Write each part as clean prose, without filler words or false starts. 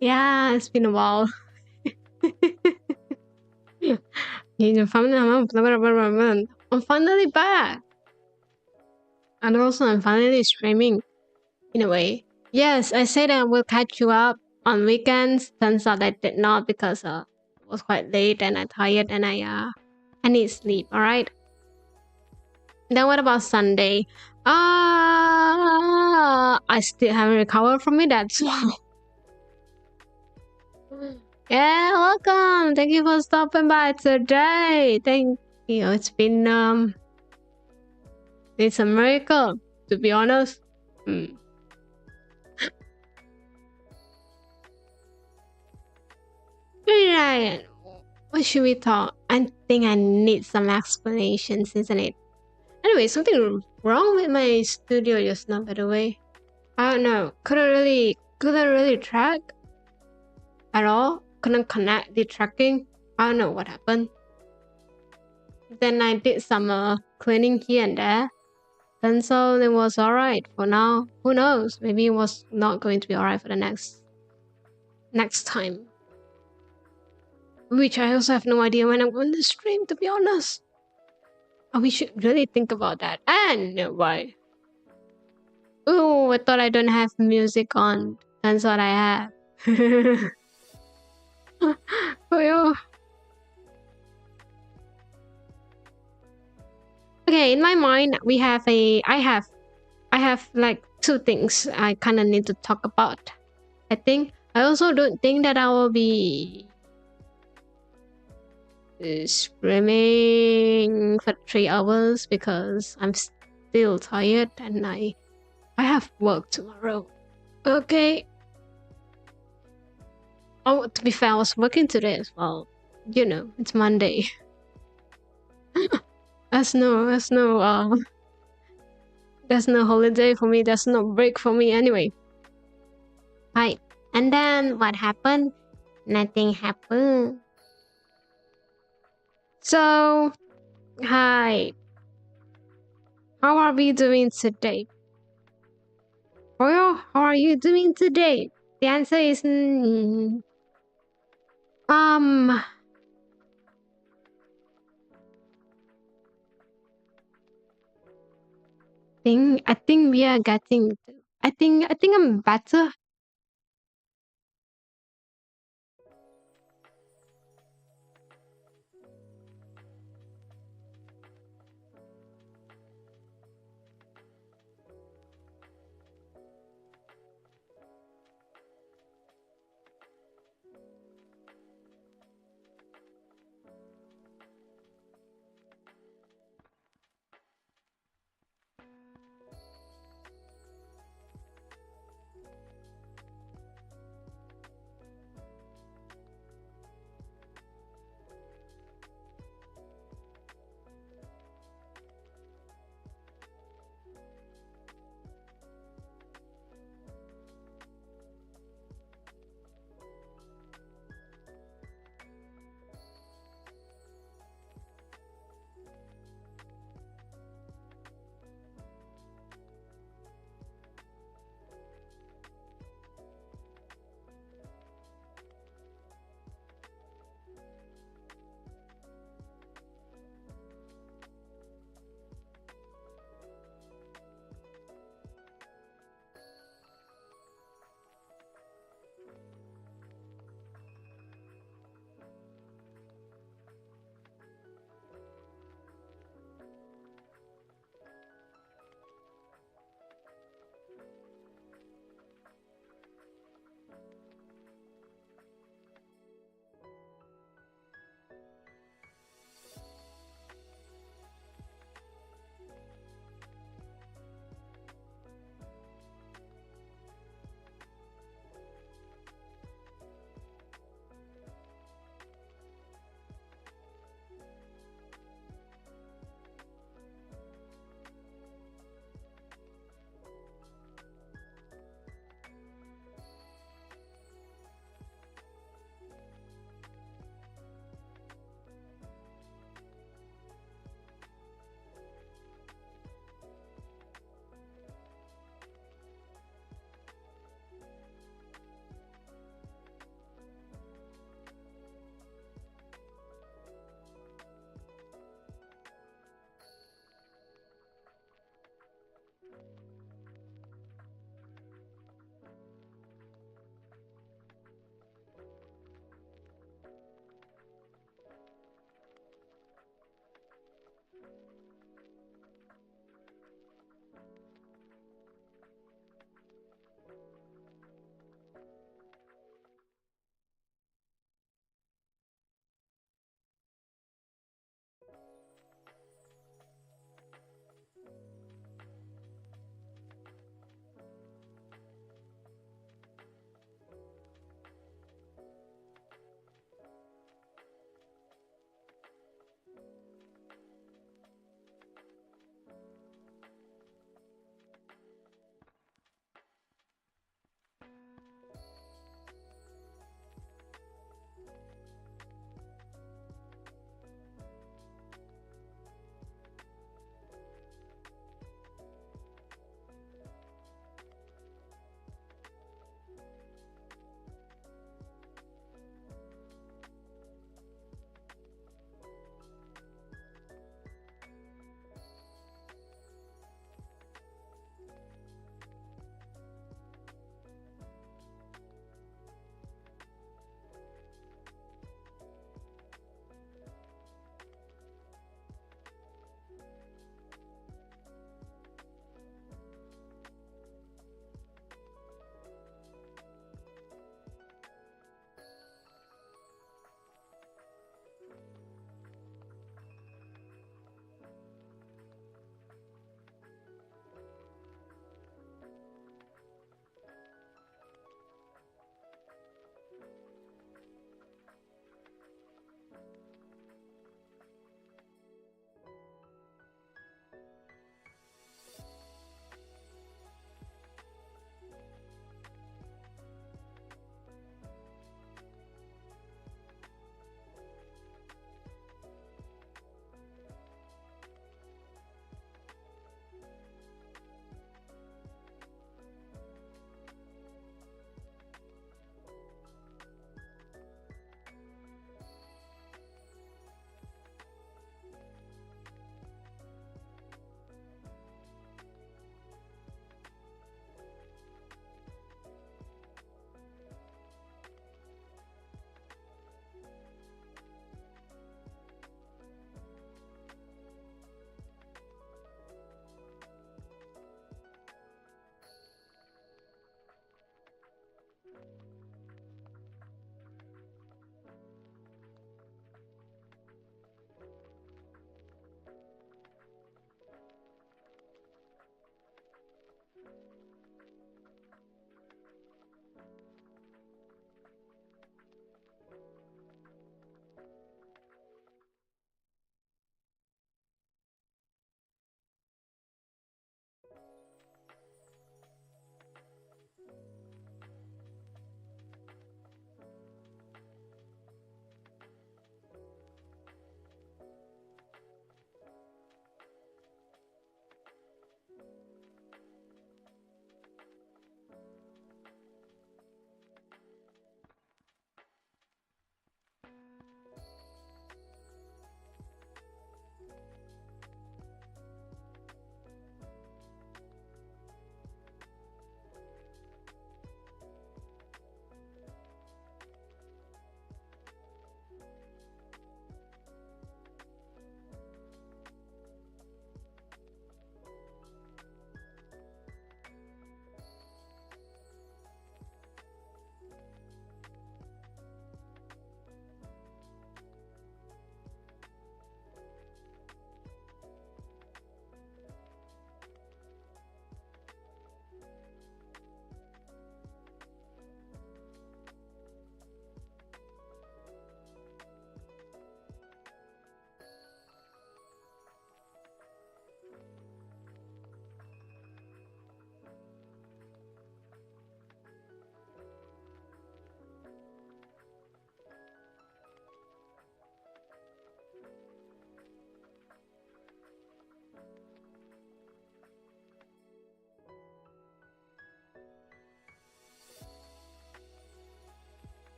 Yeah, it's been a while. I'm finally back. And also, I'm finally streaming in a way. Yes, I said I will catch you up on weekends. Turns out I did not because it was quite late and I'm tired and I need sleep. All right. Then what about Sunday? I still haven't recovered from it. That's why. Yeah, welcome. Thank you for stopping by today. Thank you. It's a miracle, to be honest. Right. What should we talk? I think I need some explanations, isn't it? Anyway, something wrong with my studio just now, by the way. I don't know. Couldn't really track at all. Couldn't connect the tracking. I don't know what happened. Then I did some cleaning here and there. And so it was alright for now. Who knows? Maybe it was not going to be alright for the next time. Which I also have no idea when I'm going to stream, to be honest. Oh, we should really think about that. And why? Oh, I thought I don't have music on. That's what I have. Fuyo. Okay, in my mind, I have like two things I kind of need to talk about. I think I also don't think that I will be screaming for 3 hours because I'm still tired and I have work tomorrow. Okay. Oh, to be fair, I was working today as well. You know, it's Monday. There's no holiday for me. There's no break for me anyway. Hi. And then what happened? Nothing happened. So, hi. How are we doing today? How are you doing today? The answer is I think we are getting. I think I'm better.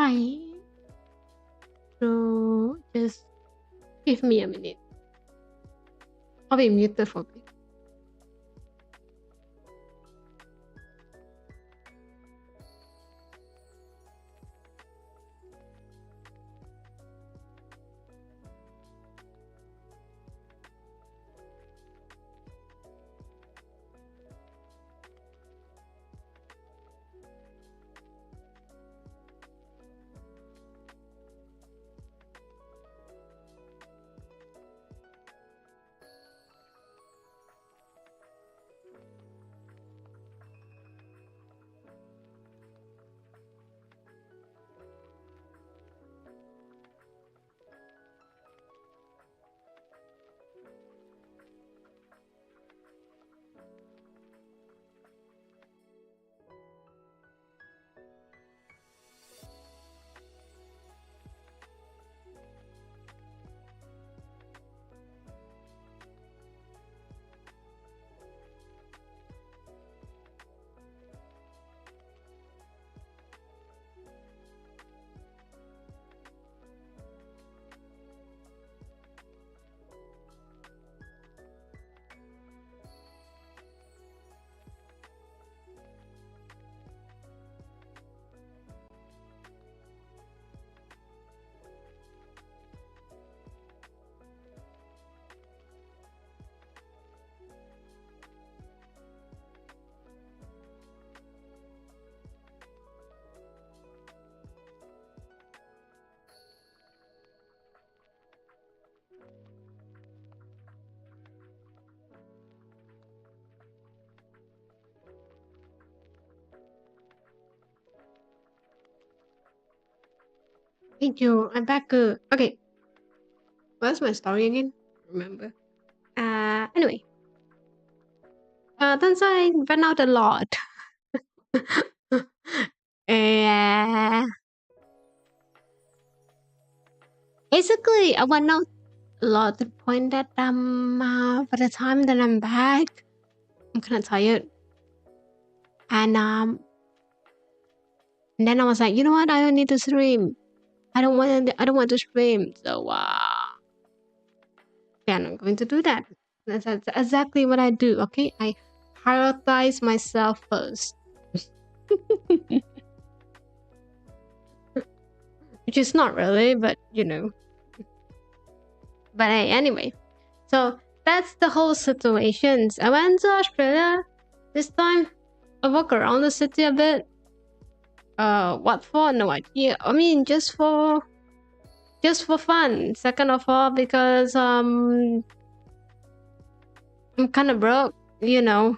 Hi. So just give me a minute. I'll be muted for a bit. Thank you. I'm back. Okay. What's my story again? Remember? Anyway. Turns out I went out a lot. Basically, I went out a lot to the point that by the time that I'm back, I'm kind of tired. And then I was like, you know what? I don't need to stream. I don't want to stream. So yeah, I'm not going to do that. That's exactly what I do. Okay, I prioritize myself first. Which is not really, but you know. But hey, anyway. So that's the whole situation. I went to Australia this time. I walk around the city a bit. What for? No idea. I mean, just for fun. Second of all, because I'm kind of broke, you know.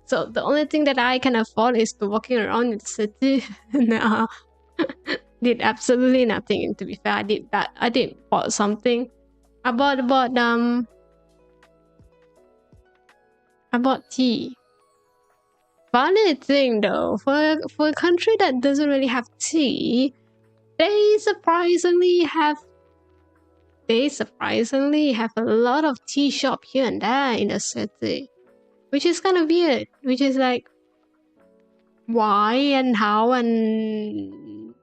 So the only thing that I can afford is to walking around in the city. No, did absolutely nothing. To be fair, I did that. I did bought something. I bought tea. Funny thing though, for a country that doesn't really have tea, they surprisingly have a lot of tea shop here and there in the city, which is kind of weird. Which is like, why and how and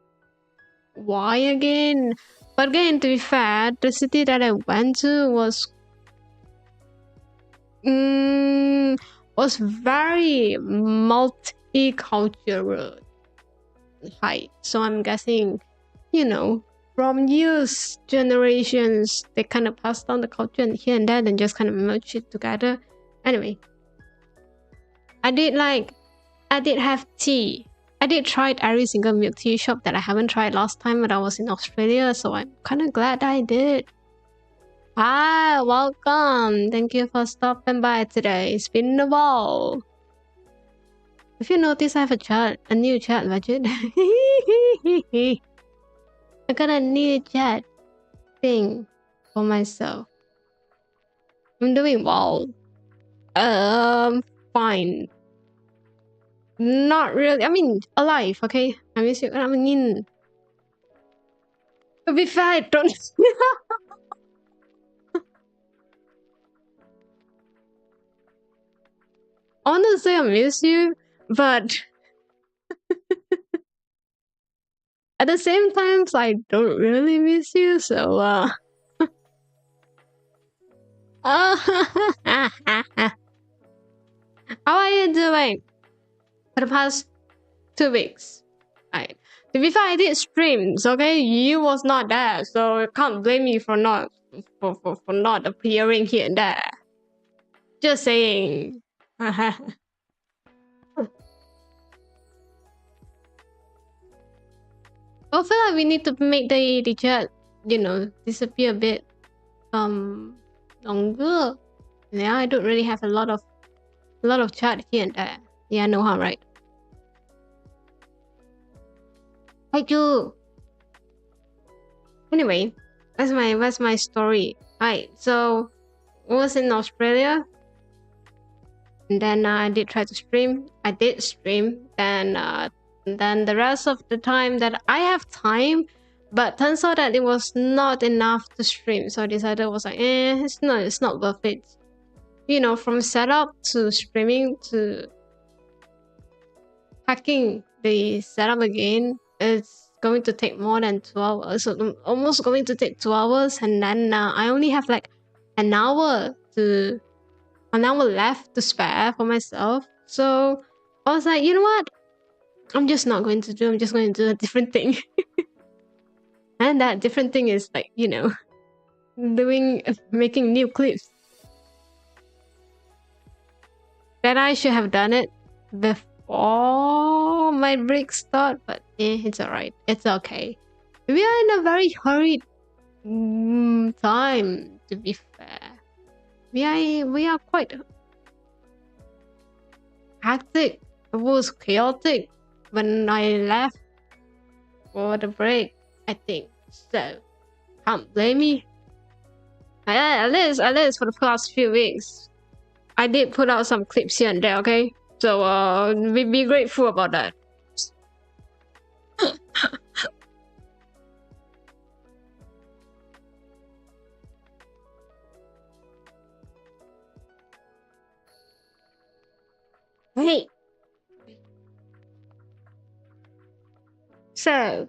why again? But again, to be fair, the city that I went to was very multicultural. Right. So I'm guessing, you know, from years, generations, they kind of passed down the culture and here and there and just kind of merge it together. Anyway, I did have tea. I did try every single milk tea shop that I haven't tried last time when I was in Australia, so I'm kind of glad I did. Hi, welcome. Thank you for stopping by today. It's been a while. If you notice, I have a new chat budget. I got a new chat thing for myself. I'm doing well. Fine. Not really. I mean, alive, okay? I miss you. I mean, to be fair, I don't. Honestly, I miss you, but At the same time, I don't really miss you, so how are you doing for the past 2 weeks? Right. To be fair, I did streams, okay? You was not there, so you can't blame me for not not appearing here and there. Just saying. I feel like we need to make the chat, disappear a bit longer. Yeah, I don't really have a lot of chat here and there. Yeah, no harm, right? Thank you. Anyway, that's my story. Right, so I was in Australia, and then I did try to stream. I did stream, then the rest of the time that I have time, but turns out that it was not enough to stream. So I decided, was like, it's not worth it. From setup to streaming to hacking the setup again, it's going to take more than 2 hours. So almost going to take 2 hours, and then I only have like an hour left to spare for myself. So I was like, you know what? I'm just not going to do. I'm just going to do a different thing. And that different thing is like, making new clips. That I should have done it before my break start, but it's alright. It's okay. We are in a very hurried time, to be fair. We are quite hectic. It was chaotic when I left for the break, I think. So can't blame me. At least for the past few weeks, I did put out some clips here and there, okay? So be grateful about that. Hey. So,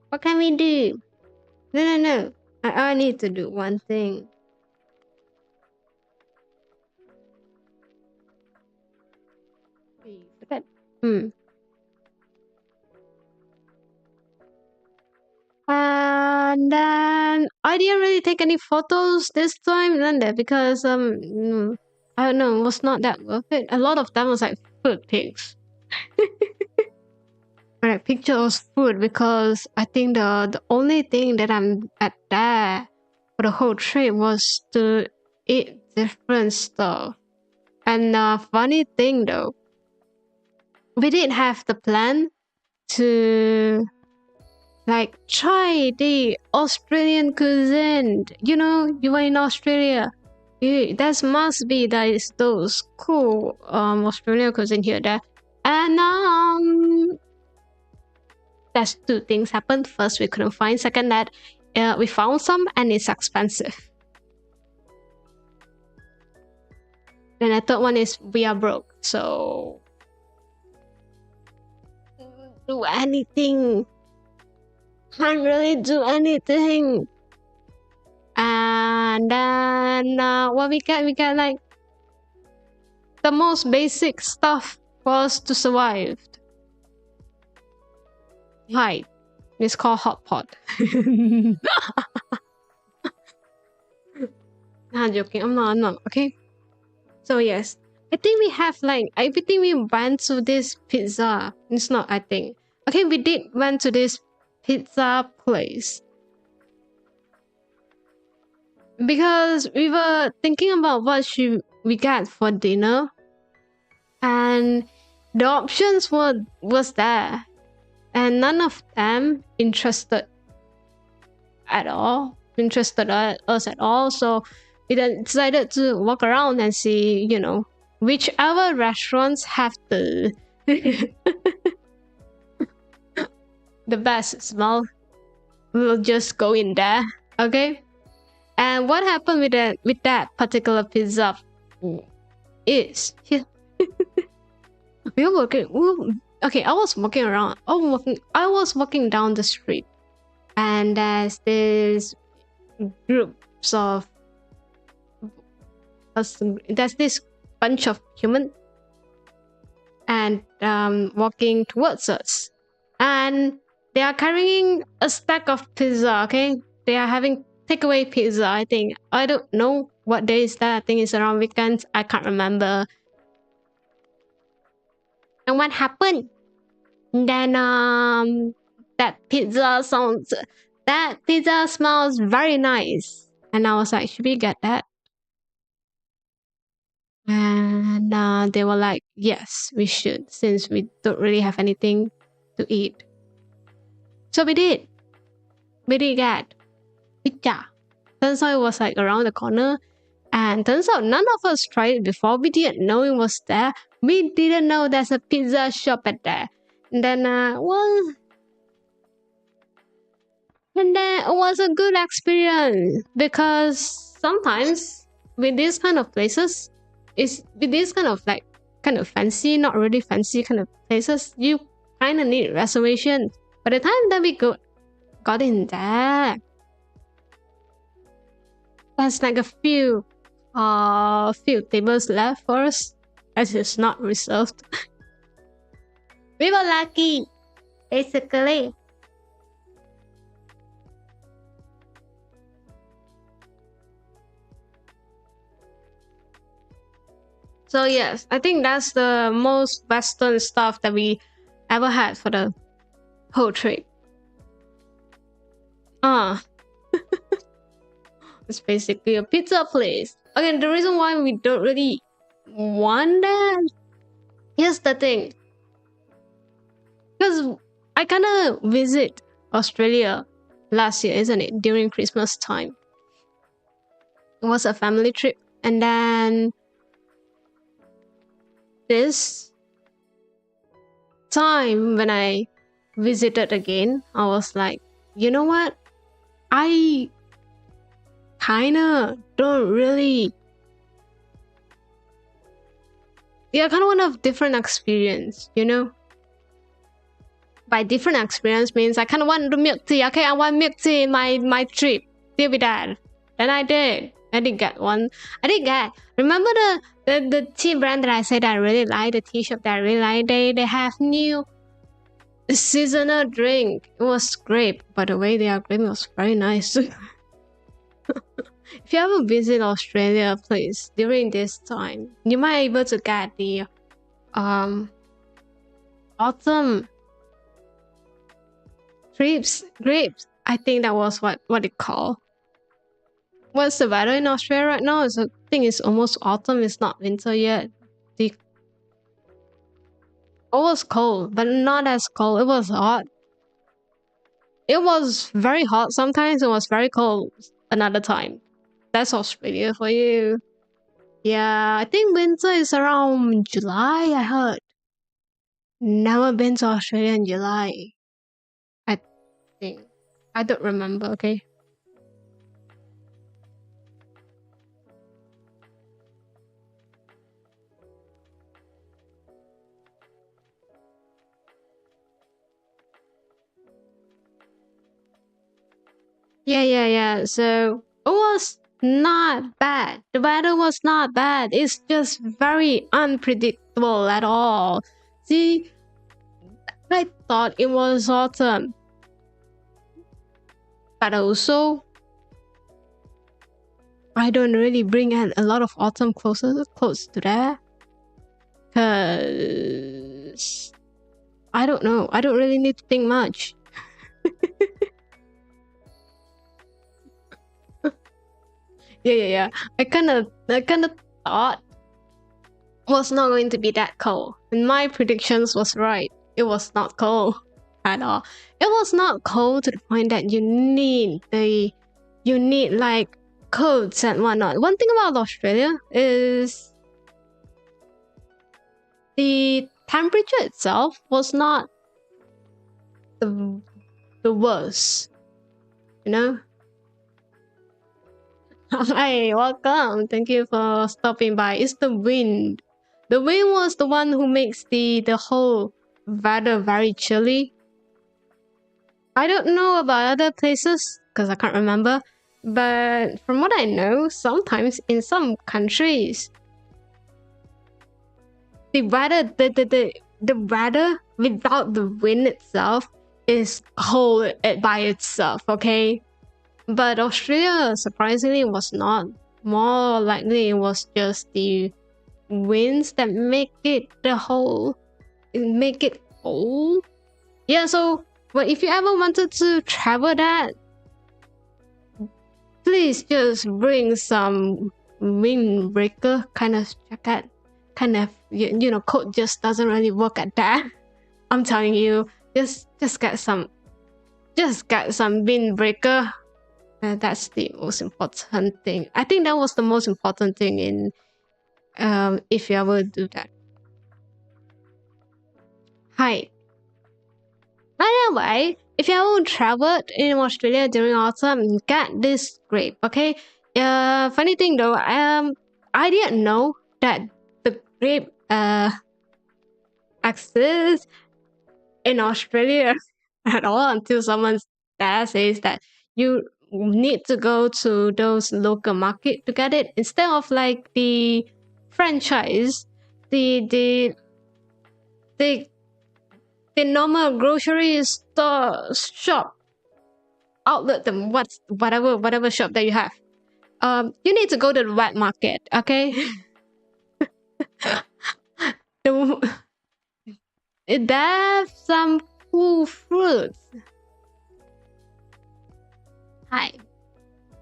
what can we do? No. I need to do one thing. Forget. And then I didn't really take any photos this time, because I don't know, it was not that worth it. A lot of them was like food pics. Like picture of food, because I think the only thing that I'm at there for the whole trip was to eat different stuff. And funny thing though, we didn't have the plan to like try the Australian cuisine. You are in Australia. There must be those cool Australian cuisine here there. And that's 2 things happened. First, we couldn't find. Second, that we found some and it's expensive. Then the third one is we are broke, so do anything. Can't really do anything. And then what we get like the most basic stuff for us to survive. Hi, it's called hot pot. Not joking. I'm not. Okay. So yes, I think we have like everything. We went to this pizza. It's not. I think. Okay, we did went to this pizza place because we were thinking about what should we get for dinner, and the options was there, and none of them interested us at all. So we then decided to walk around and see, whichever restaurants have the the best smell, we'll just go in there. Okay. And what happened with that particular pizza is we were okay, I was walking around. I was walking down the street, and there's this groups of there's this bunch of human and walking towards us, and they are carrying a stack of pizza. Okay, they are having takeaway pizza. I think I don't know what day is that. I think it's around weekends. I can't remember. And what happened? Then that pizza smells very nice, and I was like, should we get that? And they were like, yes, we should, since we don't really have anything to eat. So we did get pizza. Turns out it was like around the corner, and turns out none of us tried it before. We didn't know it was there. We didn't know there's a pizza shop at there. And then and then it was a good experience, because sometimes with these kind of places, with these kind of fancy, not really fancy kind of places, you kind of need reservation. By the time that we got in there, there's like a few tables left for us, as it's not reserved. We were lucky, basically. So yes, I think that's the most Western stuff that we ever had for the whole trip. It's basically a pizza place. Again, the reason why we don't really want that, here's the thing. Because I kind of visit Australia last year, isn't it? During Christmas time. It was a family trip. And then this time when I visited again, I was like, you know what? I kinda don't really... Yeah, I kinda want a different experience, you know? By different experience means I kinda want the milk tea. Okay, I want milk tea in my trip. Deal with that. Then I did. I did get one. Remember the tea brand that I said I really like, the tea shop that I really like, they have new seasonal drink. It was grape. By the way, their grape was very nice. If you ever visit Australia, please, during this time, you might be able to get the autumn grapes. I think that was what it called. What's the weather in Australia right now? I think it's almost autumn. It's not winter yet. It was cold, but not as cold. It was hot. It was very hot sometimes. It was very cold another time. That's Australia for you. Yeah, I think winter is around July, I heard. Never been to Australia in July. I think. I don't remember, okay? Yeah. So it was not bad. The weather was not bad. It's just very unpredictable at all. See, I thought it was autumn. But also, I don't really bring a lot of autumn clothes to that. Cause I don't know. I don't really need to think much. Yeah. I kind of thought it was not going to be that cold, and my predictions was right. It was not cold at all. It was not cold to the point that you need like coats and whatnot. One thing about Australia is the temperature itself was not the worst, you know. Hi, welcome. Thank you for stopping by. It's the wind. The wind was the one who makes the whole weather very chilly. I don't know about other places because I can't remember. But from what I know, sometimes in some countries, the weather, the weather without the wind itself is cold by itself. Okay, but Australia surprisingly was not. More likely, it was just the winds that make it cold. Yeah, so but if you ever wanted to travel that, please just bring some windbreaker kind of jacket. Kind of you know, coat just doesn't really work at that. I'm telling you, just get some windbreaker. That's the most important thing. I think that was the most important thing in if you ever do that. Hi. Anyway, if you ever traveled in Australia during autumn, get this grape, okay? Funny thing though, I didn't know that the grape exists in Australia at all until someone's dad says that you need to go to those local market to get it instead of like the franchise, the the the normal grocery store shop outlet, whatever shop that you have. You need to go to the wet market, okay? They have some cool fruits. Hi.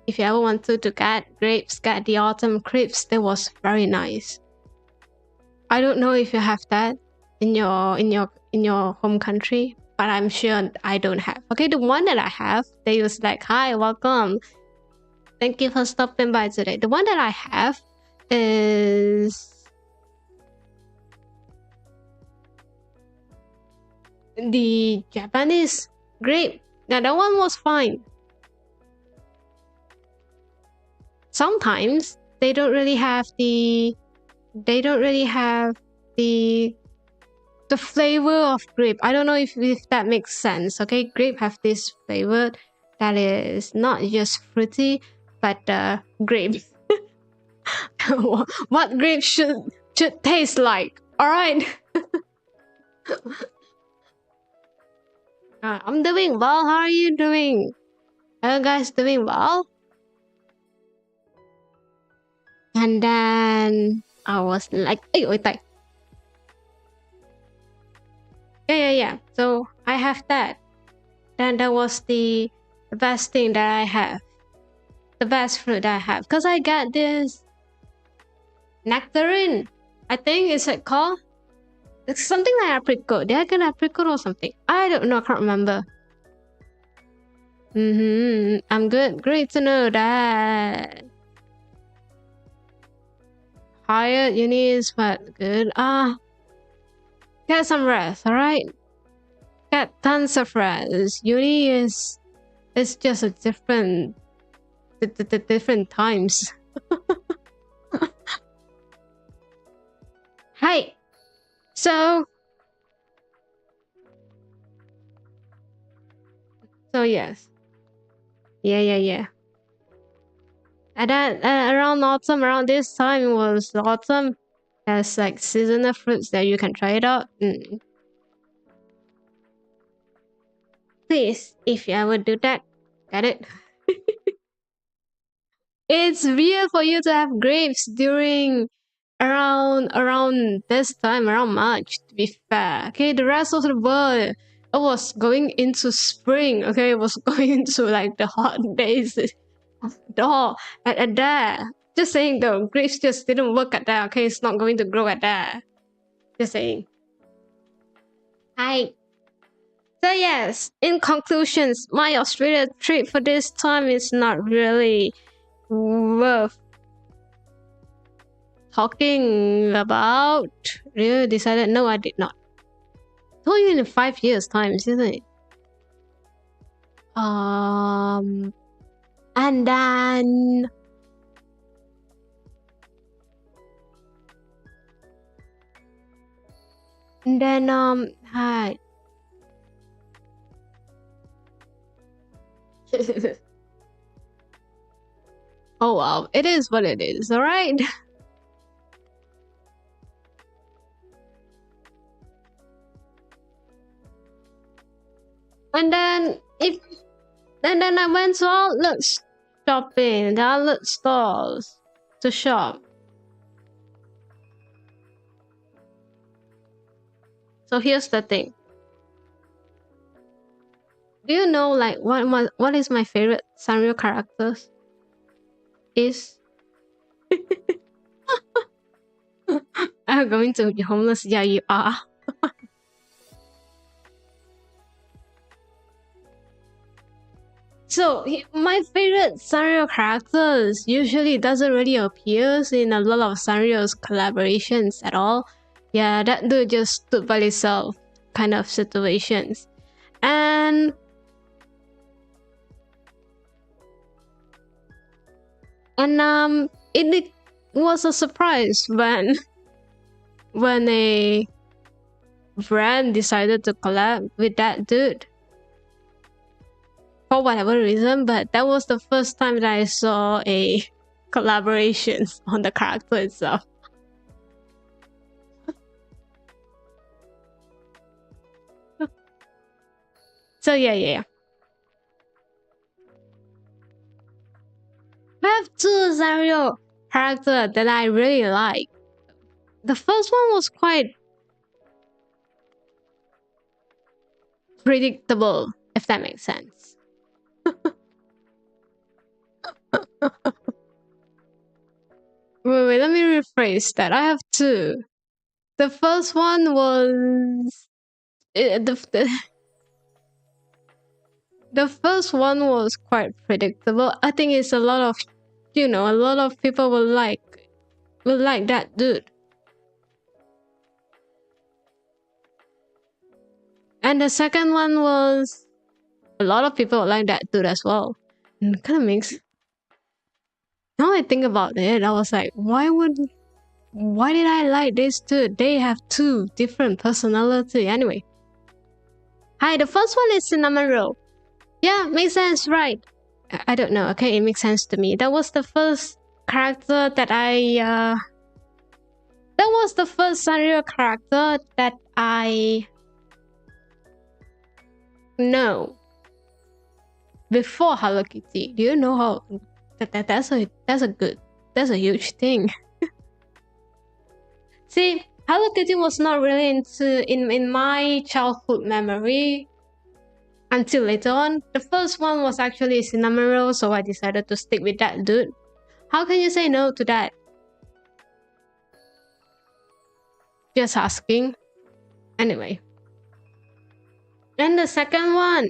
If you ever wanted to get grapes, get the autumn grapes. That was very nice. I don't know if you have that in your home country, but I'm sure I don't have. Okay, the one that I have, they was like, "Hi, welcome. Thank you for stopping by today." The one that I have is the Japanese grape. Now that one was fine. Sometimes they don't really have the flavor of grape. I don't know if that makes sense. Okay, grape have this flavor that is not just fruity, but grape. What grape should taste like? All right. I'm doing well. How are you doing? Are you guys doing well? And then I was like, "Ay, oi, tay." Yeah. So I have that. Then that was the best thing that I have. The best fruit that I have. Because I got this nectarine. I think it's it called? It's something like apricot. Did I get apricot or something? I don't know. I can't remember. I'm good. Great to know that. Higher uni is what? Good. Get some rest, alright? Get tons of rest. Uni is just a different different times. Hi. So yes. Yeah. And then around autumn, around this time was autumn. There's like seasonal fruits that you can try it out. Please, if you ever do that, get it. It's weird for you to have grapes during around this time, around March, to be fair. Okay, the rest of the world, it was going into spring. Okay, it was going into like the hot days at that. Just saying though, grapes just didn't work at that. Okay, it's not going to grow at that. Just saying. Hi. So yes, in conclusions, my Australia trip for this time is not really worth talking about. Really decided no, I did not. Told you in 5 years time, isn't it? And then And then hi. Oh well, it is what it is, alright? And then I went to outlets shopping, the outlet stores to shop. So here's the thing. Do you know like what is my favorite Sanrio characters? Is I'm going to be homeless. Yeah, you are. So my favorite Sanrio characters usually doesn't really appears in a lot of Sanrio's collaborations at all. Yeah, that dude just stood by himself kind of situations. And it was a surprise when a brand decided to collab with that dude for whatever reason, but that was the first time that I saw a collaboration on the character itself. So yeah. I have two Sanrio characters that I really like. The first one was quite predictable, if that makes sense. Wait, let me rephrase that. I have two. The first one was the first one was quite predictable. I think it's a lot of a lot of people will like that dude. And the second one was a lot of people like that dude as well. And it kind of makes now I think about it, I was like, why did I like this dude? They have two different personality anyway. Hi, the first one is Cinnamon Roll. Yeah, makes sense, right? I don't know. Okay, it makes sense to me. That was the first character that that was the first Sanrio character that I know before Hello Kitty. Do you know how that's a huge thing. See, Hello Kitty was not really in my childhood memory until later on. The first one was actually Cinnamon Roll, so I decided to stick with that dude. How can you say no to that? Just asking. Anyway. And the second one.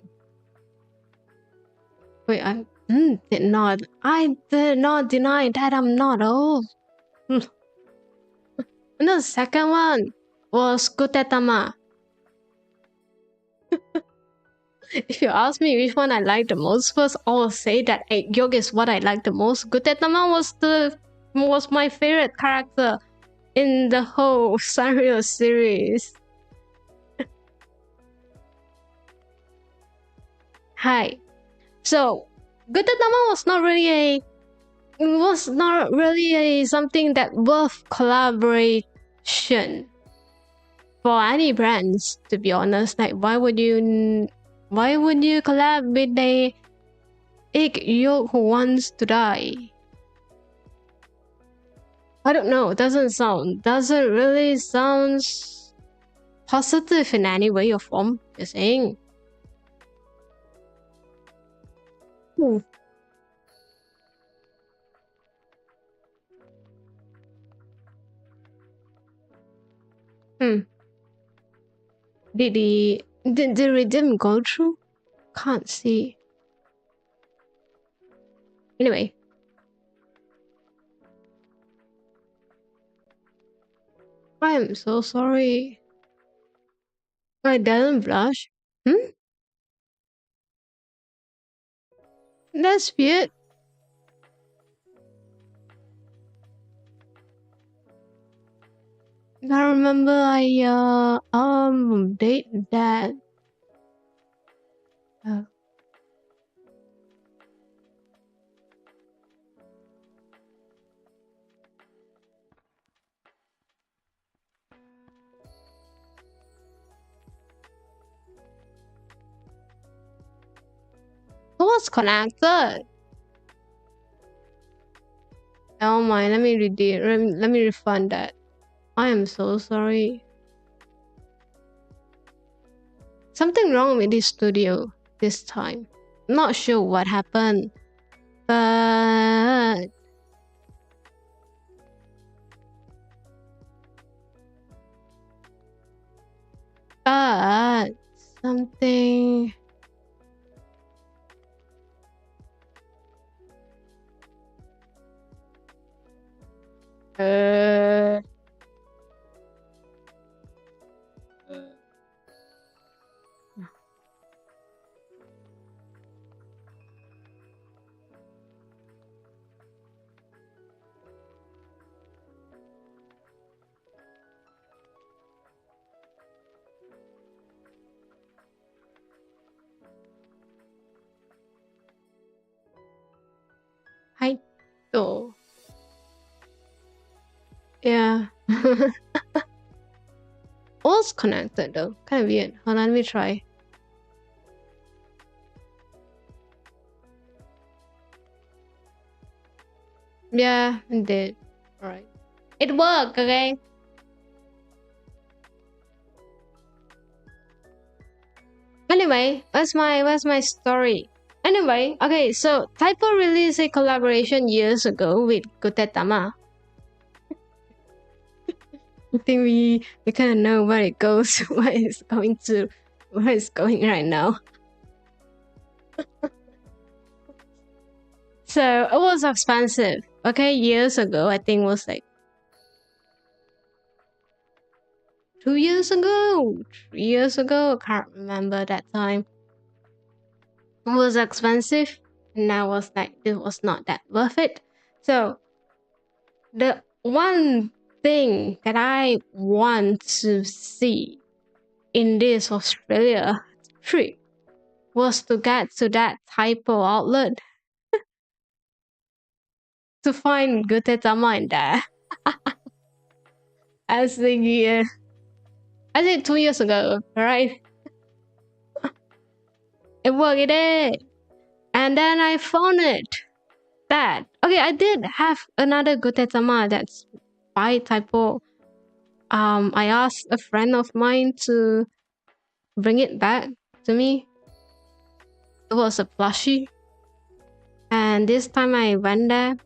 Wait, I did not deny that I'm not old. And the second one was Gutetama. If you ask me which one I like the most, first I will say that Egg Yolk is what I like the most. Gutetama was my favorite character in the whole Sanrio series. Hi. So Gutetama was not really something that worth collaboration for any brands, to be honest. Like why would you collab with a Egg Yolk who wants to die? I don't know, doesn't really sound positive in any way or form, just saying. Hmm. Did the redeem go through? Can't see. Anyway. I am so sorry. I didn't blush. That's weird. I remember I date that. Uh, who was connected? Oh my, let me read it. Let me refund that. I am so sorry. Something wrong with this studio this time. Not sure what happened, but something. Uh, はいと yeah. All's connected though. Kind of weird. Hold on, let me try. Yeah, it did. Alright. It worked, okay? Anyway, where's my story? Anyway, okay, so Typo released a collaboration years ago with Gutetama. I think we kind of know where it goes, where it's going right now. So it was expensive. Okay, years ago, I think it was like 2 years ago, 3 years ago. I can't remember that time. It was expensive, and I was like, it was not that worth it. So the one thing that I want to see in this Australia trip was to get to that typo outlet to find Gutetama in there. As the I did 2 years ago, right? It worked, it did. And then I found it. That okay, I did have another Gutetama that's by typo. I asked a friend of mine to bring it back to me. It was a plushie. And this time I went there,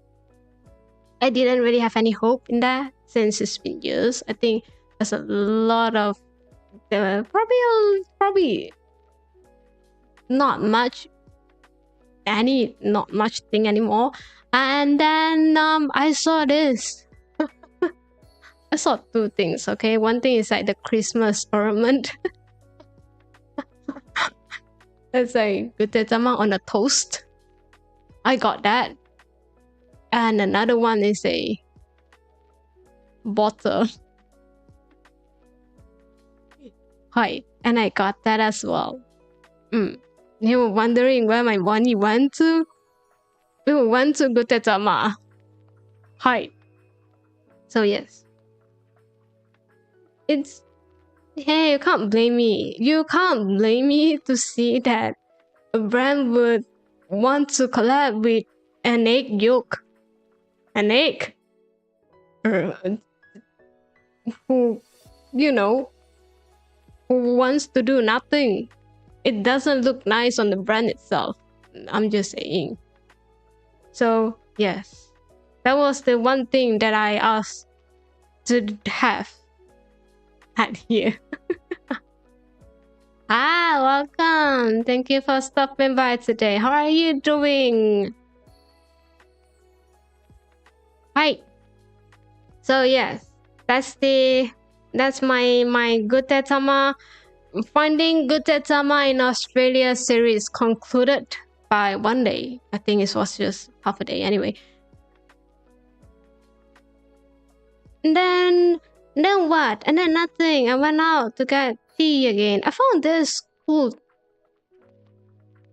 I didn't really have any hope in that since it's been years. I think there's a lot of probably not much thing anymore. And then I saw this. I saw two things, okay? One thing is like the Christmas ornament. It's like Gutetama on a toast. I got that. And another one is a bottle. Hi. And I got that as well. You were wondering where my money went to? It went to Gutetama. Hi. So yes. It's... Hey, you can't blame me. You can't blame me to see that a brand would want to collab with an egg yolk. An egg. Who, you know, who wants to do nothing. It doesn't look nice on the brand itself. I'm just saying. So, yes. That was the one thing that I asked to have at here. Welcome. Thank you for stopping by today. How are you doing? Hi. So yes, that's my Gutetama. Finding Gutetama in Australia series concluded by one day. I think it was just half a day anyway. And then And then what? And then nothing. I went out to get tea again. I found this cool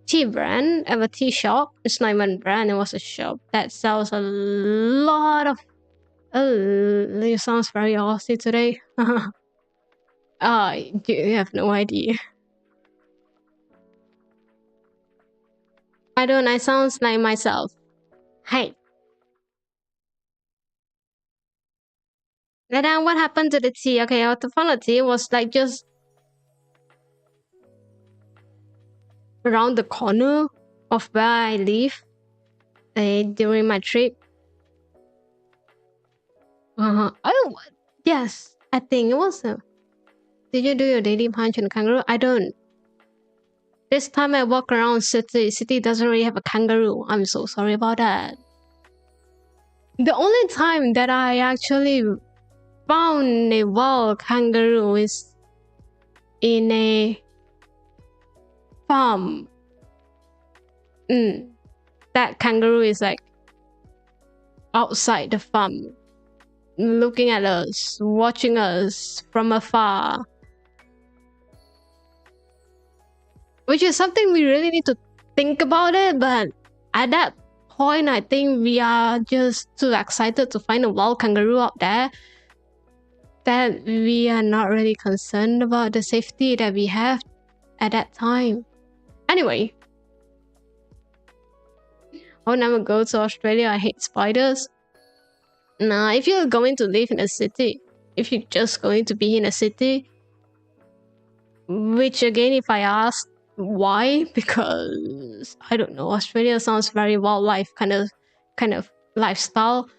tea brand at a tea shop. It's not even a brand, it was a shop that sells a lot of. Oh, it sounds very Aussie today. You have no idea. I don't, I sounds like myself. Hey. And then what happened to the tea? Okay, I found the tea was like just around the corner of where I live during my trip. Oh, yes, I think it was. Did you do your daily punch on kangaroo? I don't. This time I walk around city. City doesn't really have a kangaroo. I'm so sorry about that. The only time that I actually found a wild kangaroo is in a farm. That kangaroo is like outside the farm, looking at us, watching us from afar. Which is something we really need to think about it, but at that point, I think we are just too excited to find a wild kangaroo out there that we are not really concerned about the safety that we have at that time. Anyway, I'll never go to Australia. I hate spiders. Nah, if you're going to live in a city, if you're just going to be in a city, which again, if I ask why, because I don't know, Australia sounds very wildlife kind of lifestyle.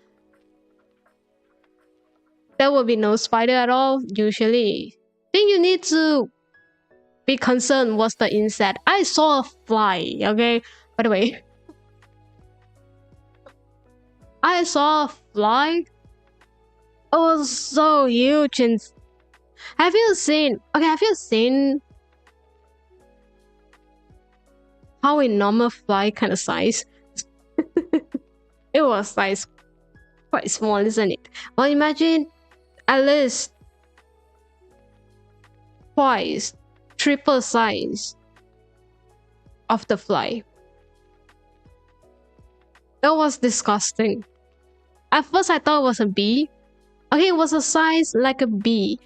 There will be no spider at all usually. Then you need to be concerned what's the insect. I saw a fly, okay? By the way, I saw a fly. It was so huge. And have you seen how a normal fly kind of size? It was like quite small, isn't it? Well, imagine at least twice, triple size of the fly. That was disgusting. At first I thought it was a bee. Okay, it was a size like a bee.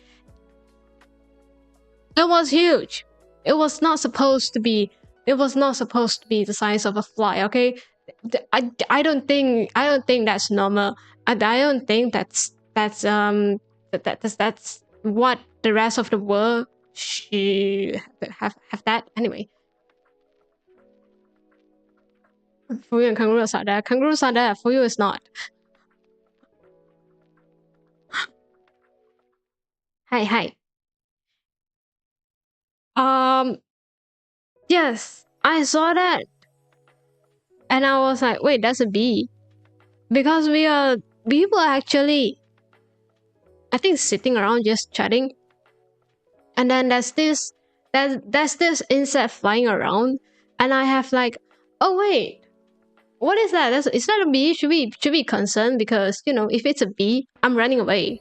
It was huge. It was not supposed to be the size of a fly, okay? I don't think that's normal. I don't think that's what the rest of the world should have that. Anyway. Fuyo and kangaroos are there. Kangaroos are there. Fuyo is not. Hi. Yes, I saw that. And I was like, wait, that's a bee. Because we were actually, I think, sitting around just chatting. And then there's this insect flying around. And I have like, oh wait, what is that? Is that a bee? Should we be concerned? Because, you know, if it's a bee, I'm running away.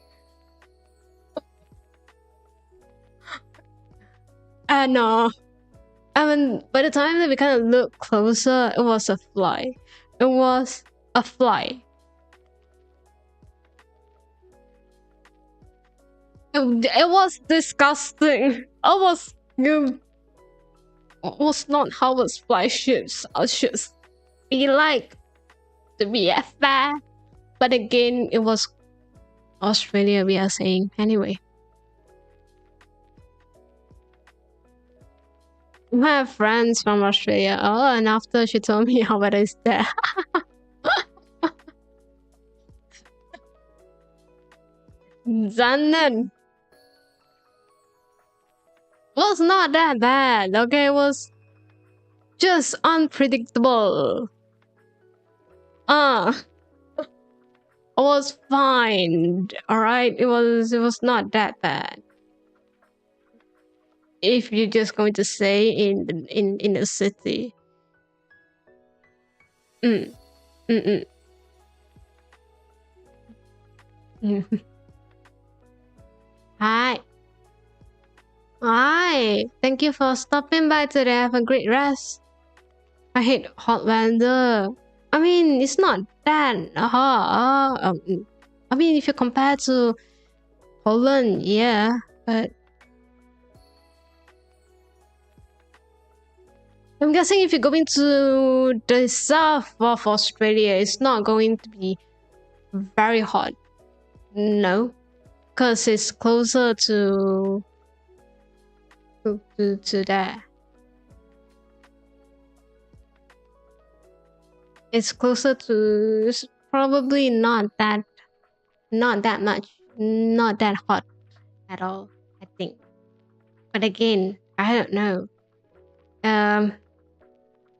No. I mean, by the time that we kind of looked closer, it was a fly. It was a fly. It was disgusting. It was not how a fly should be like to be fair. But again, it was Australia, we are saying. Anyway. I have friends from Australia. Oh, and after she told me how weather is there. Zanen. Was not that bad, okay? It was just unpredictable. It was fine. Alright? It was not that bad. If you're just going to say in the city. Hi. Hi. Thank you for stopping by today. Have a great rest. I hate hot weather. I mean, it's not that hot. I mean, if you compare to Poland, yeah, but I'm guessing if you're going to the south of Australia, it's not going to be very hot. No, because it's closer to there. It's closer to. It's probably not that much, not that hot at all, I think. But again, I don't know.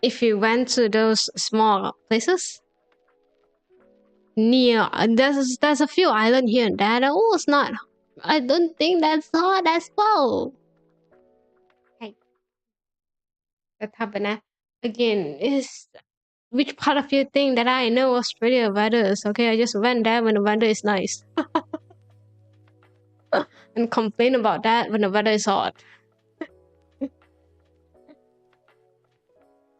If you went to those small places near, there's a few islands here and there. Oh, it's not. I don't think that's hot as well. Hey, that happened. Again, is which part of you think that I know Australia weather is? Okay, I just went there when the weather is nice. And complain about that when the weather is hot.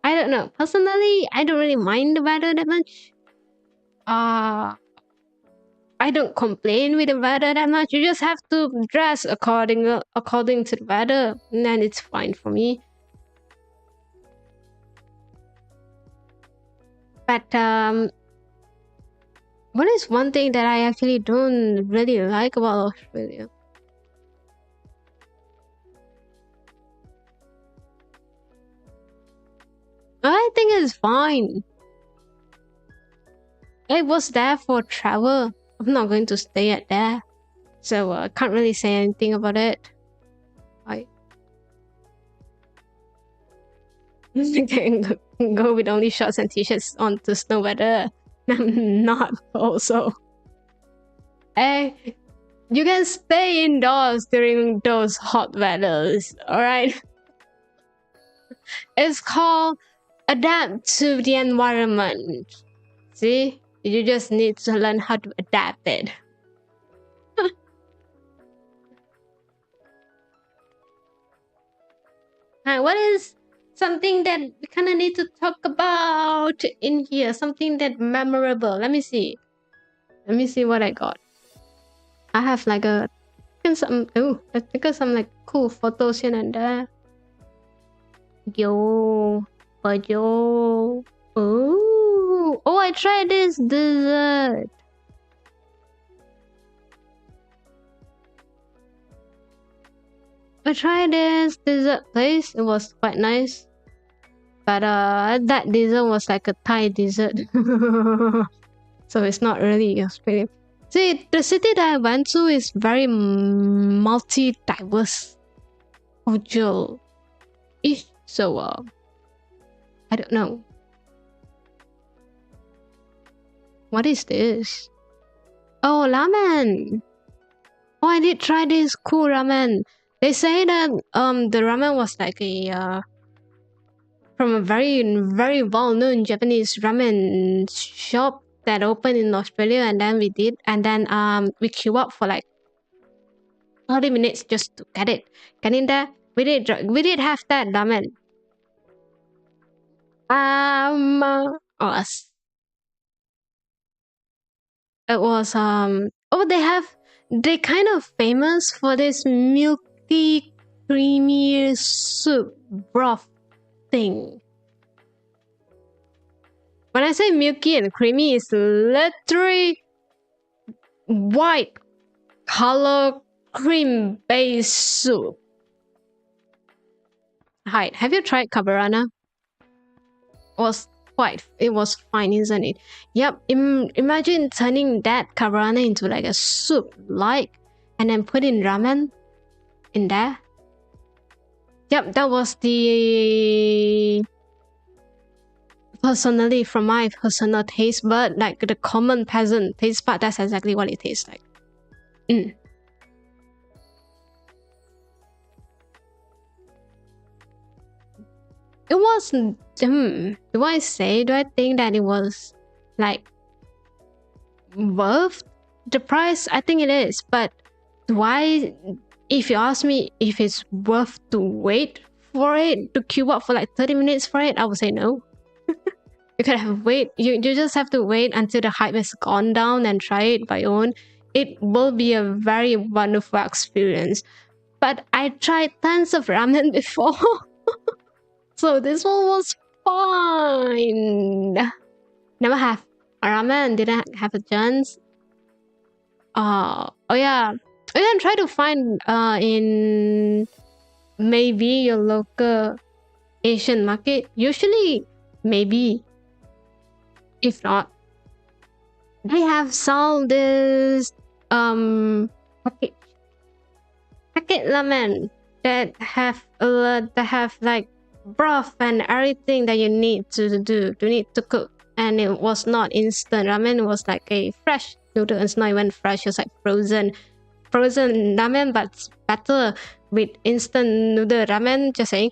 I don't know. Personally, I don't really mind the weather that much. I don't complain with the weather that much. You just have to dress according to the weather, and then it's fine for me. But what is one thing that I actually don't really like about Australia? I think it's fine. I was there for travel. I'm not going to stay at there, so I can't really say anything about it. I can go with only shorts and t-shirts on the snow weather. I'm not also. Hey, you can stay indoors during those hot weathers, alright? It's called adapt to the environment. See? You just need to learn how to adapt it. What is something that we kind of need to talk about in here? Something that memorable. Let me see. Let me see what I got. I have like I think some like cool photos here and there. Yo. Oh, I tried this dessert. I tried this dessert place. It was quite nice. But that dessert was like a Thai dessert. So it's not really Australian. See, the city that I went to is very multi-diverse cultural. So I don't know. What is this? Oh, ramen. Oh, I did try this cool ramen. They say that the ramen was like a from a very very well-known Japanese ramen shop that opened in Australia, and then we queue up for like 30 minutes just to get in there. We did have that ramen. Us. It was they kind of famous for this milky creamy soup broth thing. When I say milky and creamy, it's literally white color cream based soup. Hi, have you tried carbonara? It was fine, isn't it? Yep. Imagine turning that carbonara into like a soup, and then putting ramen in there. Yep, that was the personally from my personal taste bud, like the common peasant taste bud. That's exactly what it tastes like. It wasn't. Do I think that it was like worth the price? I think it is, but why, if you ask me if it's worth to wait for it, to queue up for like 30 minutes for it, I would say no. You could have wait. You just have to wait until the hype has gone down and try it by own. It will be a very wonderful experience. But I tried tons of ramen before. So this one was fine. Never have ramen, didn't have a chance. Oh yeah. Oh yeah, try to find in maybe your local Asian market. Usually, maybe. If not, they have sold this packet ramen that have like broth and everything that you need to need to cook. And it was not instant ramen, it was like a fresh noodle. It's not even fresh, it's like frozen ramen, but it's better with instant noodle ramen. Just saying.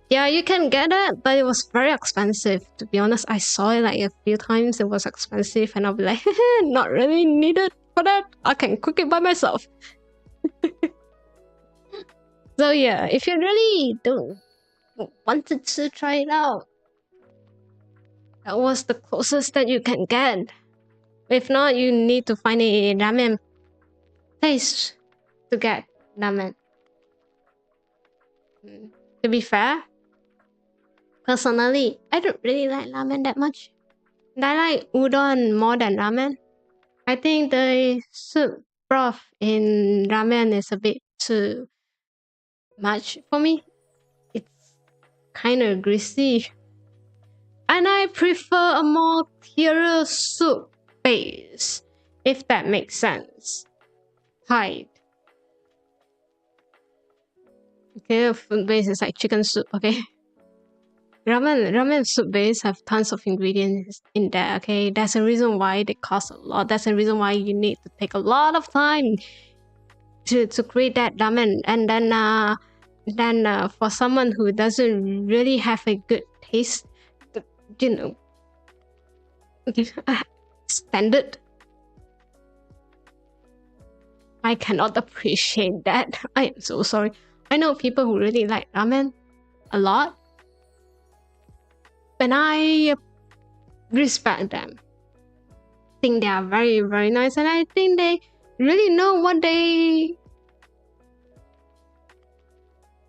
Yeah, you can get it, but it was very expensive. To be honest, I saw it like a few times. It was expensive, and I'll be like, not really needed for that. I can cook it by myself. So yeah, if you really don't wanted to try it out, that was the closest that you can get. If not, you need to find a ramen place to get ramen. To be fair, personally, I don't really like ramen that much. I like udon more than ramen. I think the soup broth in ramen is a bit too much for me. It's kind of greasy. And I prefer a more clearer soup base, if that makes sense. Hide. Okay, food base is like chicken soup, okay? Ramen soup base have tons of ingredients in there, okay? That's the reason why they cost a lot. That's the reason why you need to take a lot of time to create that ramen. And then for someone who doesn't really have a good taste, you know, standard, I cannot appreciate that. I am so sorry. I know people who really like ramen a lot, and I respect them. I think they are very, very nice, and I think they really know what they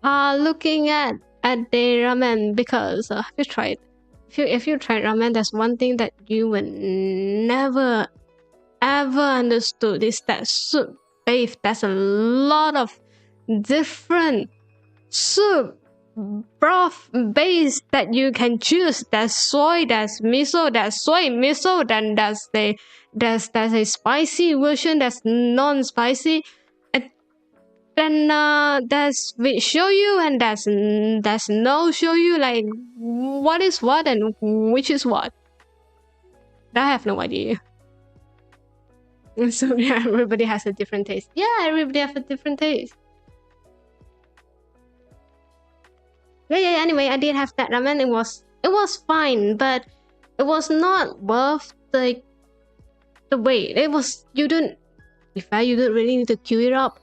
are looking at the ramen. Because have you tried? If you tried ramen, there's one thing that you will never ever understood is that soup base. There's a lot of different soup broth base that you can choose. There's soy, there's miso, there's soy miso, then there's a spicy version, there's non-spicy, and then there's with shoyu, and there's no shoyu. Like, what is what and which is what? I have no idea. So yeah, everybody has a different taste. Yeah, everybody has a different taste. Yeah. Anyway, I did have that ramen. It was fine, but it was not worth the wait. You don't really need to queue it up.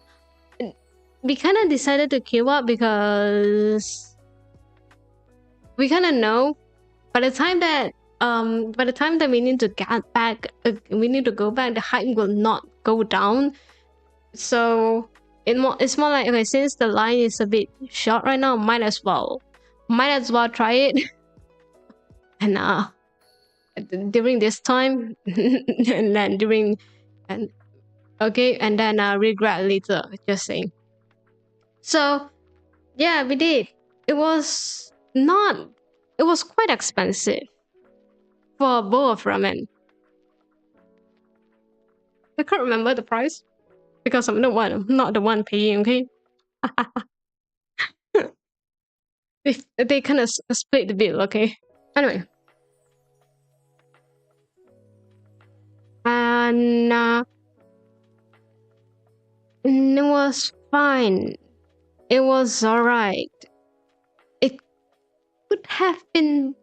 We kind of decided to queue up because we kind of know by the time that we need to get back, we need to go back, the hype will not go down. So it's more like, okay, since the line is a bit short right now, might as well try it. And during this time, and then and then regret later. Just saying. So yeah, we did. It was quite expensive for a bowl of ramen. I can't remember the price because I'm not the one paying, okay? They kind of split the bill, okay? Anyway. And it was fine. It was alright. It could have been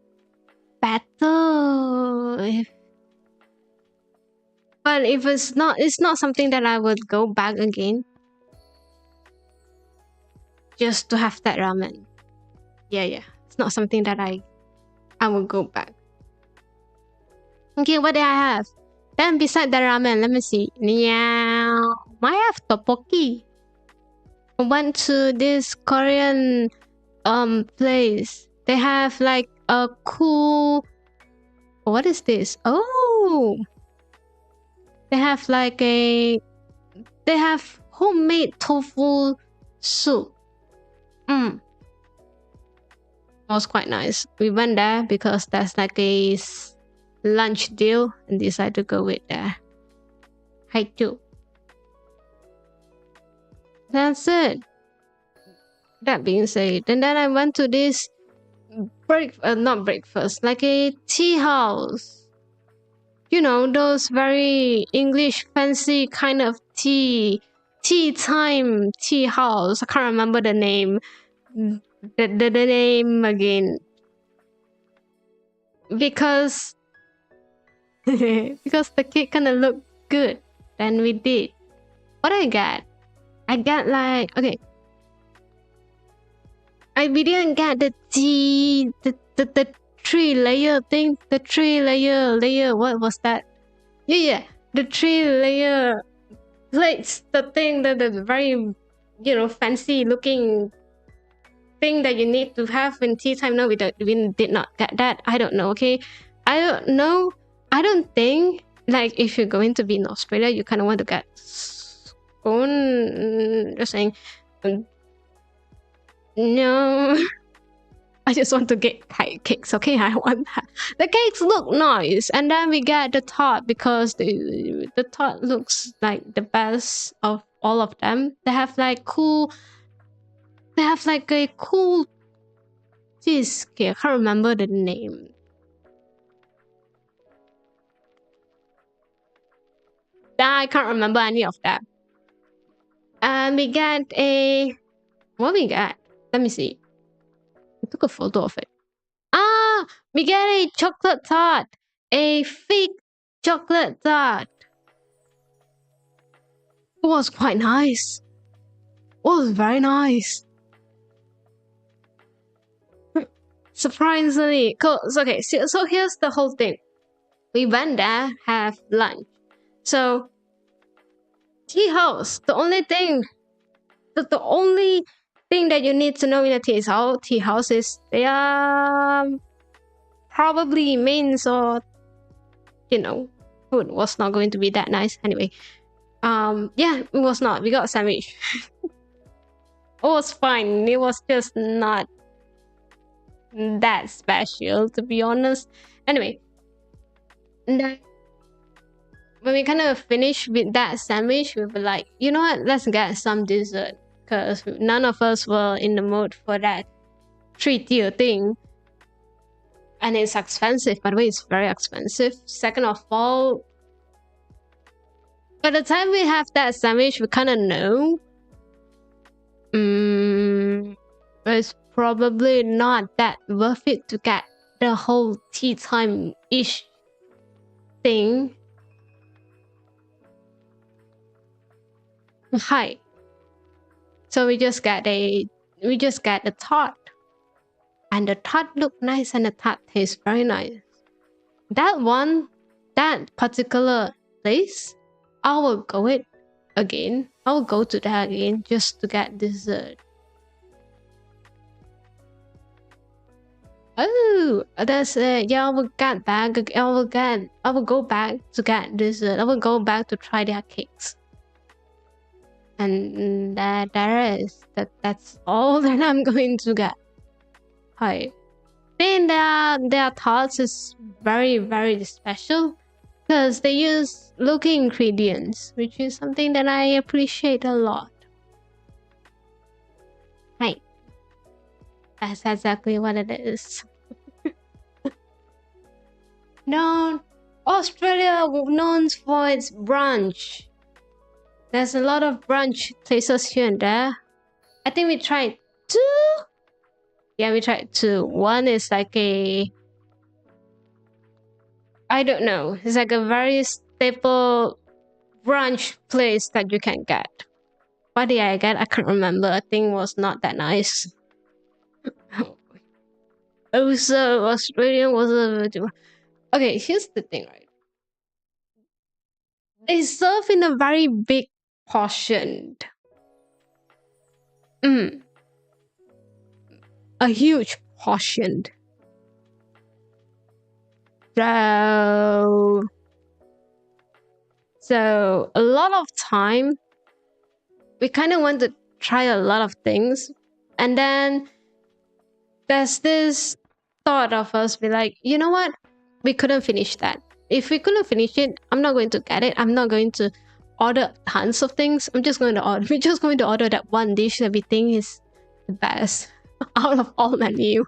better but if it's not something that I would go back again. just to have that ramen. Yeah. It's not something that I will go back. Okay, what do I have? Then beside the ramen, let me see. Yeah, I have tteokbokki. I went to this Korean place. They have like a cool. What is this? Oh, they have like they have homemade tofu soup. It was quite nice. We went there because there's like a lunch deal and decided to go with there. Hi too. That's it. That being said, and then I went to this not breakfast, like a tea house. You know, those very English fancy kind of tea time tea house. I can't remember the name. The name again. Because because the cake kind of looked good. Then we did. What I got? I got like, okay. We didn't get the tea, the 3-layer thing. The 3-layer, what was that? Yeah. The 3-layer plates. The thing that the very, fancy looking thing that you need to have in tea time. No, we did not get that. I don't know, okay? I don't know. I don't think, like, if you're going to be in Australia, you kind of want to get scone. Just saying. No. I just want to get cakes, okay? I want that. The cakes look nice. And then we get the tart because the tart looks like the best of all of them. They have like a cool cheesecake. I can't remember the name. I can't remember any of that. And we get what we got? Let me see. I took a photo of it. We get a chocolate tart. A fig chocolate tart. It was quite nice. It was very nice. Surprisingly, okay, so here's the whole thing. We went there, have lunch. So, tea house, the only thing that you need to know in a tea house is they are probably mains or, food was not going to be that nice anyway. Yeah, it was not. We got a sandwich. It was fine. It was just not that special, to be honest. Anyway, then when we kind of finished with that sandwich, we were like, you know what? Let's get some dessert because none of us were in the mood for that 3-tier thing. And it's expensive. By the way, it's very expensive. Second of all, by the time we have that sandwich, we kind of know it's probably not that worth it to get the whole tea time-ish thing. Hi. So we just got a tart. And the tart looked nice and the tart tastes very nice. That particular place, I will go it again. I will go to that again just to get dessert. Oh, that's it. Yeah, I will get back. I will go back to get dessert. I will go back to try their cakes. And that's all that I'm going to get. Hi. Then their tarts is very, very special because they use local ingredients, which is something that I appreciate a lot. Hi. That's exactly what it is. No, Australia known for its brunch. There's a lot of brunch places here and there. I think we tried 2. Yeah, we tried 2. One is like I don't know. It's like a very staple brunch place that you can get. what did I get? I can't remember. I think it was not that nice. Also, Australian was a... Okay, here's the thing, right? They serve in a very big portion. A huge portion. So a lot of time, we kind of want to try a lot of things, and then there's this thought of us be like, you know what? We couldn't finish that. If we couldn't finish it, I'm not going to get it. I'm not going to order tons of things. We're just going to order that one dish that we think is the best out of all menu.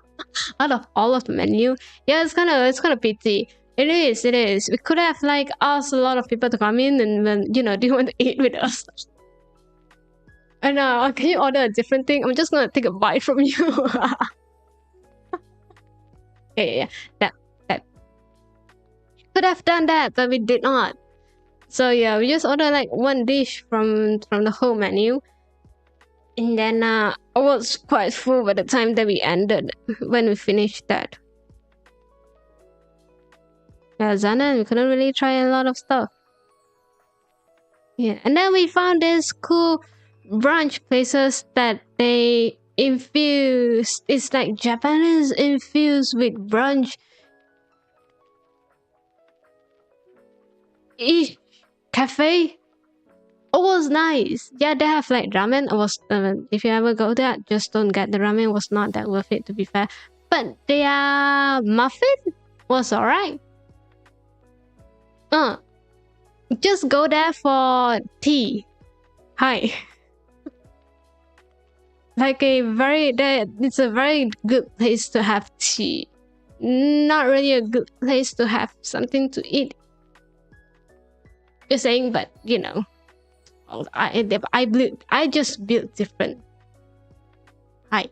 Out of all of the menu. Yeah, it's kind of pity. It is. We could have like asked a lot of people to come in and then, do you want to eat with us? And can you order a different thing? I'm just gonna take a bite from you. yeah. That could have done that, but we did not. So yeah, we just ordered like one dish from the whole menu. And then I was quite full by the time that we ended, when we finished that. Yeah, Zana, we couldn't really try a lot of stuff. Yeah, and then we found this cool brunch places that they infuse. It's like Japanese infused with brunch. Each cafe. It was nice. Yeah, they have like ramen. It was if you ever go there, just don't get the ramen. It was not that worth it, to be fair. But their muffin was alright. Just go there for tea. Hi. It's a very good place to have tea. Not really a good place to have something to eat. Just saying, but I just built different. Hi.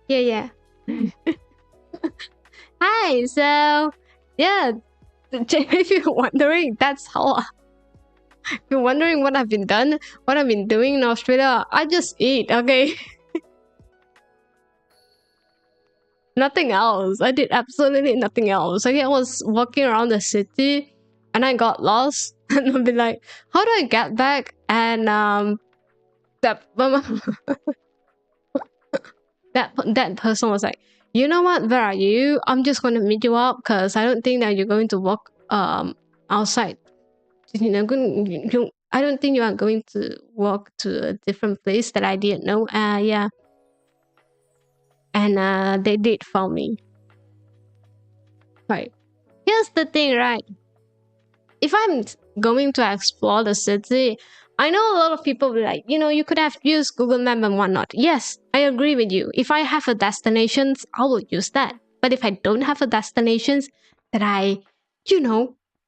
Yeah. Hi. So yeah, if you're wondering, that's how. If you're wondering what I've been doing in Australia, I just eat. Okay. Nothing else. I did absolutely nothing else. Like, I was walking around the city and I got lost and I'll be like, how do I get back? And that person was like, you know what, where are you? I'm just going to meet you up because I don't think that you're going to walk outside. I don't think you are going to walk to a different place that I didn't know. Yeah. And they did found me. Right. Here's the thing, right? If I'm going to explore the city, I know a lot of people will be like, you could have used Google Map and whatnot. Yes, I agree with you. If I have a destination, I will use that. But if I don't have a destination that I,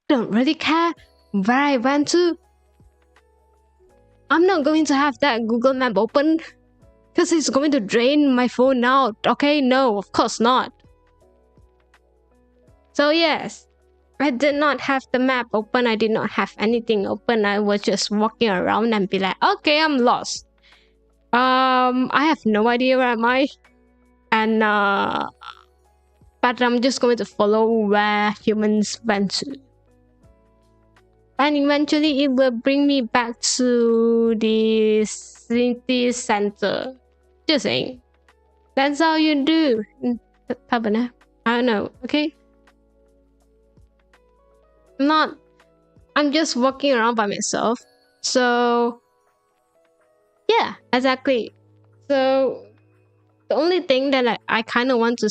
don't really care where I went to, I'm not going to have that Google Map open because it's going to drain my phone out. Okay, no, of course not. So yes, I did not have the map open. I did not have anything open. I was just walking around and be like, okay, I'm lost. I have no idea where am I. And but I'm just going to follow where humans went to. And eventually it will bring me back to the city center. Just saying. That's how you do. I don't know, okay? I'm just walking around by myself. So yeah, exactly. So the only thing that I kind of want to,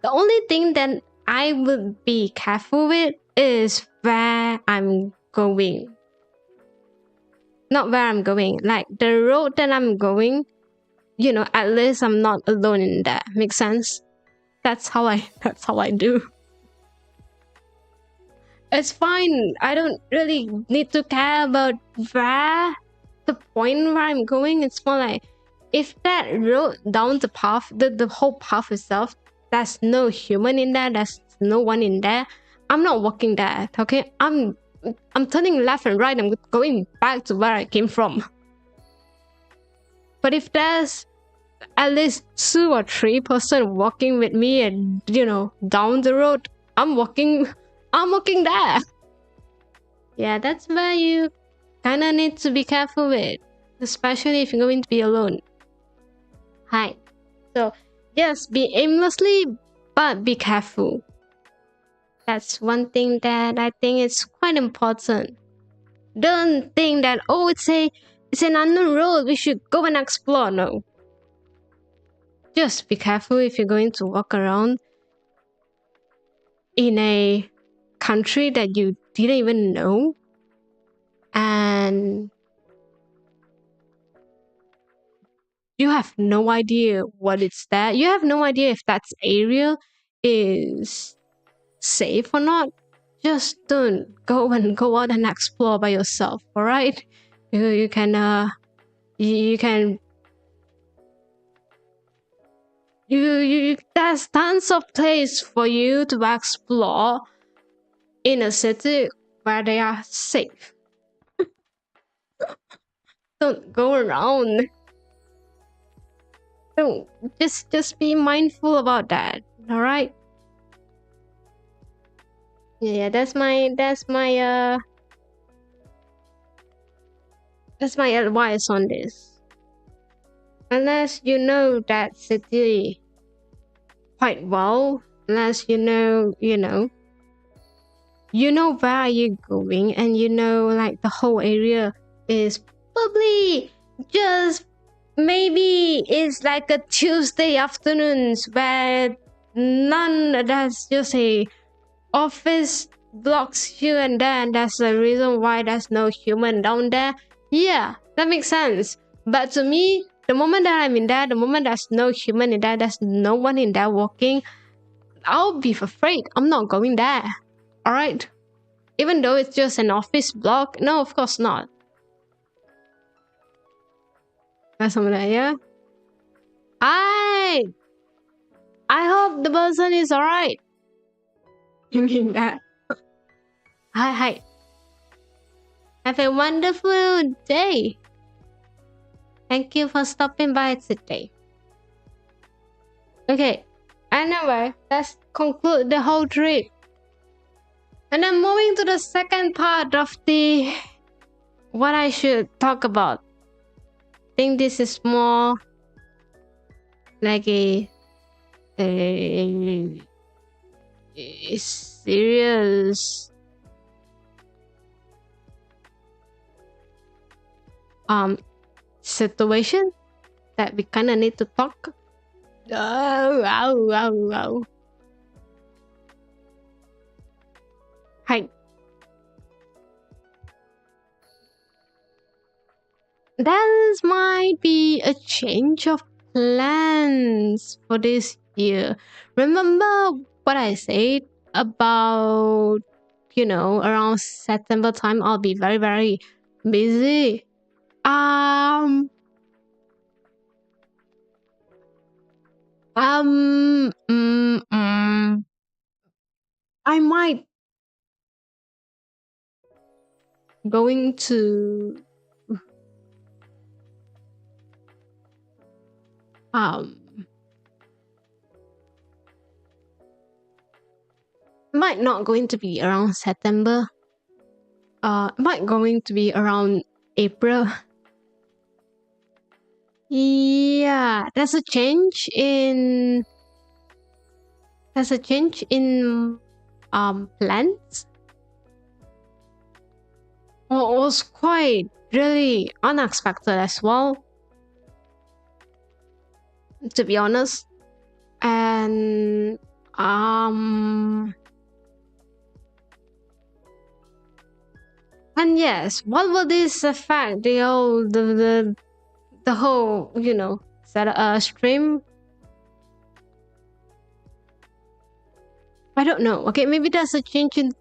the only thing that I would be careful with is where I'm going. Not where I'm going, like the road that I'm going, at least I'm not alone in that. Makes sense? That's how I do. It's fine. I don't really need to care about where the point where I'm going. It's more like, if that road down the path, the whole path itself, there's no human in there, there's no one in there, I'm not walking there, okay? I'm I'm turning left and right. I'm going back to where I came from. But if there's at least 2 or 3 person walking with me and down the road, I'm walking there. Yeah, that's where you kind of need to be careful with, especially if you're going to be alone. Hi. So yes, be aimlessly, but be careful. That's one thing that I think is quite important. Don't think that, oh, it's an unknown road, we should go and explore. No. Just be careful if you're going to walk around in a country that you didn't even know. And you have no idea what it's there. You have no idea if that area is safe or not. Just don't go out and explore by yourself, alright? You can there's tons of place for you to explore in a city where they are safe. Don't go around. Don't just be mindful about that, alright? Yeah, that's my advice on this. Unless you know that city quite well, unless you know where you're going, and like the whole area is probably just maybe it's like a Tuesday afternoons where there's just a office blocks here and there, and that's the reason why there's no human down there. Yeah, that makes sense. But to me, the moment that I'm in there, the moment there's no human in there, there's no one in there walking, I'll be afraid. I'm not going there. Alright? Even though it's just an office block. No, of course not. That's something like, yeah. I hope the person is alright. You mean that? Hi. Have a wonderful day. Thank you for stopping by today. Okay, anyway, let's conclude the whole trip. And I'm moving to the second part of what I should talk about. I think this is more like a serious situation that we kind of need to talk. Hi. There might be a change of plans for this year. Remember what I said about, around September time, I'll be very, very busy. I might going to might not going to be around September. Might going to be around April. Yeah, there's a change in plans. Well, it was quite really unexpected as well, to be honest. And yes, what will this affect the whole stream? I don't know. Okay, maybe there's a change in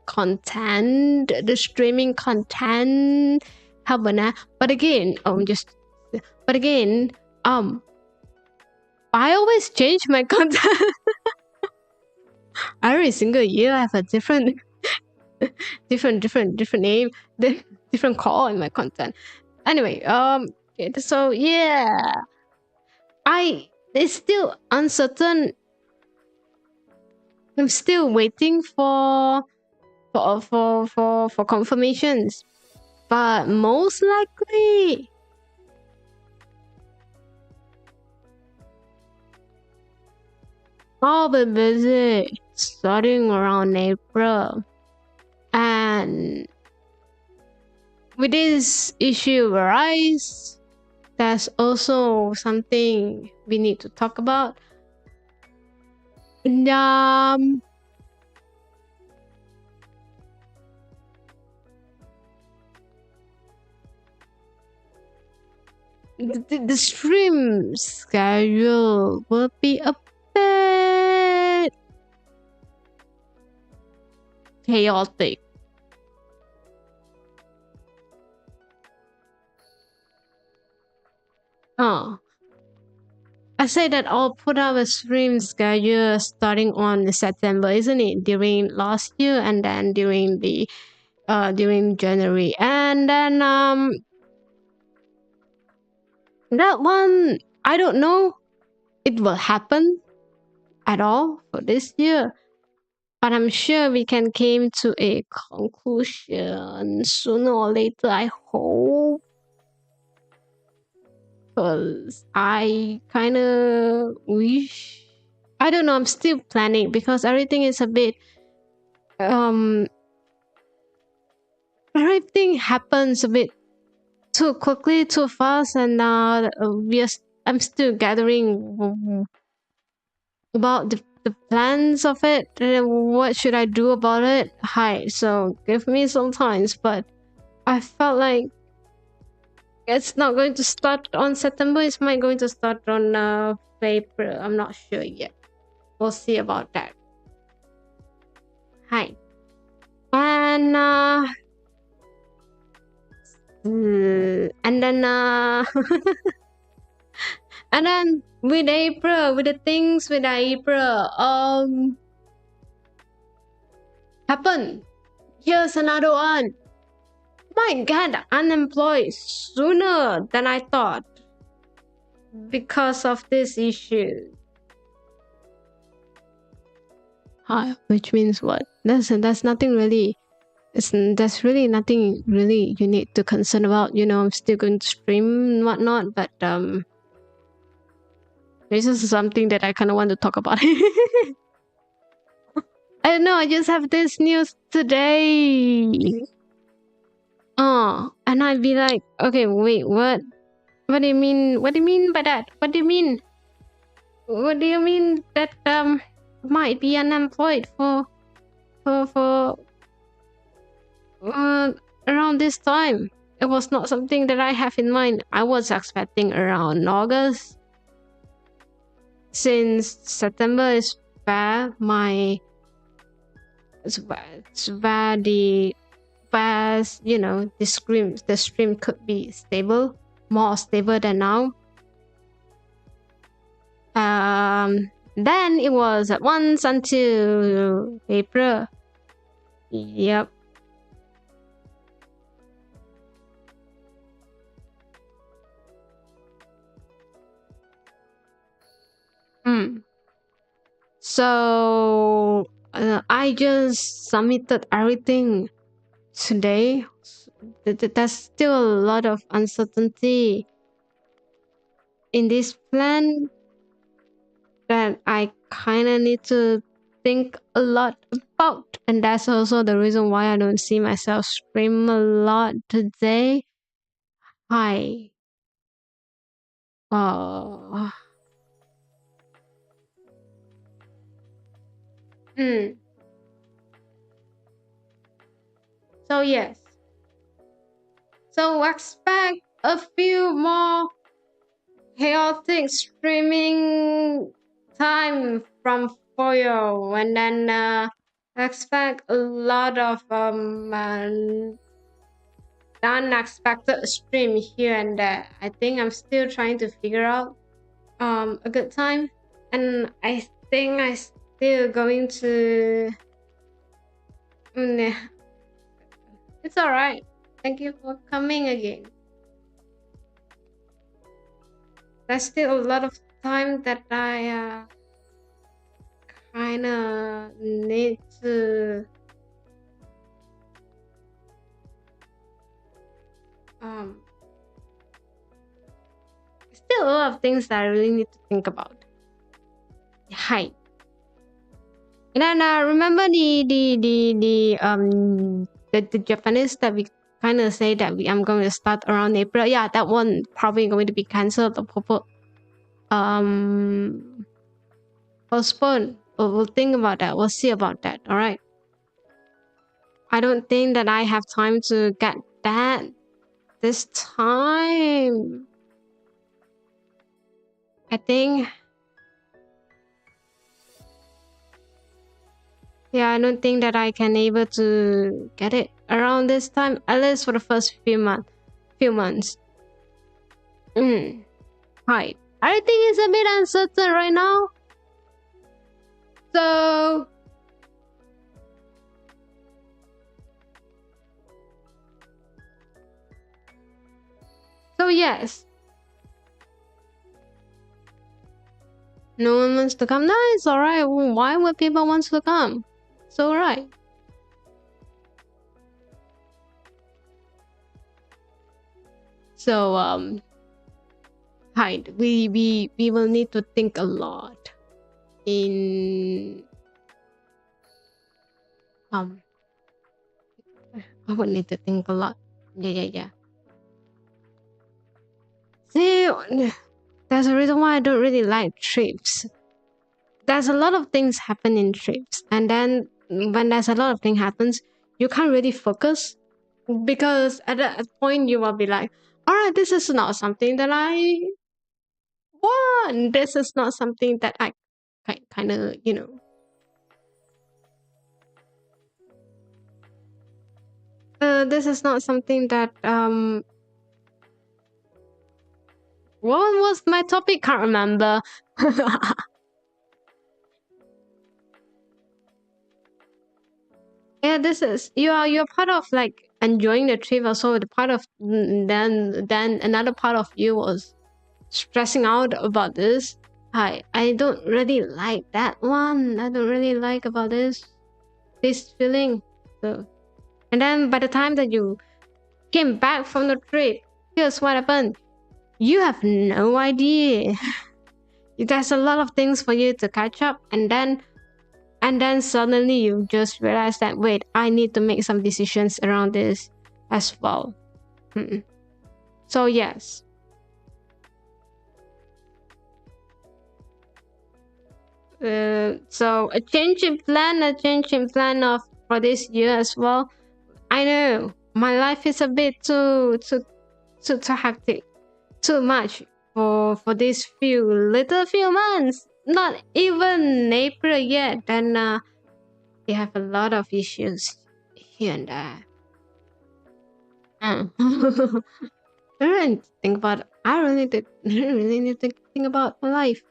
content, the streaming content. But again, I always change my content. Every single year I have a different different name, different call in my content. Anyway, so yeah, it's still uncertain. I'm still waiting for confirmations, but most likely I'll be busy starting around April. And with this issue arise, there's also something we need to talk about. And, the stream schedule will be a bit chaotic. Oh, I say that I'll put out a stream schedule starting on September, isn't it? During last year and then during January. And then that one, I don't know it will happen at all for this year. But I'm sure we can came to a conclusion sooner or later, I hope. Because I kind of wish, I don't know, I'm still planning because everything is a bit everything happens a bit too quickly, too fast, and I'm still gathering about the plans of it. What should I do about it? Hi, so give me some time. But I felt like it's not going to start on September. It's might going to start on April. I'm not sure yet. We'll see about that. Hi. And and then and then with April, with the things with April, happen. Here's another one. Might get unemployed sooner than I thought because of this issue. Which means what? That's nothing really. There's really nothing really you need to concern about. You know, I'm still going to stream and whatnot, but this is something that I kind of want to talk about. I don't know. I just have this news today. Oh, and I'd be like, okay, wait, what? What do you mean? What do you mean by that? What do you mean? What do you mean that might be unemployed for around this time? It was not something that I have in mind. I was expecting around August. Since September is where the past, you know, the stream could be stable, more stable than now. Then it was at once until April. Yep. So I just submitted everything today. There's still a lot of uncertainty in this plan that I kind of need to think a lot about, and that's also the reason why I don't see myself stream a lot today. Hi. Uh, So yes. So expect a few more chaotic streaming time from Fuyo, and then expect a lot of unexpected stream here and there. I think I'm still trying to figure out a good time, and I think still going to. Yeah. It's alright. Thank you for coming again. There's still a lot of time that I kind of need to um still a lot of things that I really need to think about. Hi. And then remember the Japanese that we kind of say that I'm going to start around April. Yeah, that one probably going to be cancelled or um postponed. We'll think about that. We'll see about that. All right. I don't think that I have time to get that this time. I think, yeah, I don't think that I can able to get it around this time, at least for the first few months. Right. I think it's a bit uncertain right now. So yes. No one wants to come. No, it's alright. Why would people want to come? It's alright. So right. We will need to think a lot in I would need to think a lot. Yeah. See, there's a reason why I don't really like trips. There's a lot of things happen in trips, and then when there's a lot of thing happens, you can't really focus because at a point you will be like, all right, this is not something that I want. This is not something that I kind of, this is not something that what was my topic? Can't remember. Yeah, this is you're part of like enjoying the trip. Also, the part of then another part of you was stressing out about this. I don't really like that one. I don't really like about this feeling. So, and then by the time that you came back from the trip, here's what happened. You have no idea. There's a lot of things for you to catch up, and then suddenly you just realize that wait, I need to make some decisions around this as well. So yes. So a change in plan of for this year as well. I know my life is a bit too hectic, too much for these few months. Not even April yet, and we have a lot of issues here and there. I really need to think about. I really need to think about my life.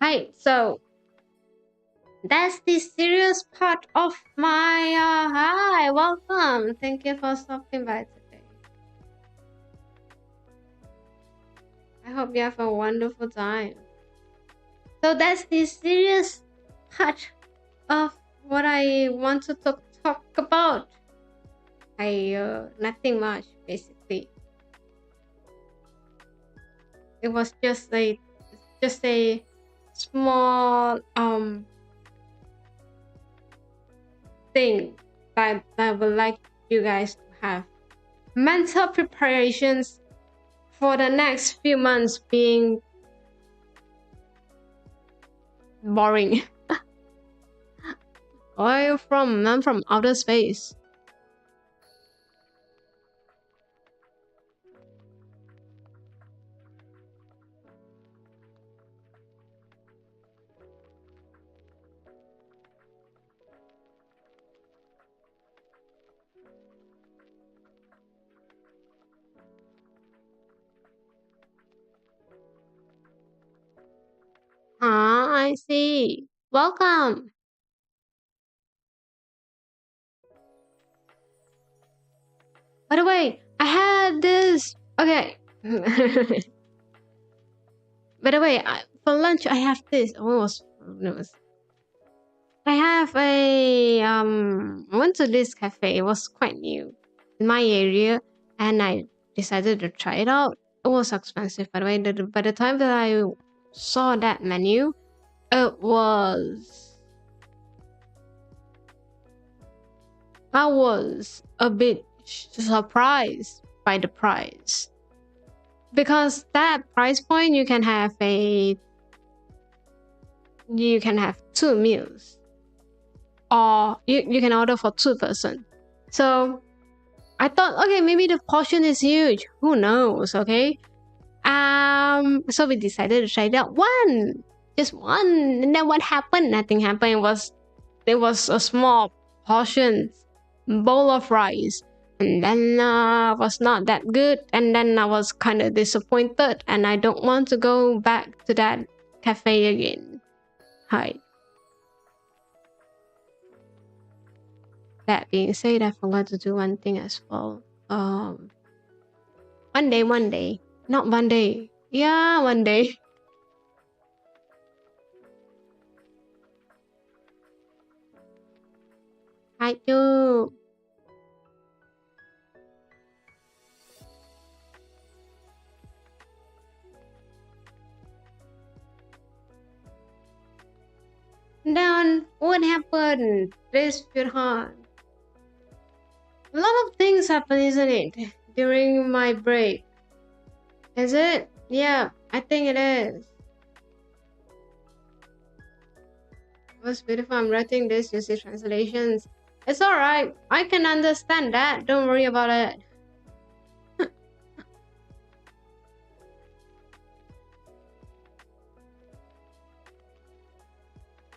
Hi, so that's the serious part of my hi, welcome. Thank you for stopping by today. I hope you have a wonderful time. So that's the serious part of what I want to talk about. Nothing much basically. It was just a small thing that I would like you guys to have. Mental preparations for the next few months being boring. Where are you from? I'm from outer space. Ah, I see. Welcome. By the way, I had this. Okay. By the way, for lunch I have this. No, I have I went to this cafe. It was quite new in my area, and I decided to try it out. It was expensive, by the way. By the time that I saw that menu, it was I was a bit surprised by the price, because that price point you can have 2 meals, or you can order for 2 person. So I thought, okay, maybe the portion is huge. Who knows? Okay. So we decided to try that one, just one. And then what happened? Nothing happened. There was a small portion bowl of rice, and then was not that good. And then I was kind of disappointed, and I don't want to go back to that cafe again. Hi. That being said, I forgot to do one thing as well. One day, not one day. Yeah, one day. Hi, you. Then what happened? This hard. A lot of things happen, isn't it? During my break. Is it? Yeah, I think it is. It was beautiful. I'm writing this using translations. It's alright. I can understand that. Don't worry about it.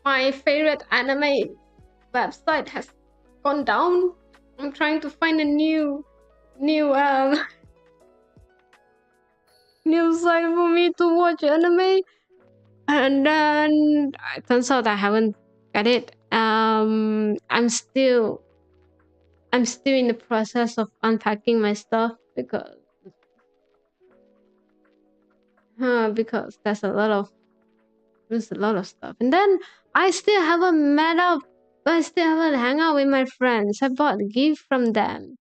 My favorite anime website has gone down. I'm trying to find a new new site for me to watch anime, and then it turns out I haven't got it. I'm still in the process of unpacking my stuff, because there's a lot of stuff, and then I still haven't met up. I still haven't hung out with my friends. I bought a gift from them.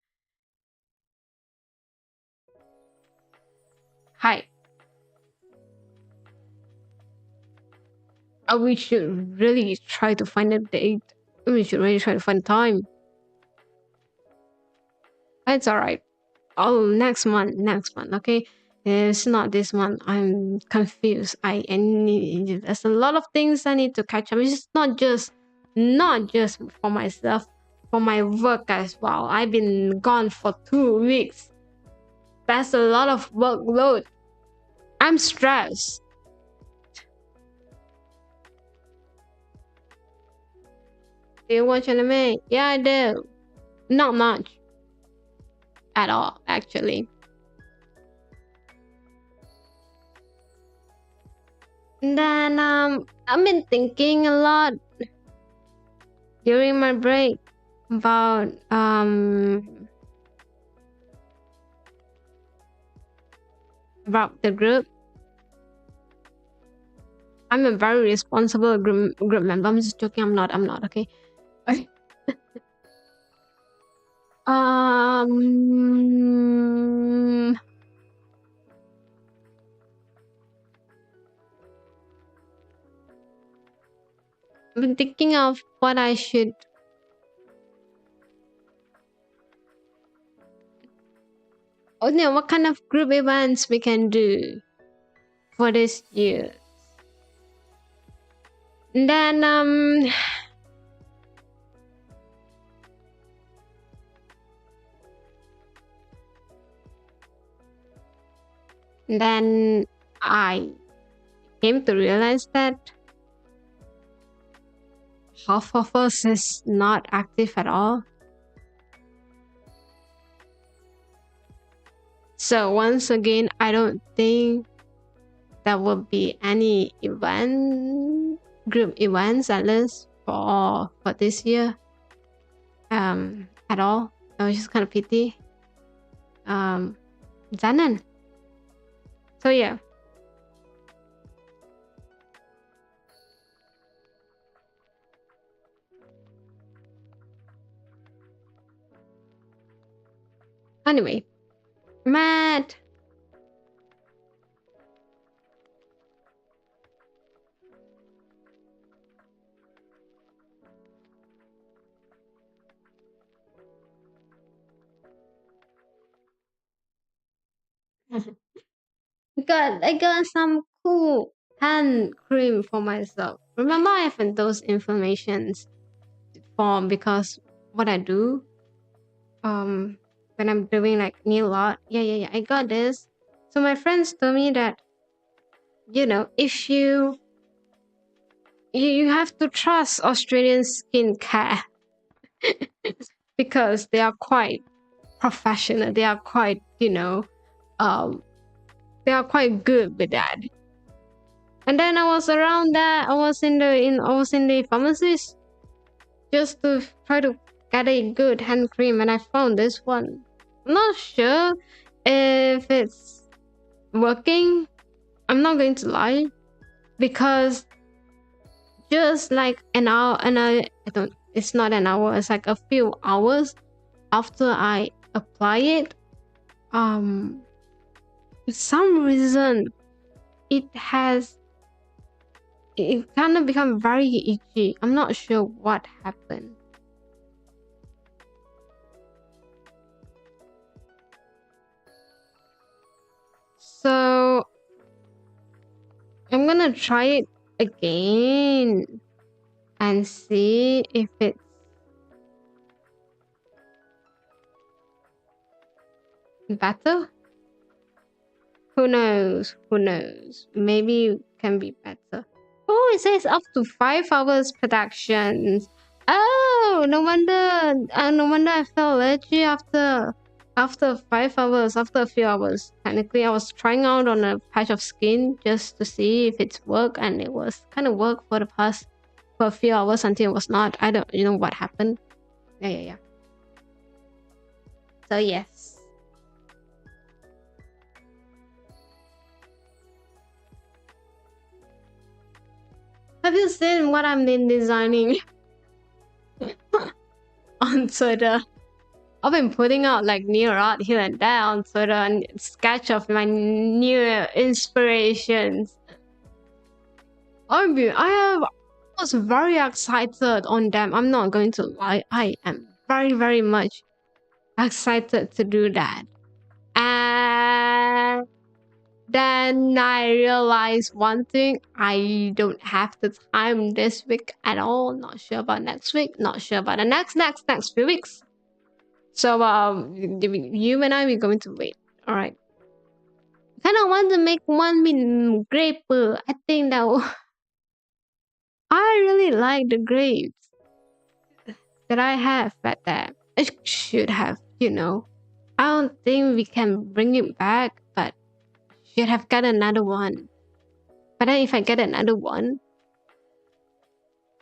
Hi. We should really try to find a date. We should really try to find time. It's alright. Oh, next month. Okay. It's not this month. I'm confused. There's a lot of things I need to catch up. It's not just for myself, for my work as well. I've been gone for 2 weeks. That's a lot of workload. I'm stressed. Do you watch anime? Yeah, I do. Not much at all, actually. And then I've been thinking a lot during my break about the group. I'm a very responsible group member. I'm just joking. I'm not. Okay. I've been thinking of what I should. Oh no! What kind of group events we can do for this year? And then I came to realize that half of us is not active at all. So once again, I don't think there will be any event group events at least for this year at all. It was just kind of pity. Zanan. So yeah. Anyway, Matt. I got some cool hand cream for myself. Remember, I have those informations form because what I do when I'm doing like nail art. Yeah. I got this. So my friends told me that if you have to trust Australian skincare because they are quite professional. They are quite they are quite good with that. And then I was around that. I was in the pharmacist just to try to get a good hand cream, and I found this one. I'm not sure if it's working. I'm not going to lie, because just like an hour, it's not an hour. It's like a few hours after I apply it. For some reason, it kind of become very itchy. I'm not sure what happened. So I'm gonna try it again and see if it's better. Who knows? Maybe it can be better. Oh, it says up to 5 hours productions. Oh, no wonder. No wonder I felt allergy after 5 hours. After a few hours, technically, I was trying out on a patch of skin just to see if it's work, and it was kind of work for a few hours until it was not. I don't, what happened. Yeah. So yes. Have you seen what I've been designing on Twitter? I've been putting out like new art here and there on Twitter and sketch of my new inspirations. I was very excited on them. I'm not going to lie. I am very, very much excited to do that. And then I realized one thing: I don't have the time this week at all. Not sure about next week. Not sure about the next few weeks. So you and I, we're going to wait. All right. Kind of want to make one with grape. I think that I really like the grapes that I have back there. I should have, I don't think we can bring it back, but should have got another one. But then if I get another one,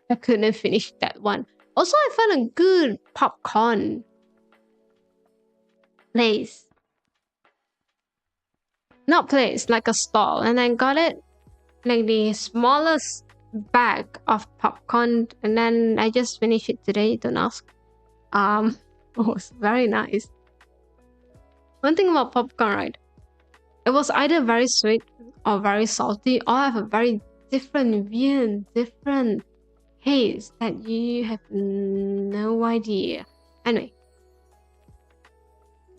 I couldn't finish that one. Also, I found a good popcorn place. Not place, like a stall. And I got it like the smallest bag of popcorn, and then I just finished it today. Don't ask. It was very nice. One thing about popcorn, right? It was either very sweet or very salty, or have a very different taste that you have no idea. Anyway.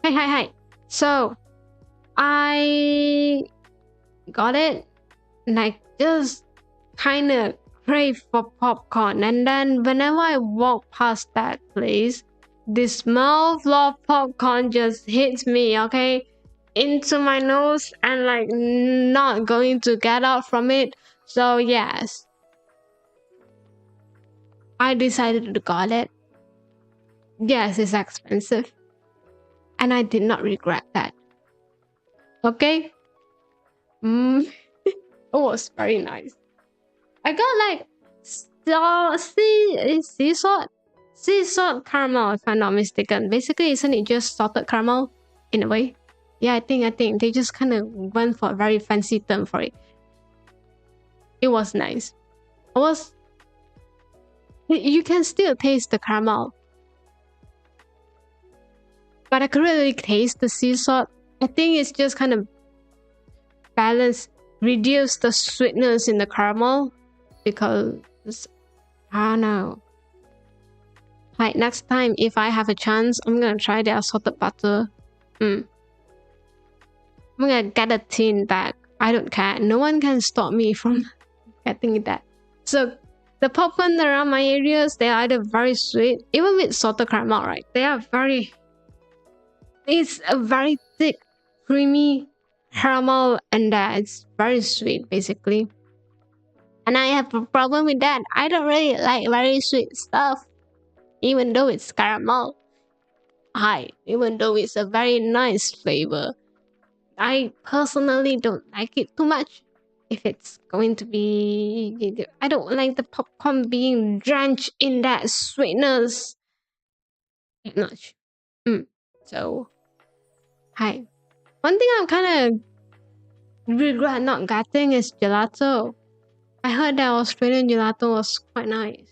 Hi. So I got it, and I just kind of crave for popcorn. And then whenever I walk past that place, the smell of popcorn just hits me, okay, into my nose, and like not going to get out from it. So yes, I decided to got it. Yes, it's expensive, and I did not regret that. Okay. It was very nice. I got like sea salt? Sea salt caramel, if I'm not mistaken. Basically, isn't it just salted caramel in a way? Yeah, I think they just kind of went for a very fancy term for it. It was nice. You can still taste the caramel, but I couldn't really taste the sea salt. I think it's just kind of reduce the sweetness in the caramel because I don't know. Like next time, if I have a chance, I'm gonna try their salted butter. I'm gonna get a tin bag. I don't care. No one can stop me from getting that. So the popcorn around my areas, they are either very sweet, even with salted caramel, right? They are very. It's a very thick, creamy caramel, and it's very sweet, basically. And I have a problem with that. I don't really like very sweet stuff, even though it's caramel. Even though it's a very nice flavor, I personally don't like it too much. If it's going to be, I don't like the popcorn being drenched in that sweetness much. So, one thing I'm kind of regret not getting is gelato. I heard that Australian gelato was quite nice.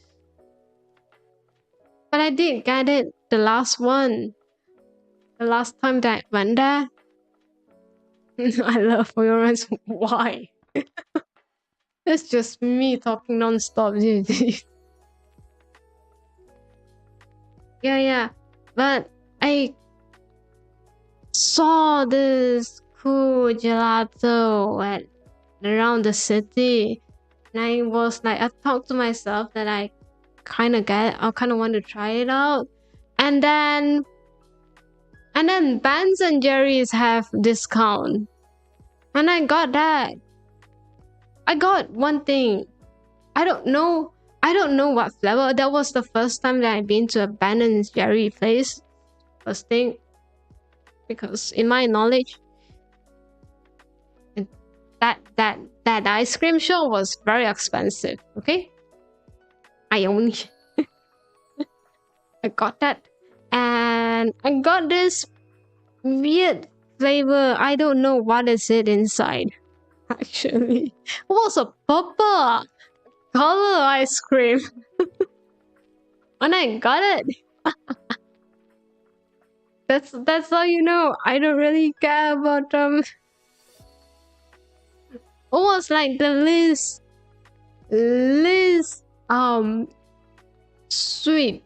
But I did get it the last one. The last time that I went there. I love Fuyo. Why? It's just me talking non-stop. Yeah. But I saw this cool gelato around the city. And I was like, I talked to myself that I kind of want to try it out. And then Ben and Jerry's have discount. And I got that. I got one thing. I don't know what flavor. That was the first time that I've been to a Ben and Jerry place. First thing. Because in my knowledge, that ice cream shop was very expensive. Okay? I got that. And I got this weird flavor. I don't know what is it inside. Actually, it was a purple color ice cream. When I got it, that's how you know I don't really care about It was like the least sweet,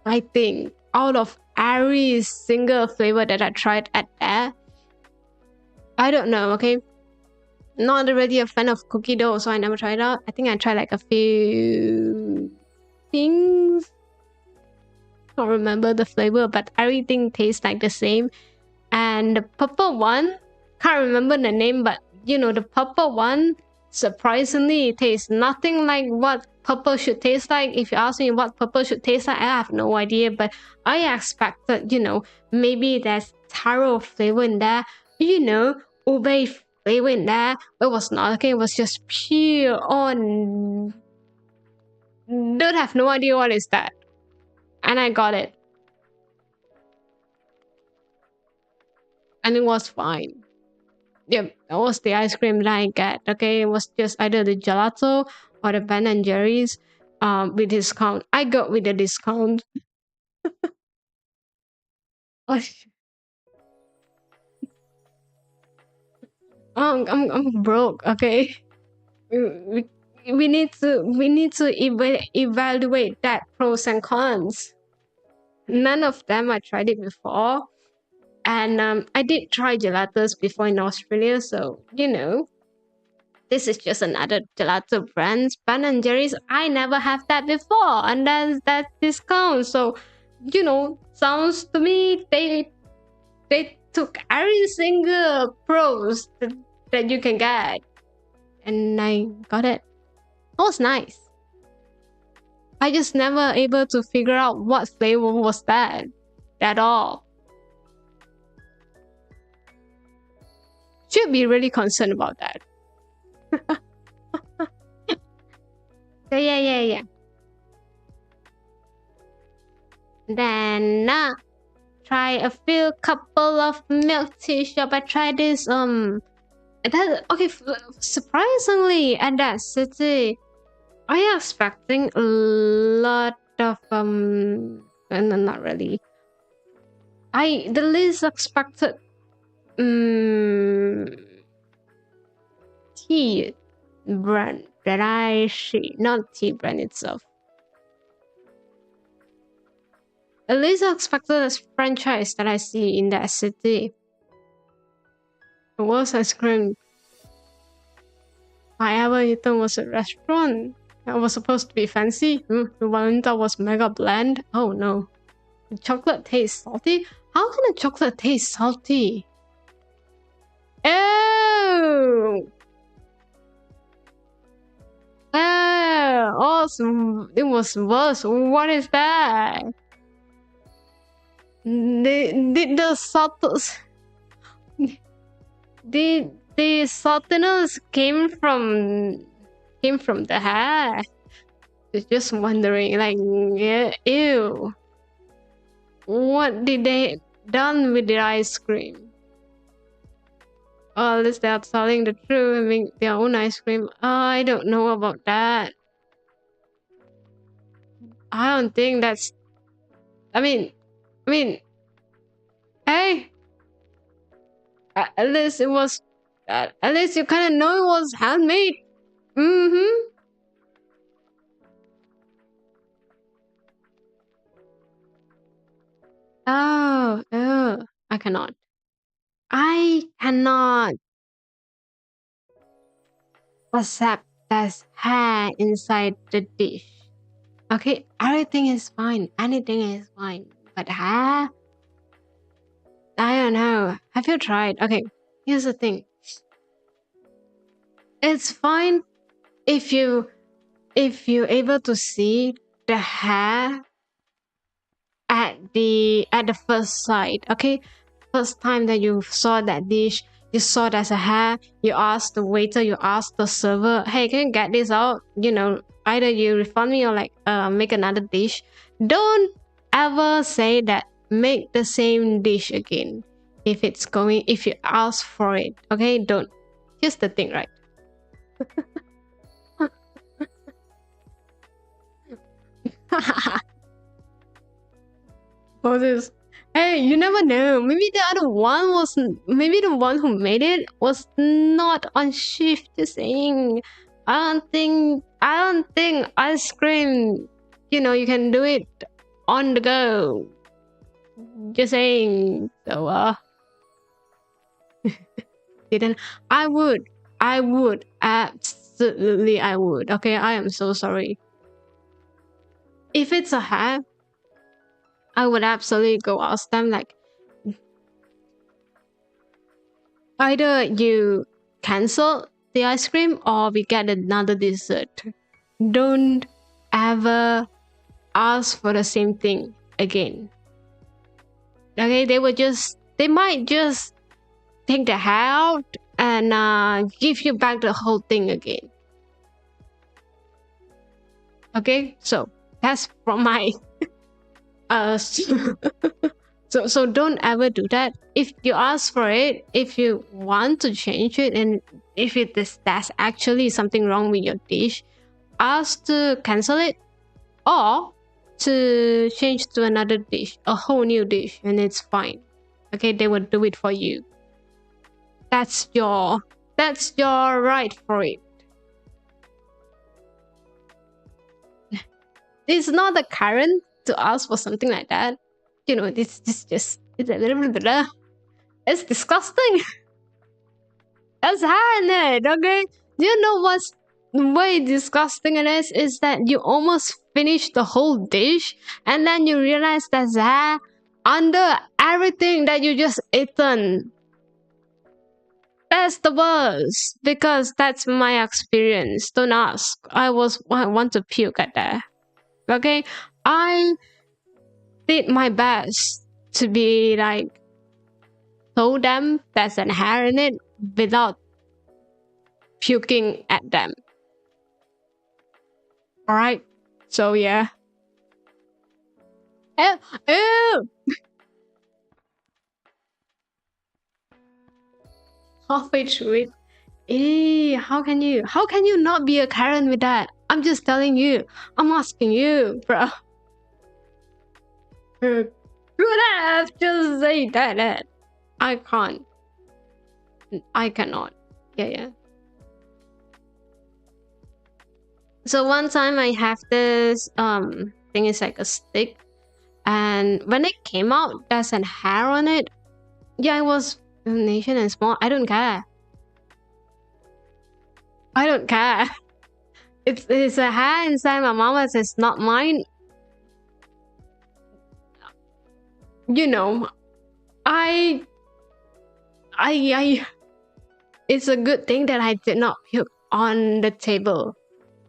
I think, out of every single flavor that I tried at there. I don't know, okay? Not really a fan of cookie dough, so I never tried it out. I think I tried like a few things. Can't remember the flavor, but everything tastes like the same. And the purple one, can't remember the name, but you know, the purple one surprisingly tastes nothing like what purple should taste like. If you ask me what purple should taste like, I have no idea, but I expected, you know, maybe there's taro flavor in there, you know, ube flavor in there. But it was not, okay? It was just pure on. Don't have no idea what is that. And I got it. And it was fine. Yep, that was the ice cream that I get. Okay, it was just either the gelato or the Ben and Jerry's with discount. I got with the discount. I'm broke. Okay, we need to evaluate that pros and cons. None of them I tried it before. And I did try gelatos before in Australia, so you know, this is just another gelato brand. Ben and Jerry's, I never have that before, and then that discount. So, you know, sounds to me they took every single pros that you can get, and I got it. It was nice. I just never able to figure out what flavor was that at all. Should be really concerned about that. So yeah. Then try a few couple of milk tea shop. I tried this that okay. Surprisingly, at that city, are you expecting a lot of no, not really. I the least expected tea brand that I see, not tea brand itself. The least expected franchise that I see in that city was ice cream. I ever eaten was a restaurant. That was supposed to be fancy. The one that was mega bland. Oh no. The chocolate tastes salty? How can a chocolate taste salty? Oh! Oh, it was worse. What is that? The saltiness came from the hair. Just wondering, like, yeah, ew. What did they done with the ice cream? Or at least they're telling the truth and make their own ice cream. I don't know about that. I don't think that's. I mean, hey, at least it was. At least you kind of know it was handmade. Oh, I cannot. Accept there's hair inside the dish. Okay, everything is fine. Anything is fine. But hair? I don't know. Have you tried? Okay, here's the thing. It's fine if you're able to see the hair at the first sight. Okay, first time that you saw that dish, you saw there's a hair. You ask the waiter, you ask the server, hey, can you get this out? You know, either you refund me or like make another dish. Don't ever say that make the same dish again if you ask for it. Okay, don't. Here's the thing, right? Moses. Hey, you never know. Maybe the one who made it was not on shift. Just saying. I don't think ice cream, you can do it on the go. Just saying. So didn't I would absolutely I would. Okay, I am so sorry. If it's a hair, I would absolutely go ask them like, either you cancel the ice cream or we get another dessert. Don't ever ask for the same thing again. Okay, they might just take the hair out and give you back the whole thing again. Okay, so that's from my so don't ever do that. If you ask for it, if you want to change it, and if that's actually something wrong with your dish, ask to cancel it or to change to another dish, a whole new dish, and it's fine. Okay, they will do it for you. That's your right for it. It's not the current to ask for something like that. It's just it's a little bit it's disgusting. That's hard, okay? Do you know what's way disgusting it is that you almost finish the whole dish and then you realize there's hair under everything that you just eaten. That's the worst, because that's my experience. Don't ask. I want to puke at that. Okay, I did my best to be like, told them there's an hair in it without puking at them. All right. So yeah. Ew, ew. Halfway through it. How can you not be a Karen with that? I'm just telling you. I'm asking you, bro. Could have just say that. I can't. I cannot. Yeah. So one time I have this thing is like a stick, and when it came out, there's an hair on it. Yeah, it was nation and small. I don't care. If it's a hair inside my mama's, it's not mine. You know, I it's a good thing that I did not puke on the table.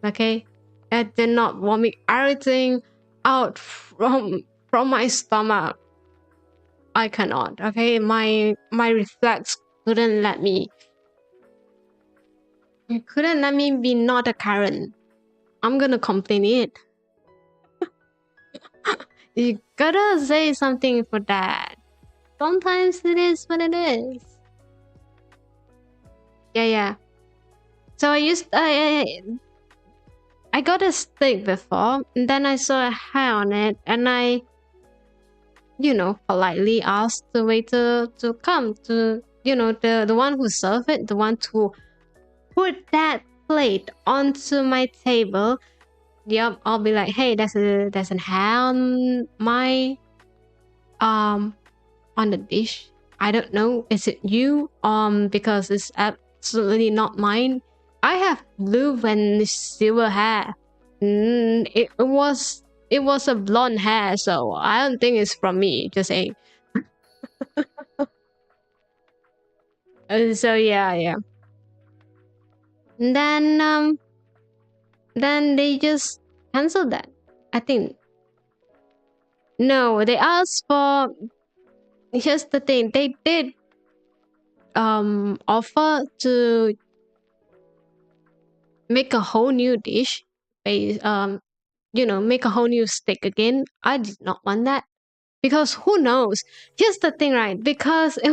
Okay, I did not vomit everything out from my stomach. I cannot. Okay, my reflex couldn't let me. It couldn't let me be not a Karen. I'm gonna complain it. You gotta say something for that. Sometimes it is what it is. Yeah. So I got a stick before, and then I saw a hair on it, and I, politely asked the waiter to come to, the one who served it, the one to put that plate onto my table. Yep, I'll be like, hey, there's a hair on my on the dish. I don't know. Is it you? Because it's absolutely not mine. I have blue and silver hair. It was a blonde hair, so I don't think it's from me. Just saying. So yeah. And then they just canceled that. I think. No, they asked for. Here's the thing. They did offer to make a whole new dish. Make a whole new steak again. I did not want that. Because who knows? Here's the thing, right? Because it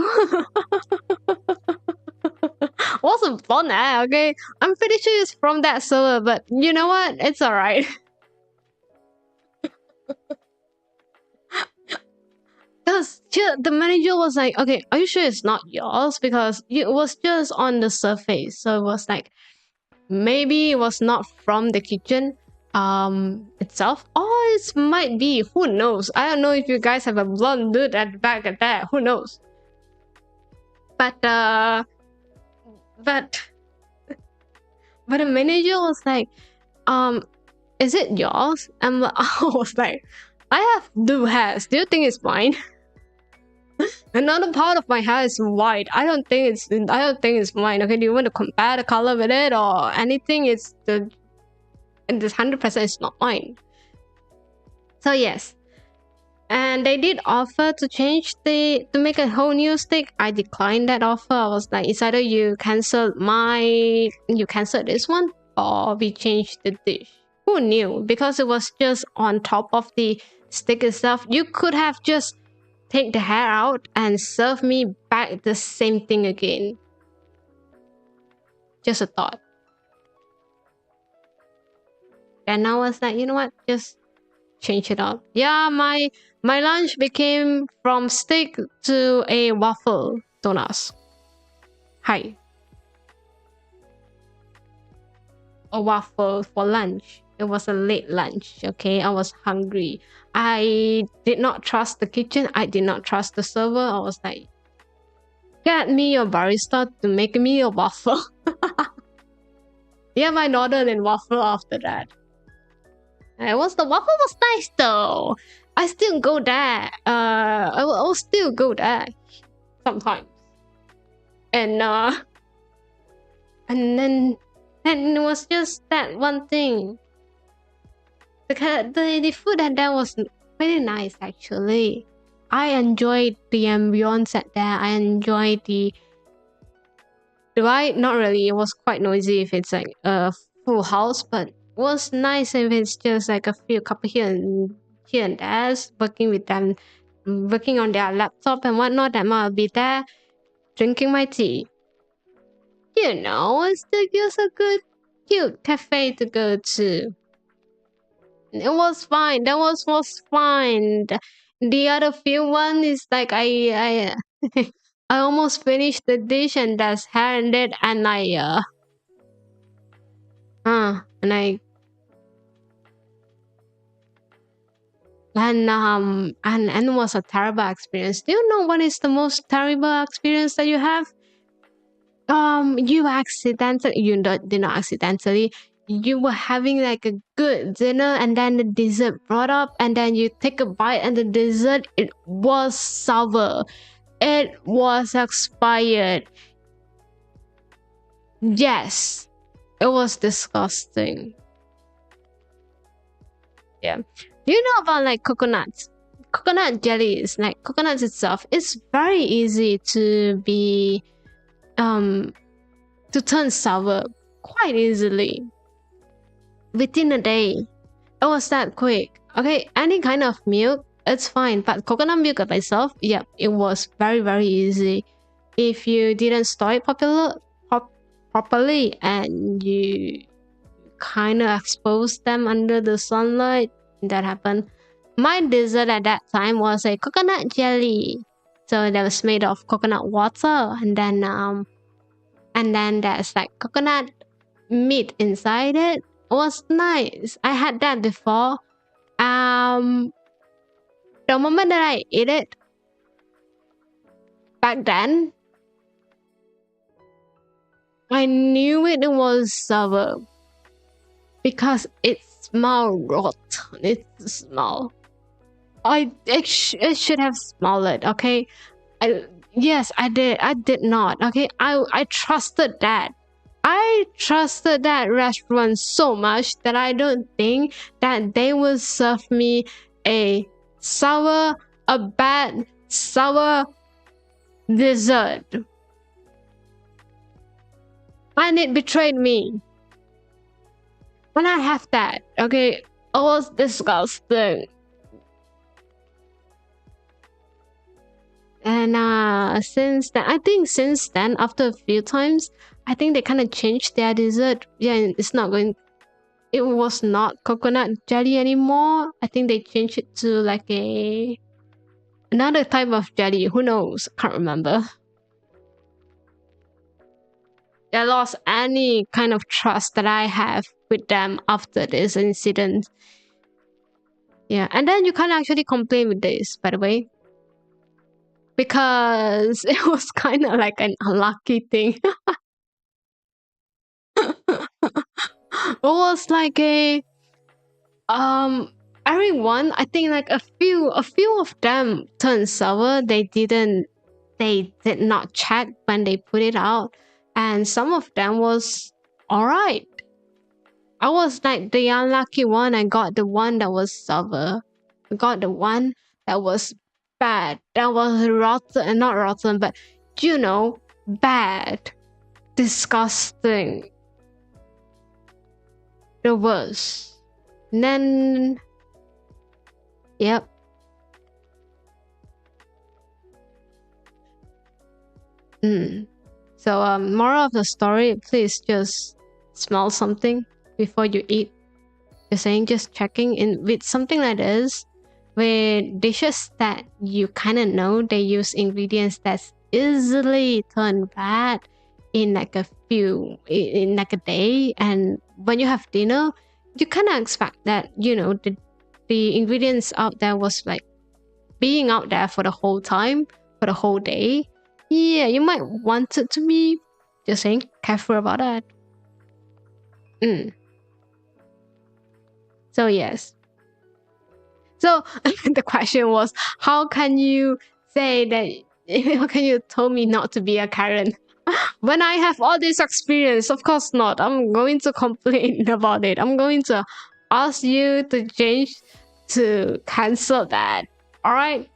was a blonde hair, okay? I'm pretty sure it's from that server, but you know what? It's alright. Because the manager was like, okay, are you sure it's not yours? Because it was just on the surface. So it was like, maybe it was not from the kitchen itself. Or it might be. Who knows? I don't know if you guys have a blonde dude at the back of that. Who knows? But the manager was like, is it yours? And I was like, I have blue hairs. Do you think it's mine? Another part of my hair is white. I don't think it's mine. Okay, do you want to compare the color with it or anything? It's 100% is not mine. So yes. And they did offer to to make a whole new stick. I declined that offer. I was like, it's either you cancel this one or we change the dish. Who knew? Because it was just on top of the stick itself. You could have just take the hair out and serve me back the same thing again. Just a thought. And I was like, you know what? Just change it up. Yeah, my lunch became from steak to a waffle. Don't ask. Hi. A waffle for lunch. It was a late lunch, okay? I was hungry. I did not trust the kitchen. I did not trust the server. I was like, get me your barista to make me a waffle. Yeah, I ordered a waffle after that. The waffle was nice though. I still go there. I will still go there sometimes. And then it was just that one thing. The food at there was very nice actually. I enjoyed the ambience at there. I enjoyed the Do I? Not really. It was quite noisy if it's like a full house, but it was nice if it's just like a few couple here and there, working with them, working on their laptop and whatnot. And I'll be there drinking my tea. You know, it's just a good, cute cafe to go to. It was fine. That was fine. The other few one is like I I almost finished the dish and that's handed and and I and it was a terrible experience. Do you know what is the most terrible experience that you have? You accidentally, did not accidentally, you were having like a good dinner and then the dessert brought up and then you take a bite and the dessert, it was sour. It was expired. Yes, it was disgusting. Yeah. Do you know about like coconuts? Coconut jellies, like coconuts itself, it's very easy to be to turn sour quite easily within a day. It was that quick. Okay, any kind of milk, it's fine, but coconut milk by itself, yeah, it was very easy. If you didn't store it properly and you kind of exposed them under the sunlight, that happened. My dessert at that time was a coconut jelly, so that was made of coconut water, and then there's like coconut meat inside it. It was nice. I had that before. The moment that I ate it back then, I knew it was sour because it smelled rotten. It smelled. It should have smelled it. Okay, yes, I did. I did not. Okay, I trusted that. I trusted that restaurant so much that I don't think that they will serve me a bad sour dessert. And it betrayed me. When I have that, okay, it was disgusting. And since then, after a few times, I think they kind of changed their dessert. Yeah, it was not coconut jelly anymore. I think they changed it to like another type of jelly. Who knows? Can't remember. I lost any kind of trust that I have with them after this incident. Yeah, and then you can't actually complain with this, by the way, because it was kind of like an unlucky thing. It was like everyone, I think like a few of them turned sour. They did not check when they put it out, and some of them was all right. I was like the unlucky one. I got the one that was sour. I got the one that was bad. That was rotten, not rotten, but you know, bad, disgusting. The worst. And then, yep. So, moral of the story: please just smell something before you eat. Just saying, just checking in with something like this, with dishes that you kind of know they use ingredients that's easily turned bad in like a day, and when you have dinner, you kind of expect that, you know, the ingredients out there was like being out there for the whole time, for the whole day. Yeah, you might want it to be, just saying, careful about that. So yes. So the question was, how can you say that? How can you tell me not to be a Karen? When I have all this experience, of course not. I'm going to complain about it. I'm going to ask you to change, to cancel that. All right.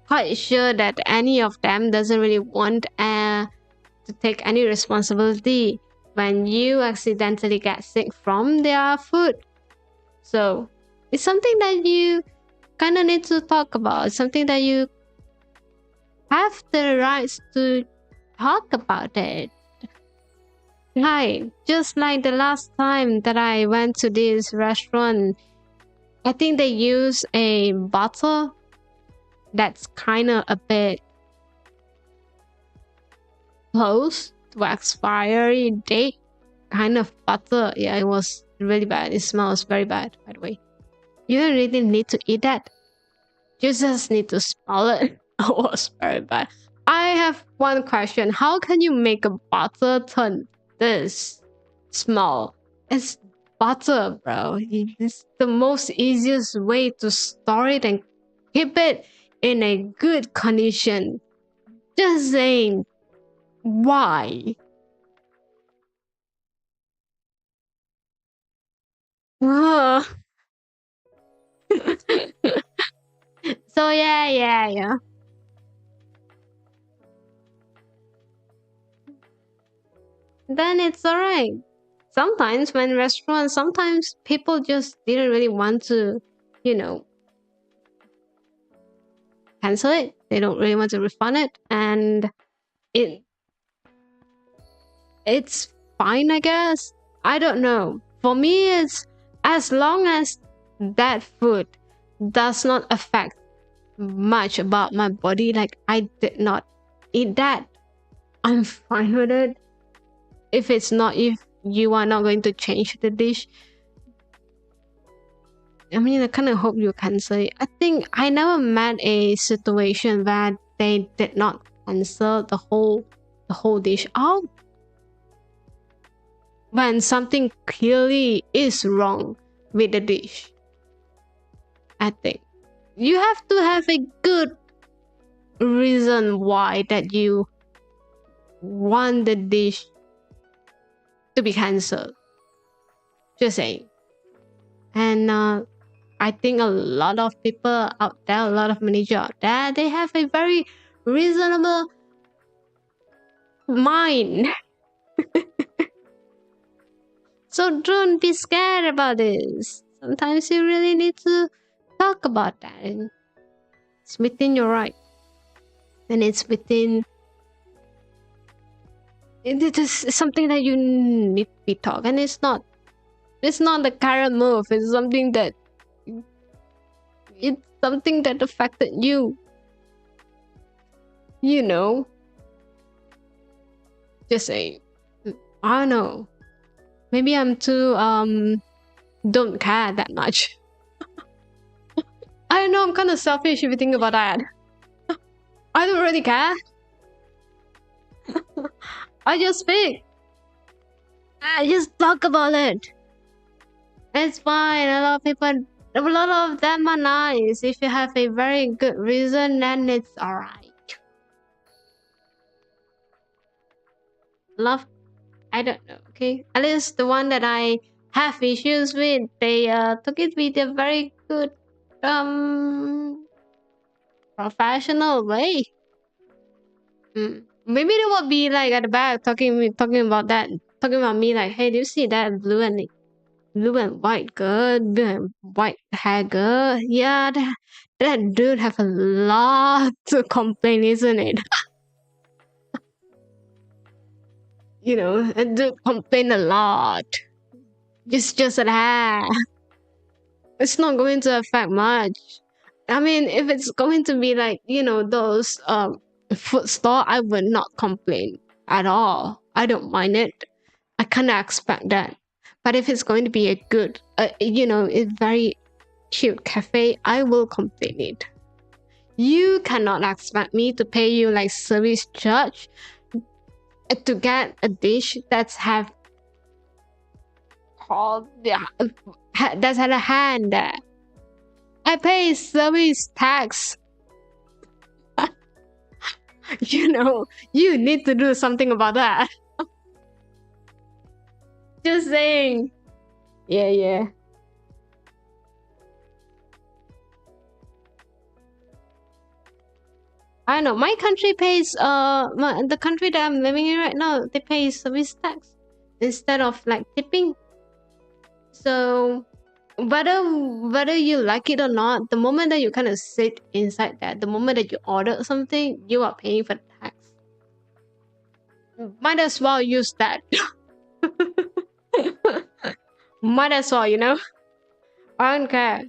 Quite sure that any of them doesn't really want to take any responsibility when you accidentally get sick from their food. So it's something that you kind of need to talk about. Something that you have the rights to talk about it. Right. Just like the last time that I went to this restaurant, I think they use a bottle that's kind of a bit close to expiry date. Kind of butter. Yeah, it was really bad. It smells very bad, by the way. You don't really need to eat that. You just need to smell it. It was very bad. I have one question. How can you make a butter turn this small? It's butter, bro. It's the most easiest way to store it and keep it in a good condition. Just saying, why? Ugh. So yeah. Then it's alright. Sometimes when restaurants, sometimes people just didn't really want to, cancel it. They don't really want to refund it, and it it's fine, I guess. I don't know. For me, it's as long as that food does not affect much about my body, like I did not eat that, I'm fine with it. If you are not going to change the dish, I mean, I kind of hope you cancel it. I think I never met a situation where they did not cancel the whole dish out when something clearly is wrong with the dish. I think you have to have a good reason why that you want the dish to be cancelled. Just saying. And I think a lot of people out there, a lot of managers out there, they have a very reasonable mind. So don't be scared about this. Sometimes you really need to talk about that. And it's within your right. And it's within... It is something that you need to be taught. And it's not the current move. It's something that... It's something that affected you. You know? Just saying. I don't know. Maybe I'm too don't care that much. I don't know, I'm kind of selfish if you think about that. I don't really care. I just speak. I just talk about it. It's fine. A lot of them are nice. If you have a very good reason, then it's alright. Love, I don't know, okay? At least the one that I have issues with, they took it with a very good professional way. Maybe they will be like at the back talking about me like, hey, do you see that blue and white girl, blue and white hair girl? Yeah, that dude have a lot to complain, isn't it? That dude complain a lot. Just that. It's not going to affect much. I mean, if it's going to be like, those food store, I would not complain at all. I don't mind it. I kind of expect that. But if it's going to be a good, a very cute cafe, I will complain it. You cannot expect me to pay you like service charge to get a dish that's had a hand there. I pay service tax. You need to do something about that. Just saying. Yeah. I know my country pays the country that I'm living in right now, they pay service tax instead of like tipping. So whether you like it or not, the moment that you kind of sit inside that, the moment that you order something, you are paying for the tax. Might as well use that. Might as well, I don't care.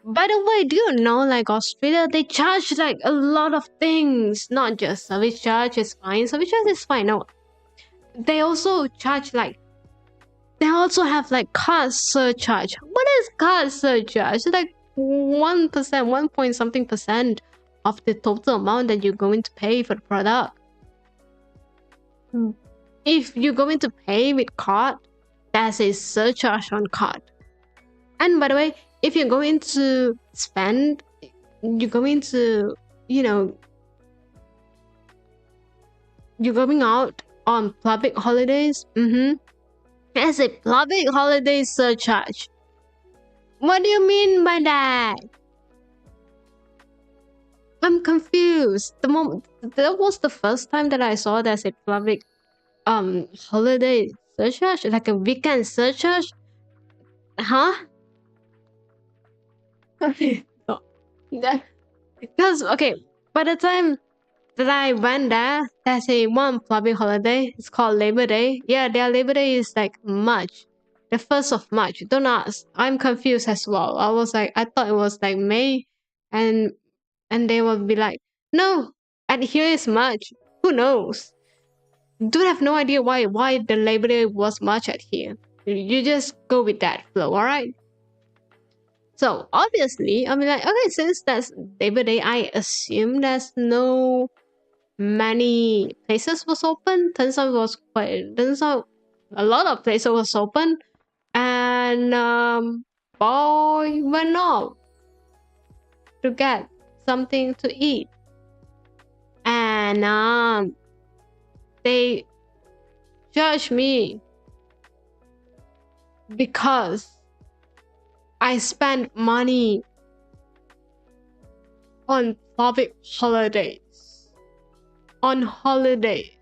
By the way, do you know like Australia, they charge like a lot of things, not just service charge is fine. Service charge is fine. No, they also charge like they also have like card surcharge. What is card surcharge? Like 1%, 1 point something percent of the total amount that you're going to pay for the product. If you're going to pay with card, there's a surcharge on card. And by the way, if you're going to spend, you're going to, you're going out on public holidays. There's a public holiday surcharge. What do you mean by that? I'm confused. The moment that was the first time that I saw there's a public holiday surcharge, like a weekend surcharge. Huh? No. Because okay, by the time that I went there, there's a one public holiday. It's called Labor Day. Yeah, their Labor Day is like March, the 1st of March. Don't ask. I'm confused as well. I thought it was like May, and they will be like, no, and here is March. Who knows? Do have no idea why the Labor Day was March at here. You just go with that flow, all right? So obviously, I mean, like, okay, since that's Labor Day, I assume there's no many places was open. Turns out a lot of places was open, and boy went out to get something to eat, and they judged me because I spent money on public holidays. On holidays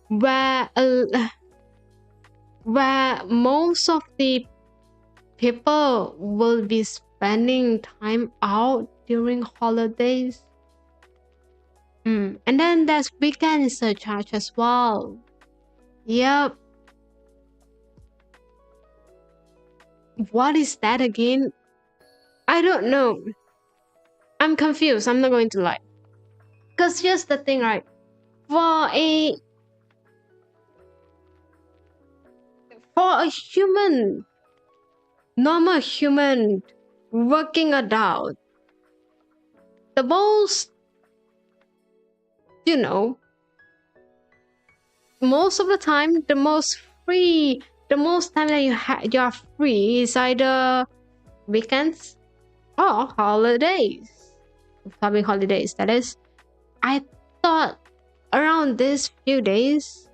where most of the people will be spending time out during holidays. And then there's weekend surcharge as well. Yep. What is that again? I don't know. I'm confused. I'm not going to lie. Because here's the thing, right? For a human, normal human, working adult, the most, most of the time, the most time that you are free is either weekends or holidays, public holidays, that is. I thought around these few days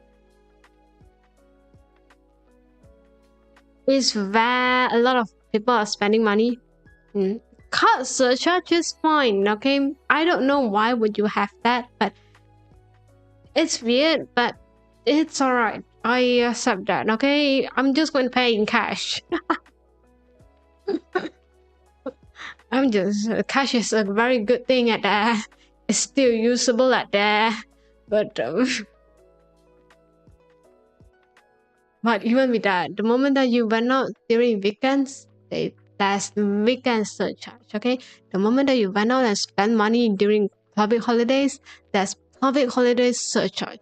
is where a lot of people are spending money. Card surcharge is fine, okay? I don't know why would you have that, but it's weird, but it's alright. I accept that, okay? I'm just going to pay in cash. Cash is a very good thing at that. It's still usable at there, but but even with that, the moment that you went out during weekends, there's weekend surcharge, okay? The moment that you went out and spend money during public holidays, there's public holiday surcharge,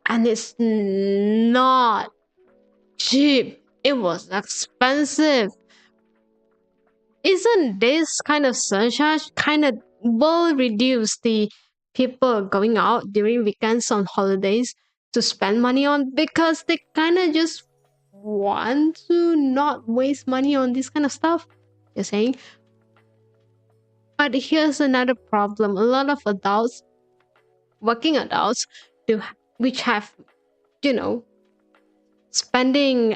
and it's not cheap. It was expensive. Isn't this kind of surcharge kind of will reduce the people going out during weekends on holidays to spend money on, because they kind of just want to not waste money on this kind of stuff, you're saying? But here's another problem. A lot of adults, working adults, which have, spending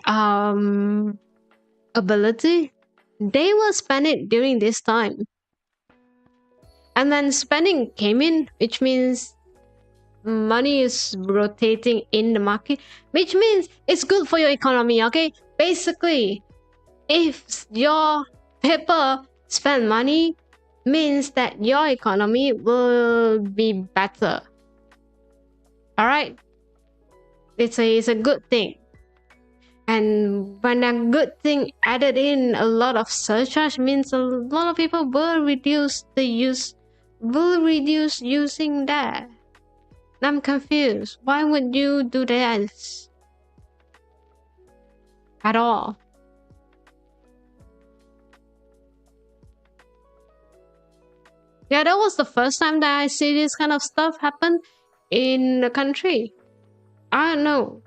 ability, they will spend it during this time. And then spending came in, which means money is rotating in the market, which means it's good for your economy, okay? Basically, if your people spend money, means that your economy will be better. All right? It's a good thing. And when a good thing added in a lot of surcharge means a lot of people will reduce using that. I'm confused. Why would you do that at all? Yeah, that was the first time that I see this kind of stuff happen in the country. I don't know.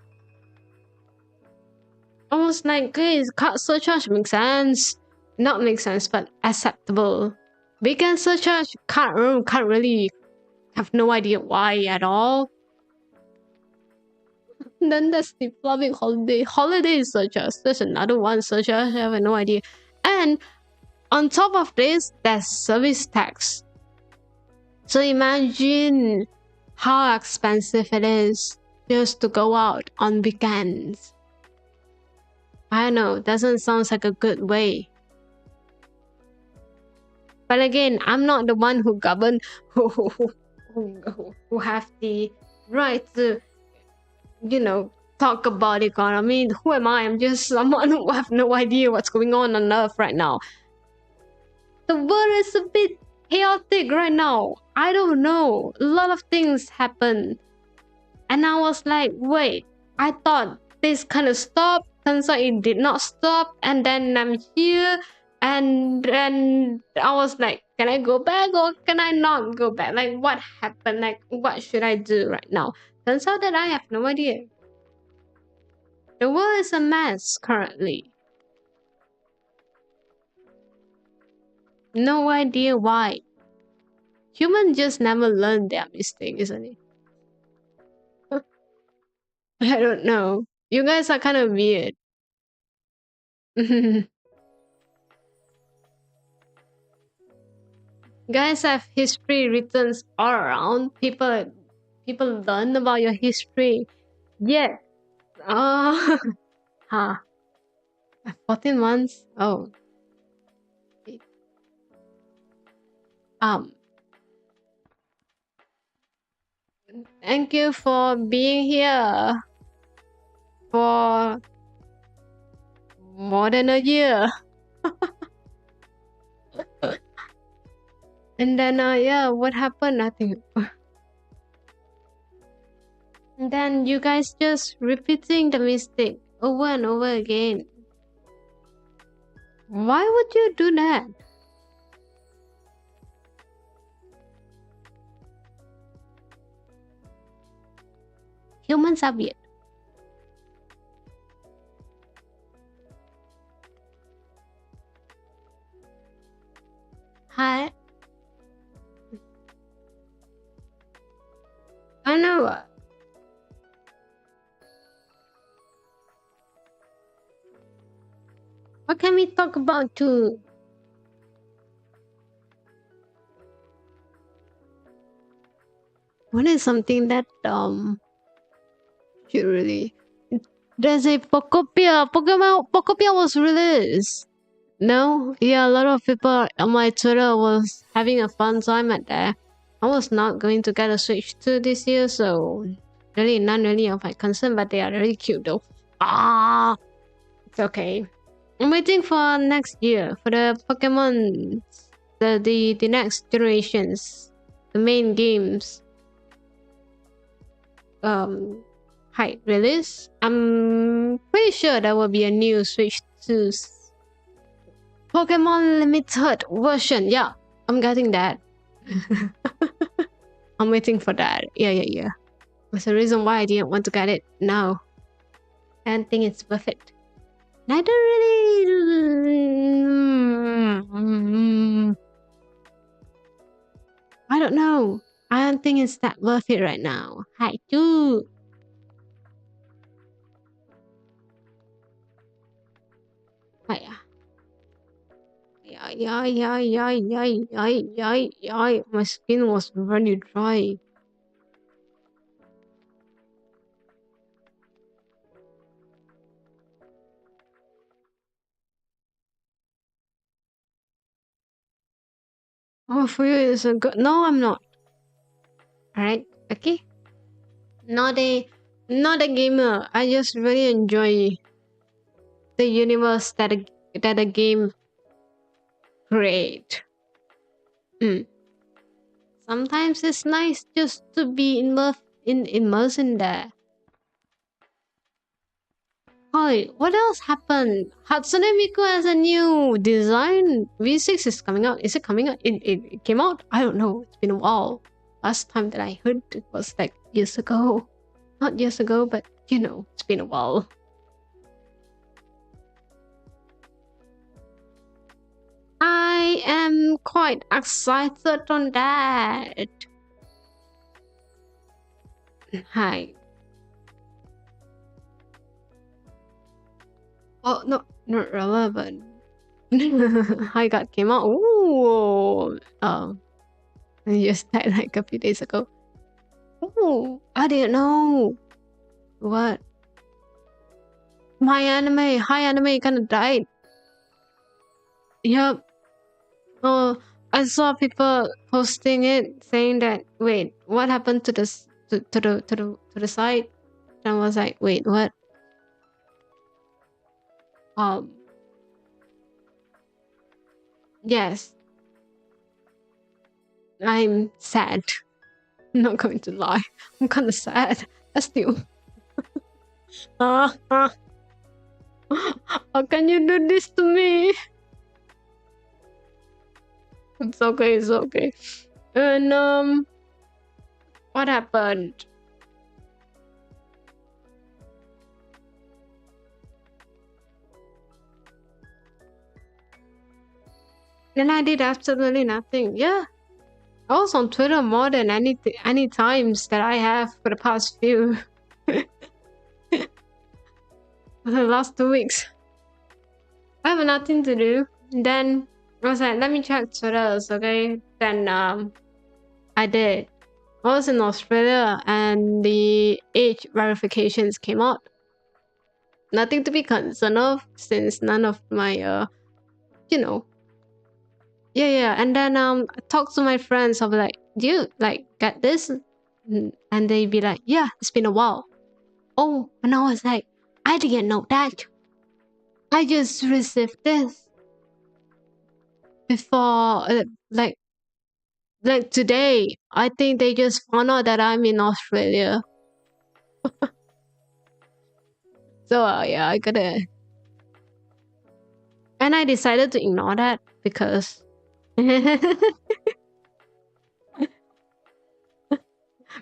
I was like, guys, cut surcharge makes sense. Not make sense, but acceptable. Weekend surcharge can't really have no idea why at all. And then there's the public holiday surcharge. There's another one surcharge. I have no idea. And on top of this, there's service tax. So imagine how expensive it is just to go out on weekends. I don't know, doesn't sound like a good way. But again, I'm not the one who govern, who have the right to, talk about economy. Who am I? I'm just someone who have no idea what's going on Earth right now. The world is a bit chaotic right now. I don't know. A lot of things happen. And I was like, wait, I thought this kind of stopped. Turns out it did not stop. And then I'm here. And then I was like, can I go back or can I not go back? Like, what happened? Like, what should I do right now? Turns out that I have no idea. The world is a mess currently. No idea why. Humans just never learn their mistake, isn't it? I don't know. You guys are kind of weird. Guys have history written all around. People learn about your history. Yeah. Huh. 14 months? Oh. Thank you for being here for more than a year. And then, yeah, what happened? Nothing. And then you guys just repeating the mistake over and over again. Why would you do that? Humans are weird. Hi. I know. What can we talk about too? What is something that should really? There's a Pokopia was released. No, yeah, a lot of people on my Twitter was having a fun time at there. I was not going to get a Switch 2 this year, so really none really of my concern, but they are really cute though. It's okay. I'm waiting for next year for the Pokemon, the next generations, the main games. Height release. I'm pretty sure there will be a new Switch 2 Pokemon Limited version. Yeah, I'm getting that. I'm waiting for that. Yeah. That's the reason why I didn't want to get it now. I don't think it's worth it. I don't really. I don't know. I don't think it's that worth it right now. Hi, too. My skin was very dry. Oh, Fuyo is a good. No, I'm not. Alright, okay. Not a gamer. I just really enjoy the universe that a game create. Sometimes it's nice just to be immersed in there. Hi, what else happened? Hatsune Miku has a new design. V6 is coming out. Is it coming out? It came out? I don't know. It's been a while. Last time that I heard it was like years ago. Not years ago, but you know, it's been a while. I am quite excited on that. Hi. Oh, no, not relevant. Hi God came out. Ooh. I just died like a few days ago. Ooh, I didn't know. What? Hi anime kinda died. Yep. Oh, I saw people posting it saying that wait, what happened to this to the site? And I was like, wait, what? Yes. I'm sad. I'm not going to lie. I'm kinda sad. I still how can you do this to me? It's okay, it's okay. And what happened? And I did absolutely nothing. Yeah. I was on Twitter more than any times that I have for the past few for the last 2 weeks. I have nothing to do. Then I was like, let me check Twitter, okay? Then I did. I was in Australia and the age verifications came out. Nothing to be concerned of since none of my you know. Yeah. And then I talked to my friends. I'll be like, do you like get this? And they'd be like, yeah, it's been a while. Oh, and I was like, I didn't know that. I just received this before, like today. I think they just found out that I'm in Australia. So yeah, I gotta. And I decided to ignore that because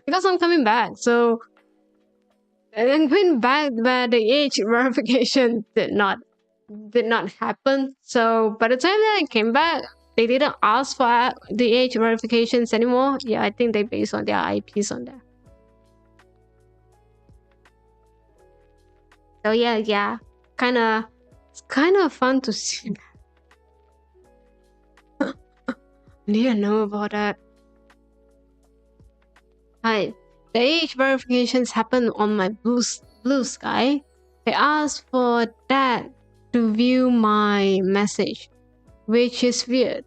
because I'm coming back. So and then going back where the age verification did not happen. So by the time that I came back, they didn't ask for the age verifications anymore. Yeah, I think they based on their IPs on there. So yeah, it's kind of fun to see. I didn't know about that. Hi, the age verifications happen on my blue sky. They asked for that to view my message, which is weird.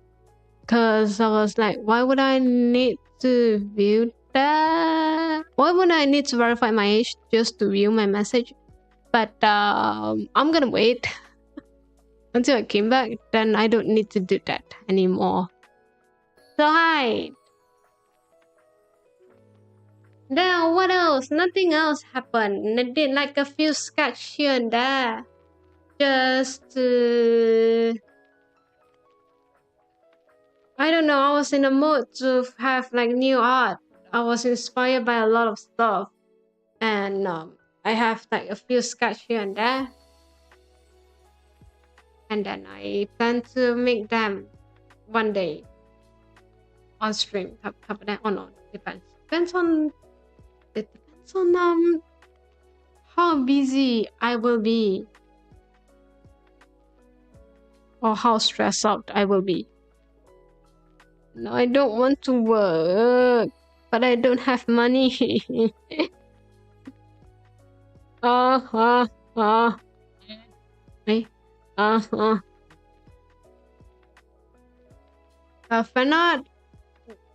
Cause I was like, why would I need to view that? Why would I need to verify my age just to view my message? But I'm gonna wait until I came back. Then I don't need to do that anymore. So hi. Now what else? Nothing else happened. I did like a few sketch here and there. Just I don't know, I was in a mood to have like new art. I was inspired by a lot of stuff. And I have like a few sketch here and there. And then I plan to make them one day on stream. Or not, depends. Depends on how busy I will be. or how stressed out I will be. No, I don't want to work, but I don't have money. uh, uh, uh. Hey, fan art.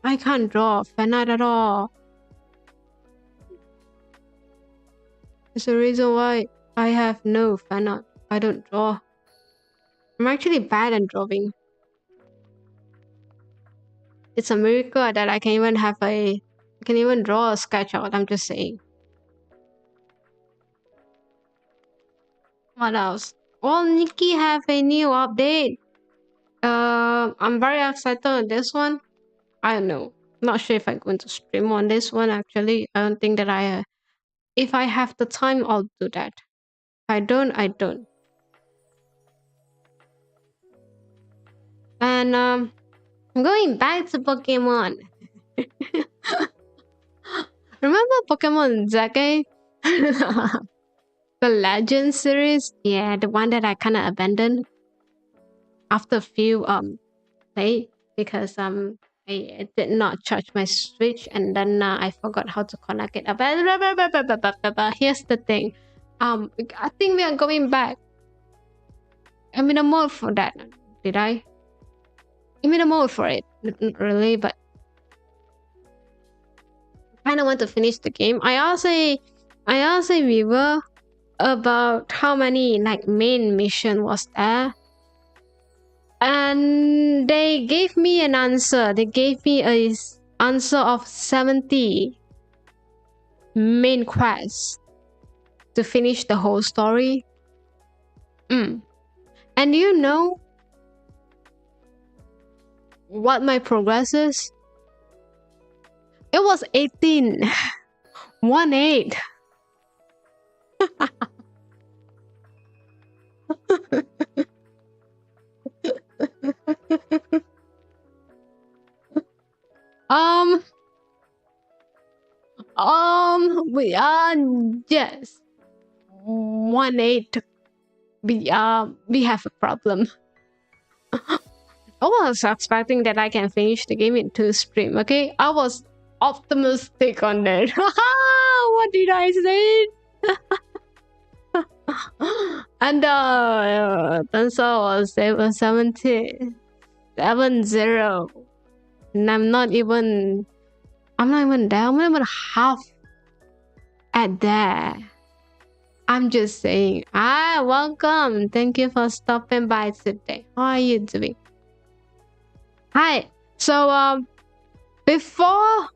I can't draw fan art at all. There's a reason why I have no fan art. I don't draw. I'm actually bad at drawing. It's a miracle that I can even draw a sketch out. I'm just saying. What else? Well, Nikki have a new update. I'm very excited on this one. I don't know. Not sure if I'm going to stream on this one actually. I don't think that if I have the time, I'll do that. If I don't, I don't. And I'm going back to Pokemon. Remember Pokemon Zake? The Legend series? Yeah, the one that I kind of abandoned after a few play because I did not charge my Switch and then I forgot how to connect it. Here's the thing. I think we are going back. I'm in a mode for that. Did I? I'm in a mode for it. Not really, but I kind of want to finish the game. I asked a viewer about how many like main mission was there. And they gave me an answer. They gave me a answer of 70 main quests to finish the whole story. And you know what my progress is? It was 18. 1-8. We are yes. 1-8. We have a problem. I was expecting that I can finish the game in 2 streams, okay? I was optimistic on that. What did I say? And turns out it was 70. And I'm not even there. I'm not even half at that. I'm just saying. Welcome. Thank you for stopping by today. How are you doing? Hi. So before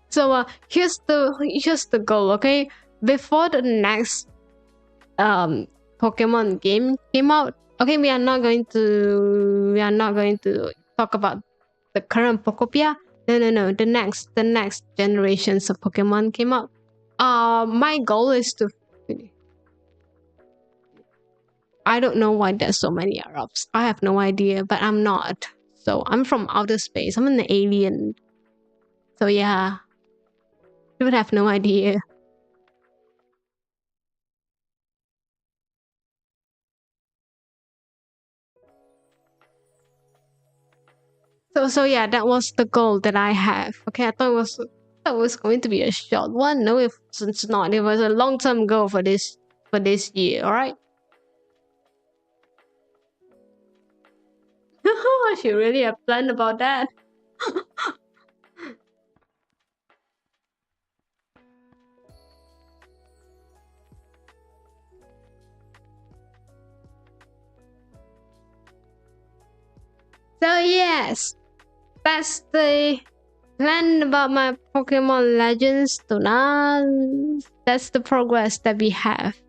so here's the goal, okay? Before the next Pokemon game came out, okay, we are not going to talk about the current Pokopia. No, the next generations of Pokemon came out. My goal is to I don't know why there's so many Arabs. I have no idea, but I'm not. So I'm from outer space. I'm an alien. So yeah, you would have no idea. So yeah, that was the goal that I have. Okay, I thought it was going to be a short one. No, it's not. It was a long-term goal for this year. All right. She really have planned about that. So yes, that's the plan about my Pokemon Legends to now. That's the progress that we have.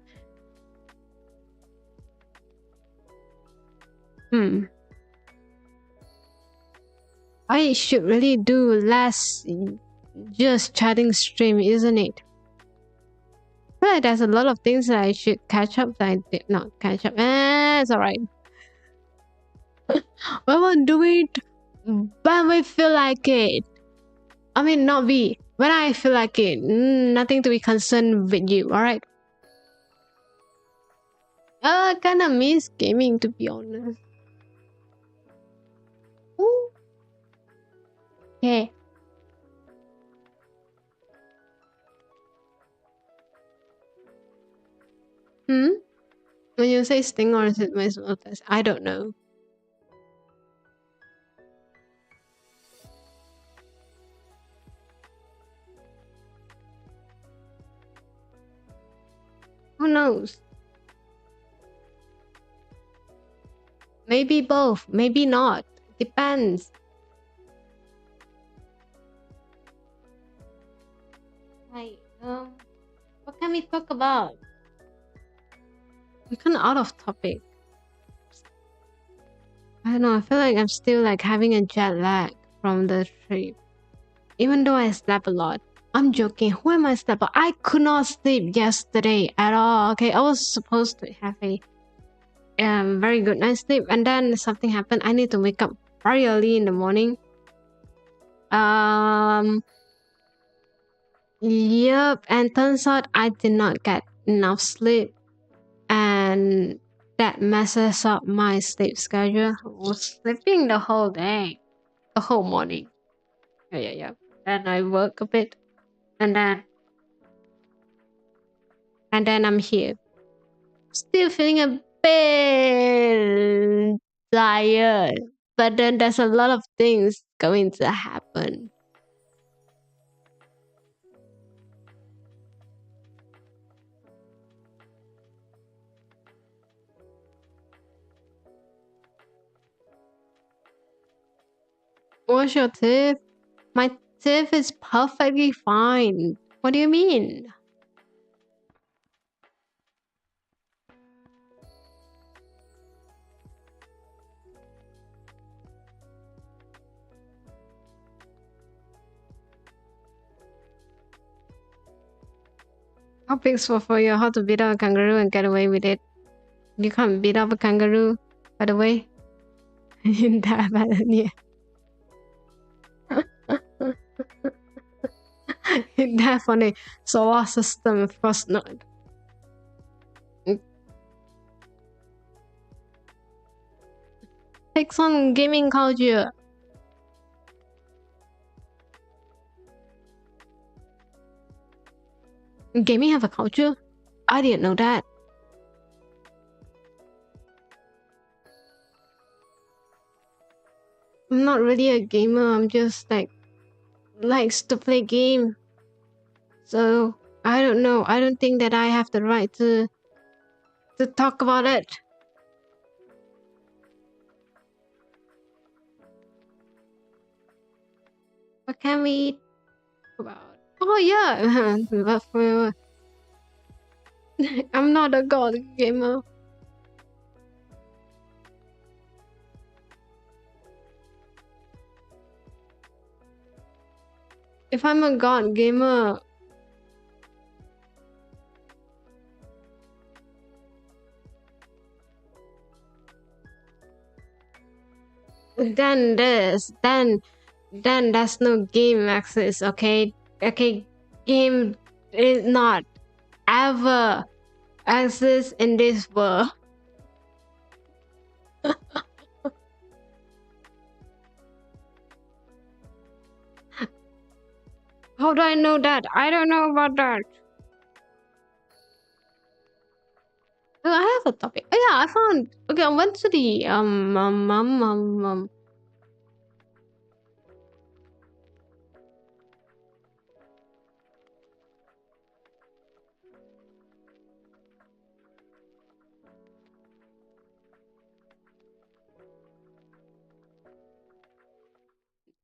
I should really do less just chatting stream, isn't it? I feel like there's a lot of things that I should catch up that I did not catch up. It's alright. I won't do it when we feel like it. I mean, not we. When I feel like it. Nothing to be concerned with you, alright? I kind of miss gaming, to be honest. Ooh. Okay. Hmm? When you say sting or is it my smell test? I don't know. Who knows? Maybe both, maybe not. Depends. Right. What can we talk about? We're kind of out of topic. I don't know. I feel like I'm still like having a jet lag from the trip, even though I slept a lot. I'm joking. Who am I slept? I could not sleep yesterday at all. Okay, I was supposed to have a very good night's sleep, and then something happened. I need to wake up very early in the morning. Yep, and turns out I did not get enough sleep, and that messes up my sleep schedule. I was sleeping the whole day, the whole morning. Yeah. Then I work a bit, and then I'm here, still feeling a bit tired. But then there's a lot of things going to happen. What's your tip? My tip is perfectly fine. What do you mean? Topics for you: how to beat up a kangaroo and get away with it. You can't beat up a kangaroo, by the way. Yeah. That funny solar system first node. Takes on gaming culture. Gaming have a culture? I didn't know that. I'm not really a gamer. I'm just like likes to play game. So I don't know. I don't think that I have the right to talk about it. What can we talk about? Oh yeah, I'm not a god gamer. If I'm a god gamer, then that's no game access. Okay, game is not ever exist in this world. How do I know that? I don't know about that. Oh, I have a topic. Oh yeah, I found. Okay, I went to the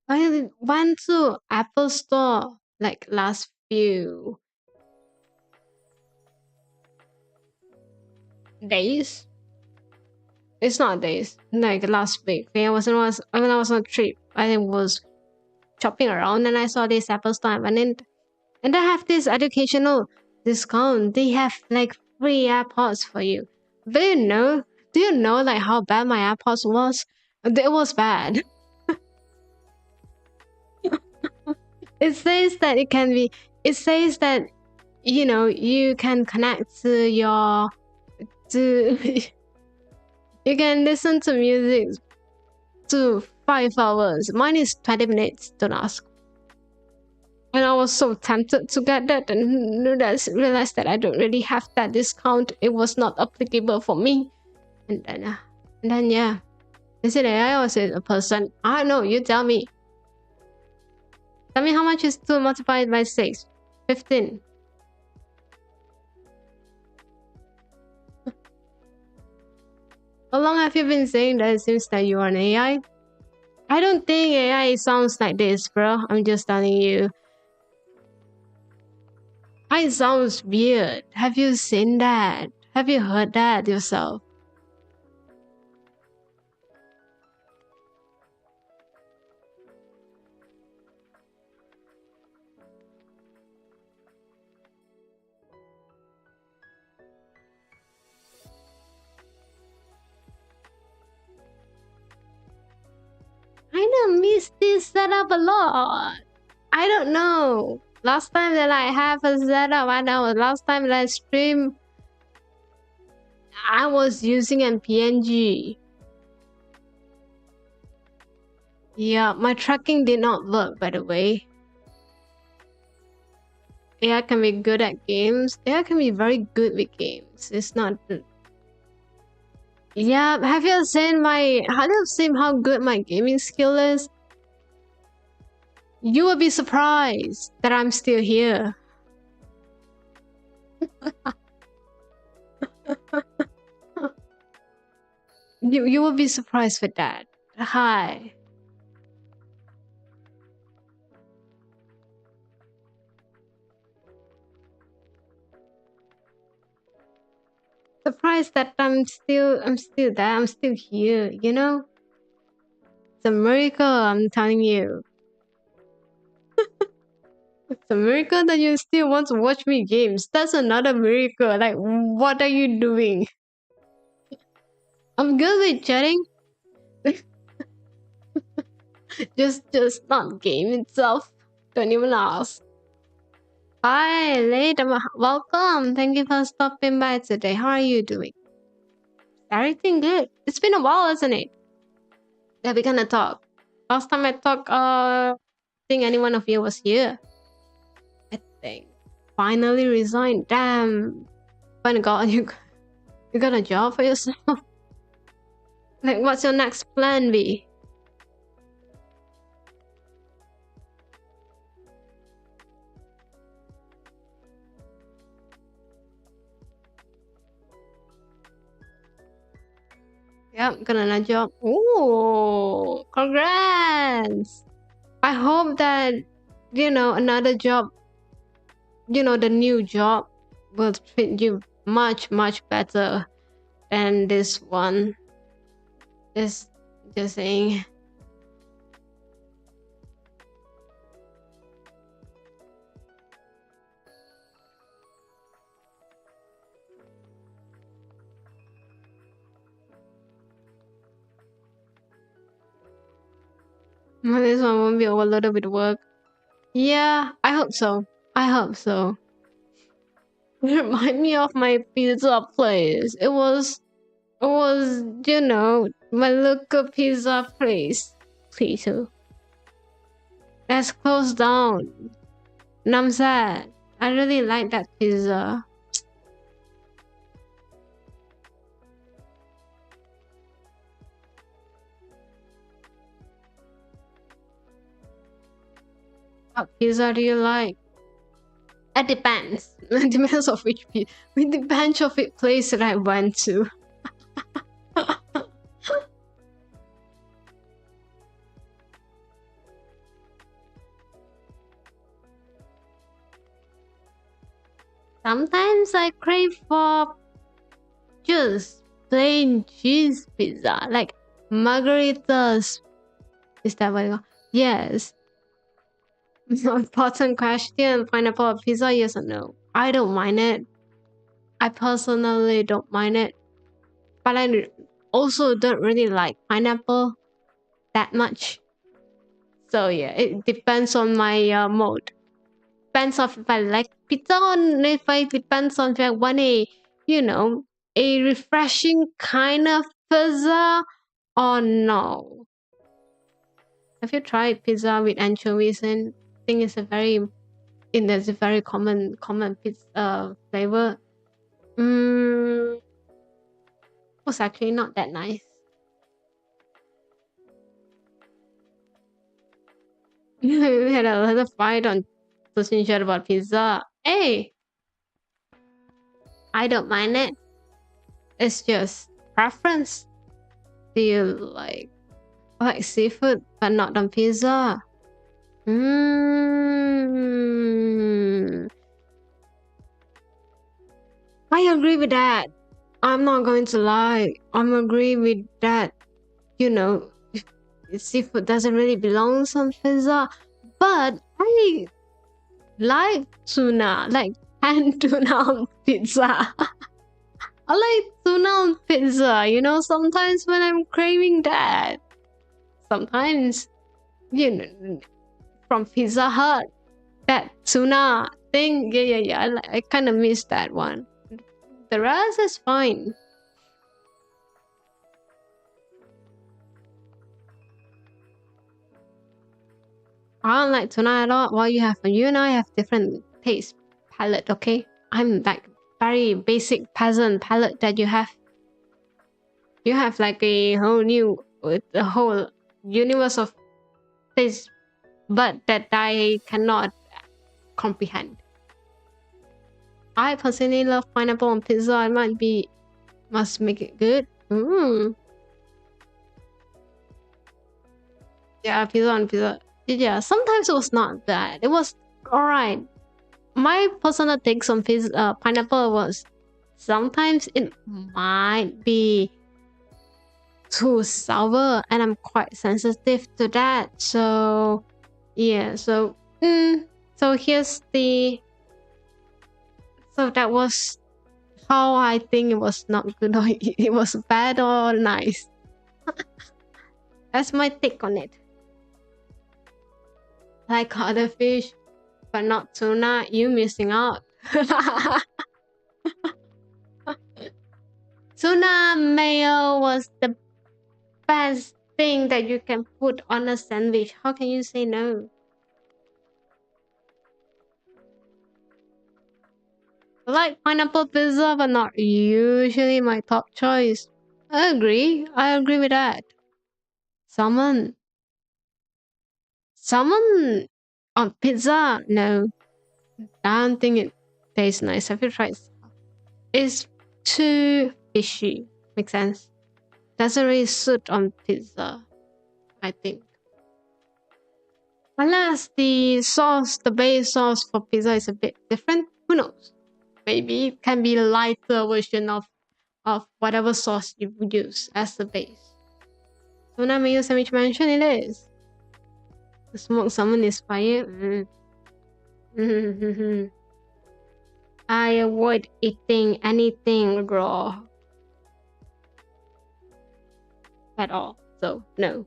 I went to Apple Store like last few days. It's not days, like last week. When I was on a trip, I was shopping around and I saw this Apple Store. I went in, and they have this educational discount. They have like free AirPods for you. Do you know? Do you know like how bad my AirPods was? It was bad. It says that it can be. It says that you know you can connect to your to you can listen to music to 5 hours. Mine is 20 minutes, don't ask. And I was so tempted to get that and realized that I don't really have that discount. It was not applicable for me. And then yeah. Is it AI or is it a person? I don't know, you tell me. Tell me how much is 2 multiplied by 6? 15. How long have you been saying that it seems that you are an AI? I don't think AI sounds like this, bro. I'm just telling you. It sounds weird. Have you seen that? Have you heard that yourself? I don't miss this setup a lot. I don't know. Last time that I have a setup, I know. Last time that I streamed, I was using a PNG. Yeah, my tracking did not work, by the way. AI can be good at games. AI can be very good with games. It's not. Yeah, have you seen how good my gaming skill is? You will be surprised that I'm still here. You will be surprised with that. Hi. Surprised that I'm still there. I'm still here, you know? It's a miracle, I'm telling you. It's a miracle that you still want to watch me games. That's another miracle. Like, what are you doing? I'm good with chatting. just not game itself. Don't even ask. Hi, late. Welcome. Thank you for stopping by today. How are you doing? Everything good. It's been a while, isn't it? That we gonna talk. Last time I talked, I think any one of you was here. I think. Finally resigned. Damn. Thank God you got a job for yourself. Like, what's your next plan be? Yep, got another job. Ooh, congrats! I hope that, another job, the new job will treat you much, much better than this one. Just saying. This one won't be overloaded with work. Yeah, I hope so. I hope so. Remind me of my pizza place. It was, my local pizza place. Please, that's closed down. And I'm sad. I really like that pizza. What pizza do you like? It depends. It depends of which pizza. It depends of which place that I went to. Sometimes I crave for just plain cheese pizza, like margaritas. Is that what you call? Yes. Important question. Pineapple pizza, yes or no? I don't mind it. I personally don't mind it. But I also don't really like pineapple that much. So yeah, it depends on my mood. Depends on if I like pizza or if I depends on if I want a, a refreshing kind of pizza or no? Have you tried pizza with anchovies? And I think it's a very common pizza flavor. Was actually not that nice. We had a fight on social chat about pizza. Hey, I don't mind it. It's just preference. Do you like seafood but not on pizza? I agree with that. I'm not going to lie. I'm agree with that. You know, seafood doesn't really belong on pizza, but I like tuna, like canned tuna on pizza. I like tuna on pizza. Sometimes when I'm craving that, sometimes from Pizza Hut, that tuna thing. Yeah. I kind of miss that one. The rest is fine. I don't like tuna at all. Well, you and I have different taste palette, okay? I'm like very basic peasant palette that you have. You have like a whole universe of taste, but that I cannot comprehend. I personally love pineapple on pizza. I must make it good. Yeah, pizza on pizza. Yeah, sometimes it was not bad. It was alright. My personal takes on pineapple was sometimes it might be too sour, and I'm quite sensitive to that. So yeah, so here's the so that was how I think it was not good, or it was bad or nice. That's my take on it. Like other fish, but not tuna, you missing out. Tuna mayo was the best thing that you can put on a sandwich. How can you say no? I like pineapple pizza, but not usually my top choice. I agree with that. Salmon on pizza? No, I don't think it tastes nice. Have you tried? It's too fishy. Makes sense. Doesn't really suit on pizza, I think. Unless the base sauce for pizza is a bit different. Who knows? Maybe it can be a lighter version of whatever sauce you use as the base. Tuna mayo sandwich mention it is. The smoked salmon is fire. I avoid eating anything raw at all. So no.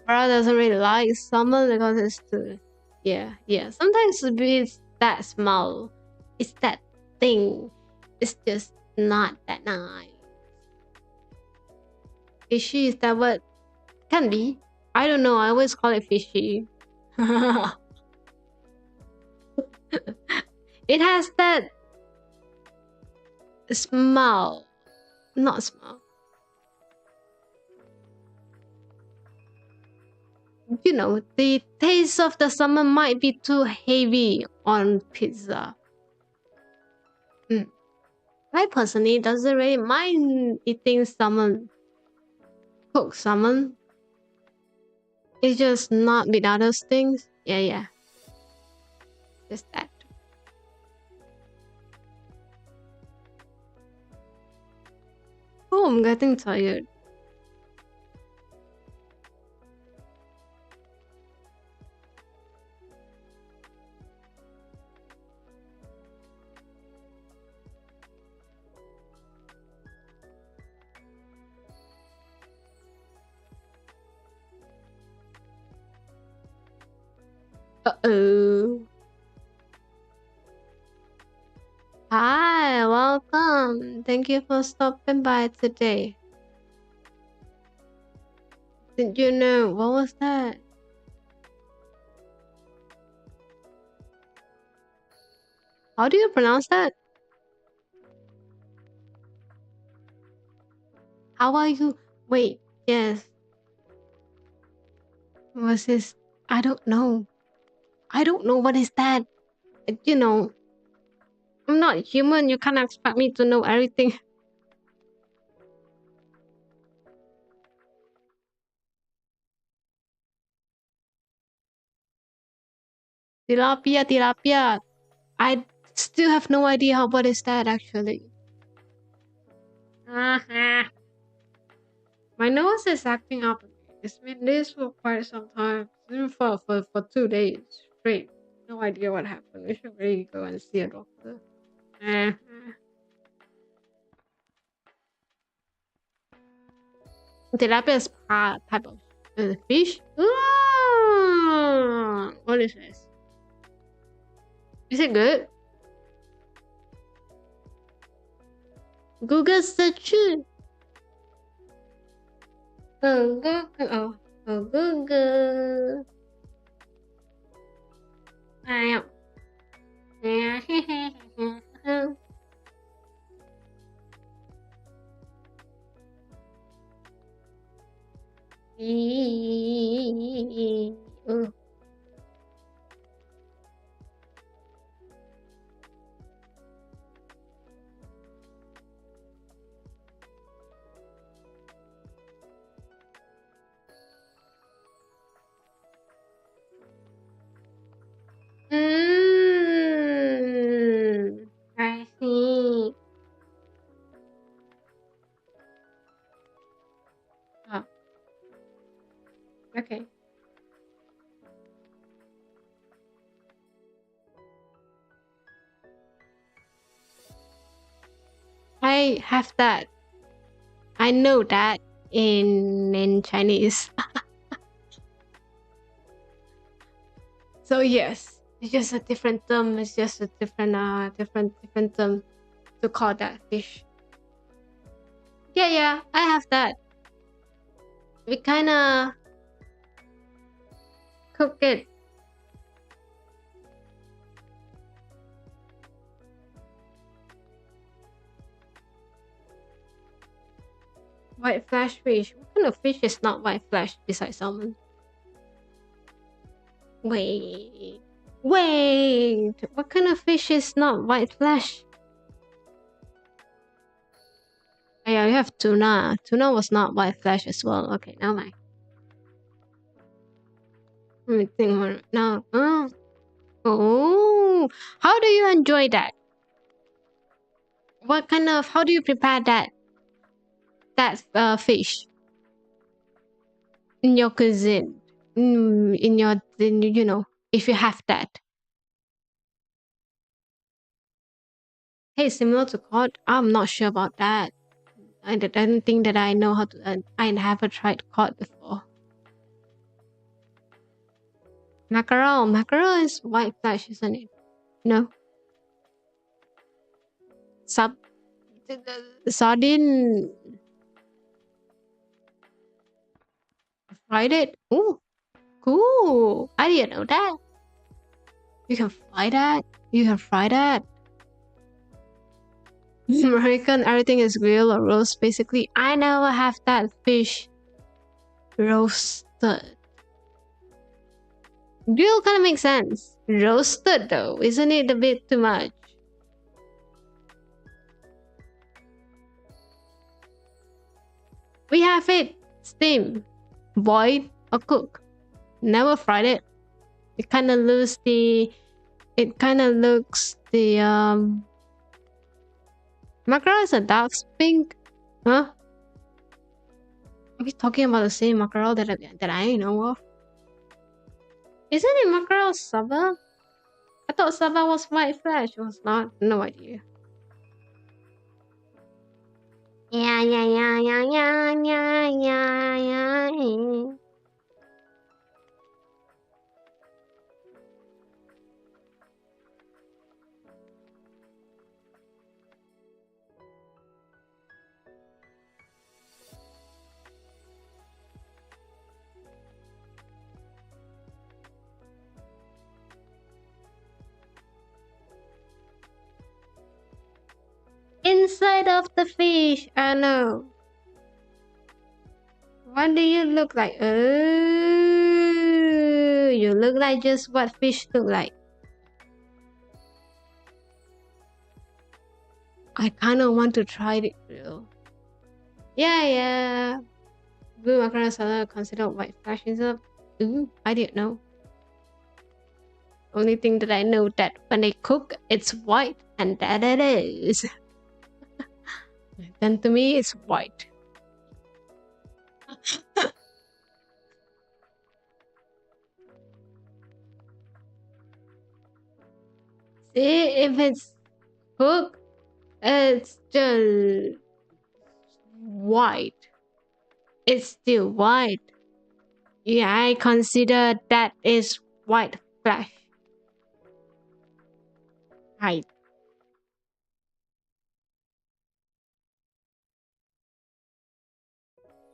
Bro doesn't really like salmon because it's too yeah. Sometimes it's that smell. It's that thing. It's just not that nice. Fishy, is that what can be? I don't know. I always call it fishy. It has that smell. Not smell. The taste of the salmon might be too heavy on pizza. I personally doesn't really mind eating salmon, cooked salmon. It's just not with other things. Yeah. Just that. Oh, I'm getting tired. Uh-oh. Thank you for stopping by today. Did you know? What was that? How do you pronounce that? How are you? Wait, yes. Was this? I don't know. I don't know what is that. You know, I'm not human. You can't expect me to know everything. Tilapia, tilapia. I still have no idea what is that actually. My nose is acting up. It's been this for quite some time. Even for 2 days straight. No idea what happened. We should really go and see a doctor. Uh, Tilapia is a type of fish. What is this? Is it good? Google search. Google. Google. I am. Oh. I see. Oh, okay. I have that. I know that in Chinese. So yes, it's just a different term. It's just a different term to call that fish. Yeah, I have that. We kind of cook it. White flash fish. What kind of fish is not white flash besides salmon? Wait. What kind of fish is not white flash? Oh, yeah, you have tuna. Tuna was not white flash as well. Okay, now mind. Let me think more. No. Oh, how do you enjoy that? What kind of? How do you prepare that fish in your cuisine? You know, if you have that. Hey, similar to cod. I'm not sure about that. I don't think that I know how to. I never tried cod before. Mackerel. Mackerel is white flesh, isn't it? No. Sub. Sardine. Fried it. Ooh, cool. I didn't know that. You can fry that. You can fry that. American, everything is grilled or roast. Basically, I never have that fish roasted. Grill kind of makes sense. Roasted though, isn't it a bit too much? We have it steamed, boiled, or cooked. Never fried it. It kind of looks the. It kind of looks the. Mackerel is a dark pink. Huh? Are we talking about the same mackerel that I know of? Isn't it mackerel saba? I thought saba was white flesh. It was not. No idea. Yeah. inside of the fish. I know. What do you look like? Oh, you look like just what fish look like. I kind of want to try it though. Yeah. Blue macaroni salad considered white flesh instead of... Ooh, I didn't know. Only thing that I know that when they cook, it's white, and that it is. Then to me, it's white. See, if it's cooked, it's just white. It's still white. Yeah, I consider that is white flesh. Right.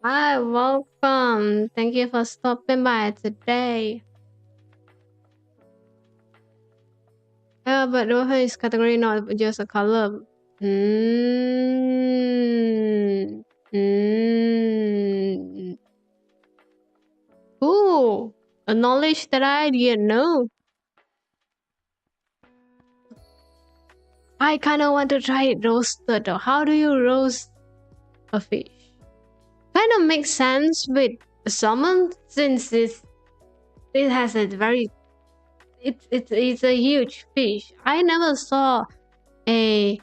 Hi, welcome. Thank you for stopping by today. But Rohan is category, not just a color. Ooh, a knowledge that I didn't know. I kind of want to try it roasted though. How do you roast a fish? Kind of makes sense with salmon since it has a very it's a huge fish. I never saw a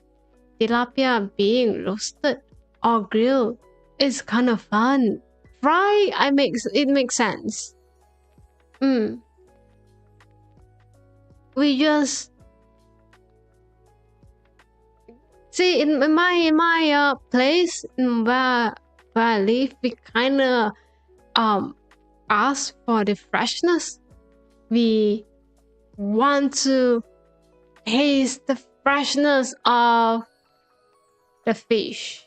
tilapia being roasted or grilled. It's kind of fun. Fry, it makes sense. We just see in my place where I live, we kind of ask for the freshness. We want to taste the freshness of the fish.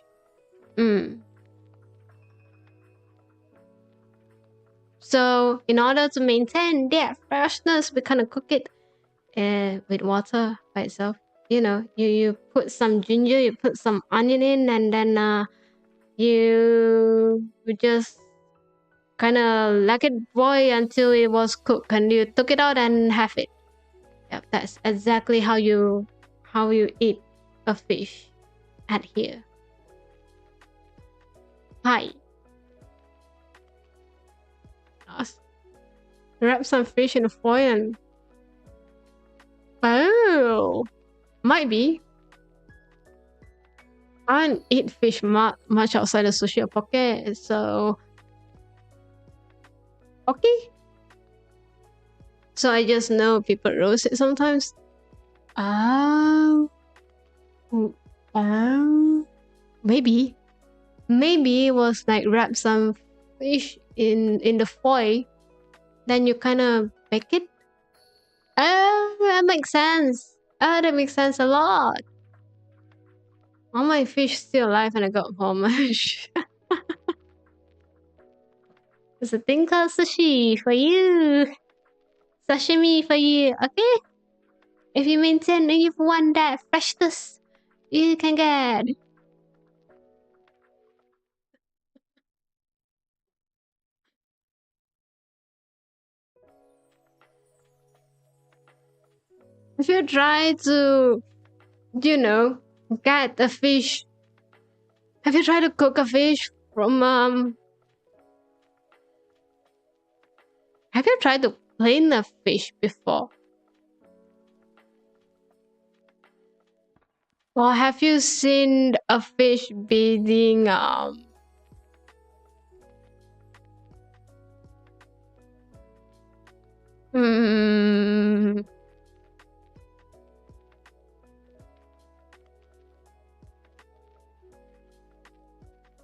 So in order to maintain that freshness, we kind of cook it with water by itself. You know, you put some ginger, you put some onion in, and then you just kind of let it boil until it was cooked, and you took it out and have it. Yep, that's exactly how you eat a fish at here. Hi. Wrap some fish in foil and... Oh, might be. I don't eat fish much outside of sushi or poke, so... Okay. So I just know people roast it sometimes. Maybe it was like wrap some fish in the foil, then you kind of bake it. That makes sense. That makes sense a lot. All my fish still alive when I got home. There's a thing called sushi for you. Sashimi for you, okay? If you maintain, if you want that freshness, you can get. If you try to, you know, get a fish, have you tried to cook a fish from have you tried to clean a fish before? Or have you seen a fish being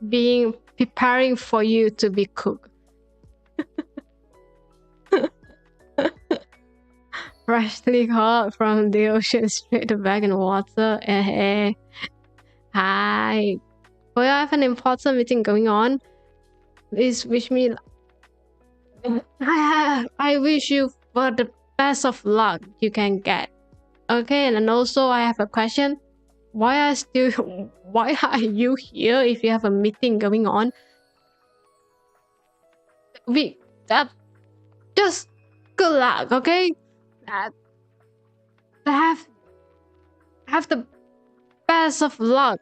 being preparing for you to be cooked? Freshly caught from the ocean straight back in water. Hi. Well, I have an important meeting going on. Please wish me... I wish you for the best of luck you can get. Okay, and then also I have a question. why are you here if you have a meeting going on? We that just good luck, okay? That have the best of luck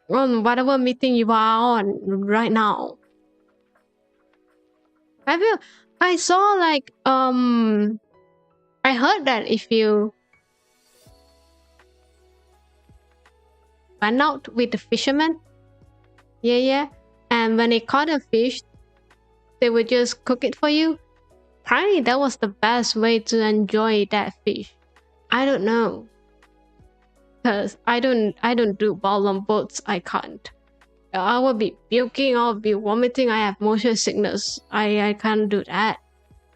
on whatever meeting you are on right now. I saw like I heard that if you went out with the fishermen, yeah, and when they caught a fish, they would just cook it for you. Apparently, that was the best way to enjoy that fish. I don't know, cause I don't do ball on boats. I can't. I will be puking. I'll be vomiting. I have motion sickness. I can't do that.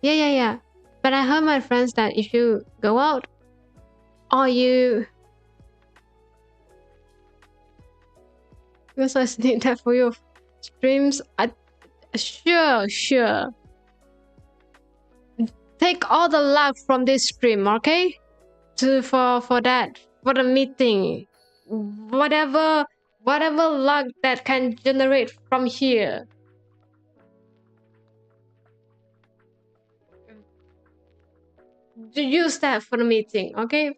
Yeah. But I heard my friends that if you go out, or you because I need that for your streams. Sure. Take all the luck from this stream, okay? For the meeting, whatever luck that can generate from here. Use that for the meeting, okay?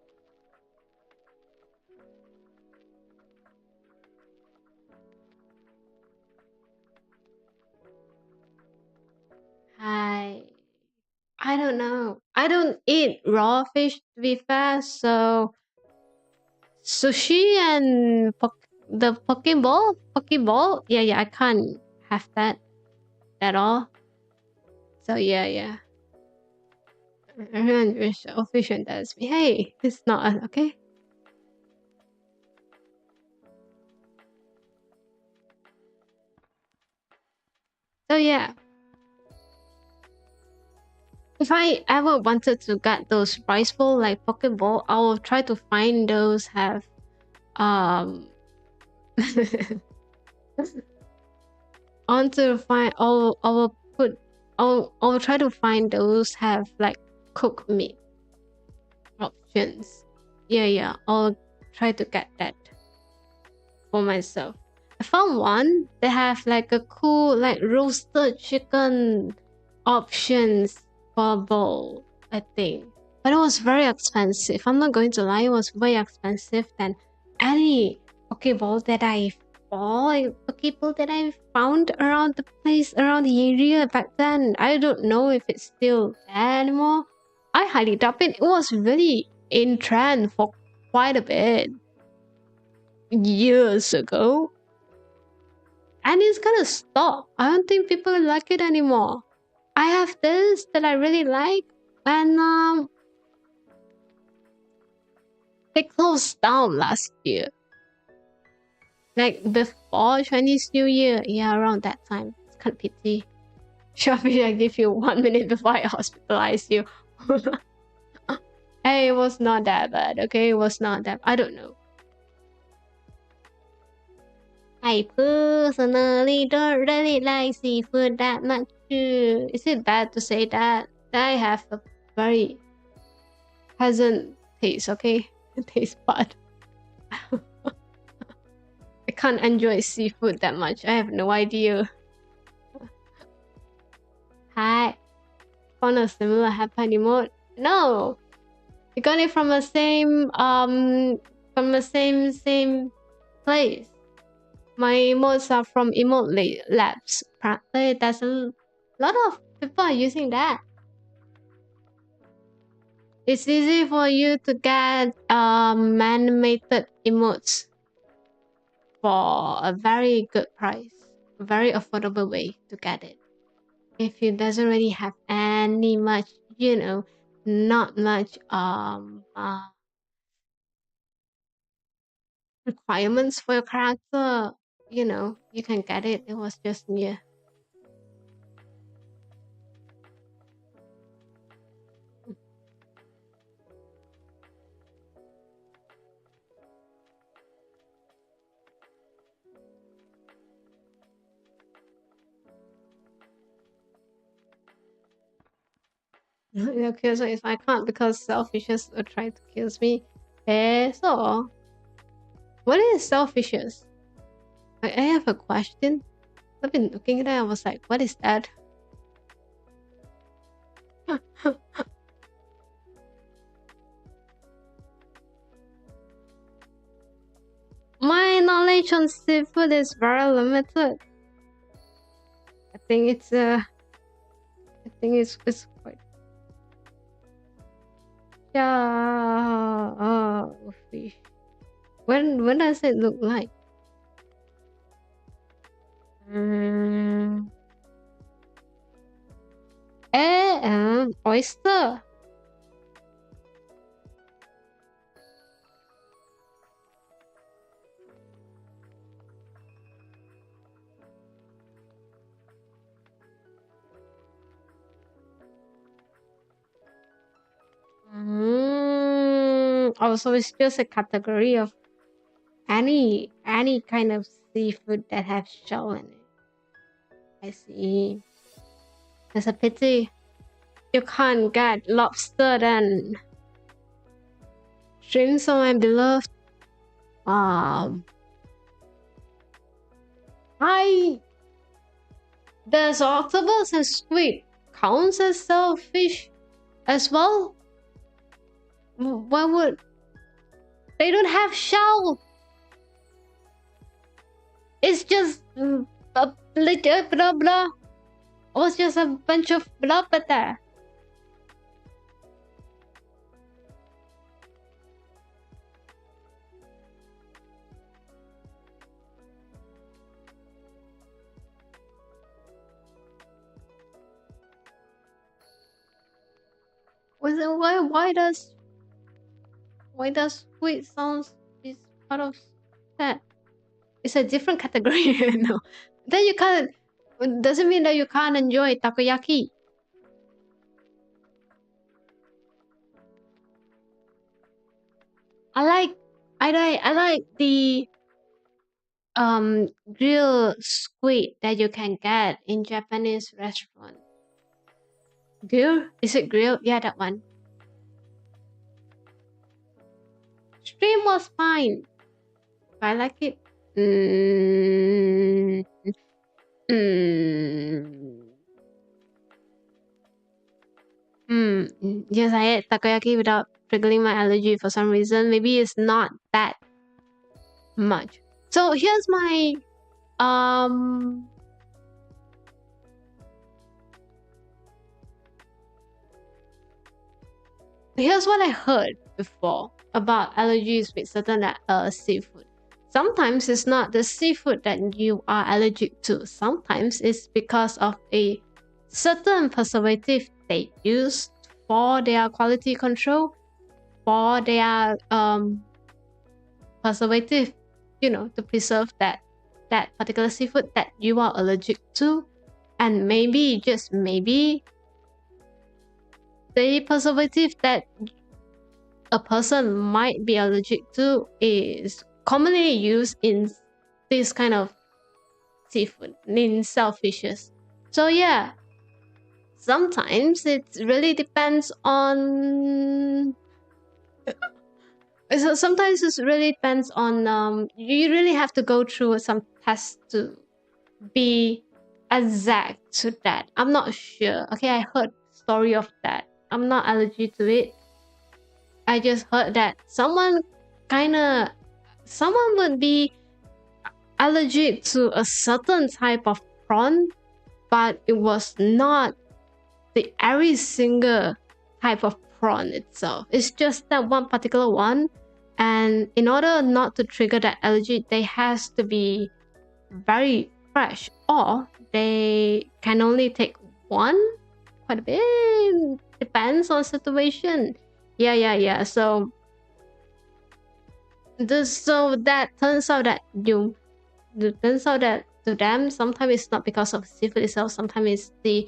I don't know. I don't eat raw fish to be fair, so sushi and the pokeball. Yeah, I can't have that at all. So yeah. Everyone wish official does me. Hey, it's not okay. So yeah. If I ever wanted to get those prize ball like Pokeball, I will try to find those have I want to find I'll try to find those have like cooked meat options. Yeah. I'll try to get that for myself. I found one that have like a cool like roasted chicken options for a bowl, I think. But it was very expensive. I'm not going to lie, it was way expensive than any Pokeball that I found around the place, around the area back then. I don't know if it's still there anymore. I highly doubt it. It was really in trend for quite a bit years ago. And it's gonna stop. I don't think people like it anymore. I have this that I really like, and they closed down last year. Like before Chinese New Year, yeah, around that time. It's kind of pity. Shopee, I give you 1 minute before I hospitalize you. Hey, it was not that bad, okay? It was not that. I don't know. I personally don't really like seafood that much. Is it bad to say that? I have a very pleasant taste, okay? Taste bud. I can't enjoy seafood that much. I have no idea. Hi. Found a similar happy emote? No. We got it from the same same place. My emotes are from emote labs. Apparently, there's a lot of people are using that. It's easy for you to get animated emotes for a very good price, a very affordable way to get it. If it doesn't really have any much, not much requirements for your character, you can get it. It was just near. Okay, so if I can't because selfishness will try to kill me, so What is selfishness? I have a question. I've been looking at it. I was like, what is that? My knowledge on seafood is very limited. I think it's quite fish. When does it look like? Oyster. Also, it's just a category of any kind of seafood that have shell in it. I see. It's a pity you can't get lobster then. Shrimps are my beloved. There's octopus and squid counts as shellfish as well. Why would they don't have shell? It's just a little blah blah. It was just a bunch of blah blah there. Why does squid sounds is part of that? It's a different category. No, then you can't. Doesn't mean that you can't enjoy takoyaki. I like the grilled squid that you can get in Japanese restaurant. Grill? Is it grilled? Yeah, that one. Stream was fine. I like it. Yes, I ate takoyaki without triggering my allergy for some reason. Maybe it's not that much. So here's my here's what I heard before about allergies with certain seafood. Sometimes it's not the seafood that you are allergic to. Sometimes it's because of a certain preservative they use for their quality control, for their preservative, to preserve that particular seafood that you are allergic to. And maybe, just maybe, the preservative that a person might be allergic to is commonly used in this kind of seafood, in shellfishes. So yeah, sometimes it really depends on sometimes it really depends on you really have to go through some tests to be exact to that. I'm not sure. Okay, I heard story of that. I'm not allergic to it. I just heard that someone would be allergic to a certain type of prawn, but it was not the every single type of prawn itself. It's just that one particular one, and in order not to trigger that allergy, they has to be very fresh, or they can only take one. Quite a bit depends on situation. Yeah. So that turns out that to them sometimes it's not because of seafood itself. Sometimes it's the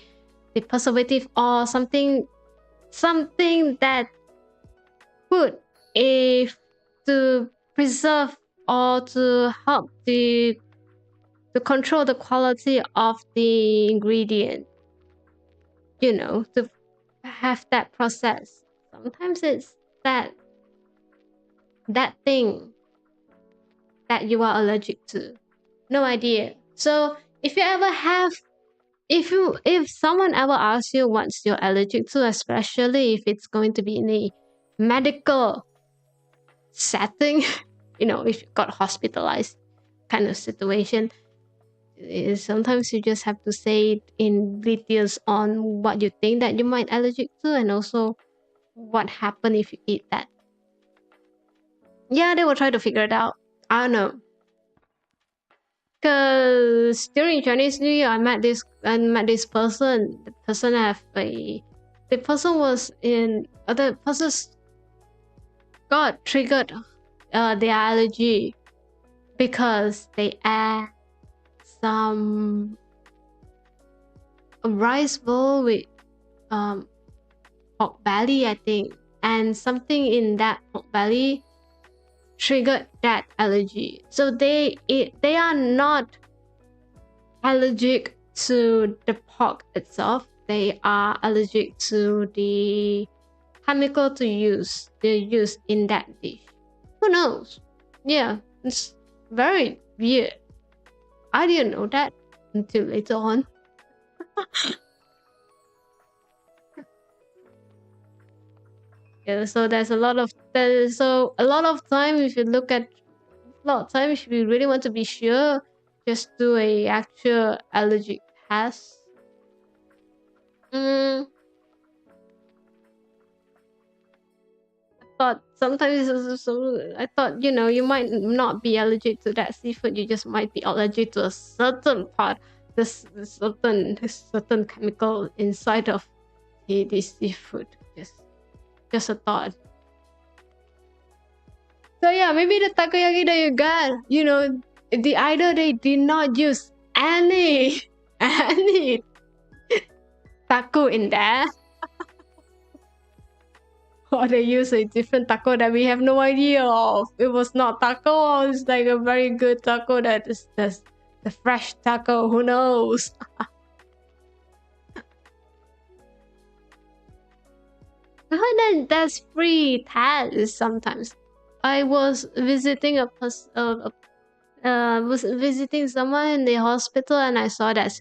preservative or something that put if to preserve or to help to control the quality of the ingredient, to have that process. Sometimes it's that thing. that you are allergic to? No idea. So if you ever have, if someone ever asks you what you're allergic to, especially if it's going to be in a medical setting, if you got hospitalized kind of situation, sometimes you just have to say it in details on what you think that you might allergic to, and also what happened if you eat that. Yeah, they will try to figure it out. I don't know. Cause during Chinese New Year, I met this person. The person was in the person got triggered their allergy because they ate some rice bowl with pork belly, I think, and something in that pork belly triggered that allergy. So they are not allergic to the pork itself. They are allergic to the chemical they use in that dish. Who knows? Yeah, it's very weird. I didn't know that until later on. Yeah, so there's a lot of time. If you look at a lot of time, if you really want to be sure, just do a actual allergic test. I thought sometimes I thought you might not be allergic to that seafood. You just might be allergic to a certain part, this certain chemical inside of the seafood. Just a thought. So yeah, maybe the takoyaki that you got, either they did not use any taco in there, or they use a different taco that we have no idea of. It was not taco, or it's like a very good taco that is the fresh taco. Who knows? Then there's free tests sometimes. I was visiting someone in the hospital, and I saw that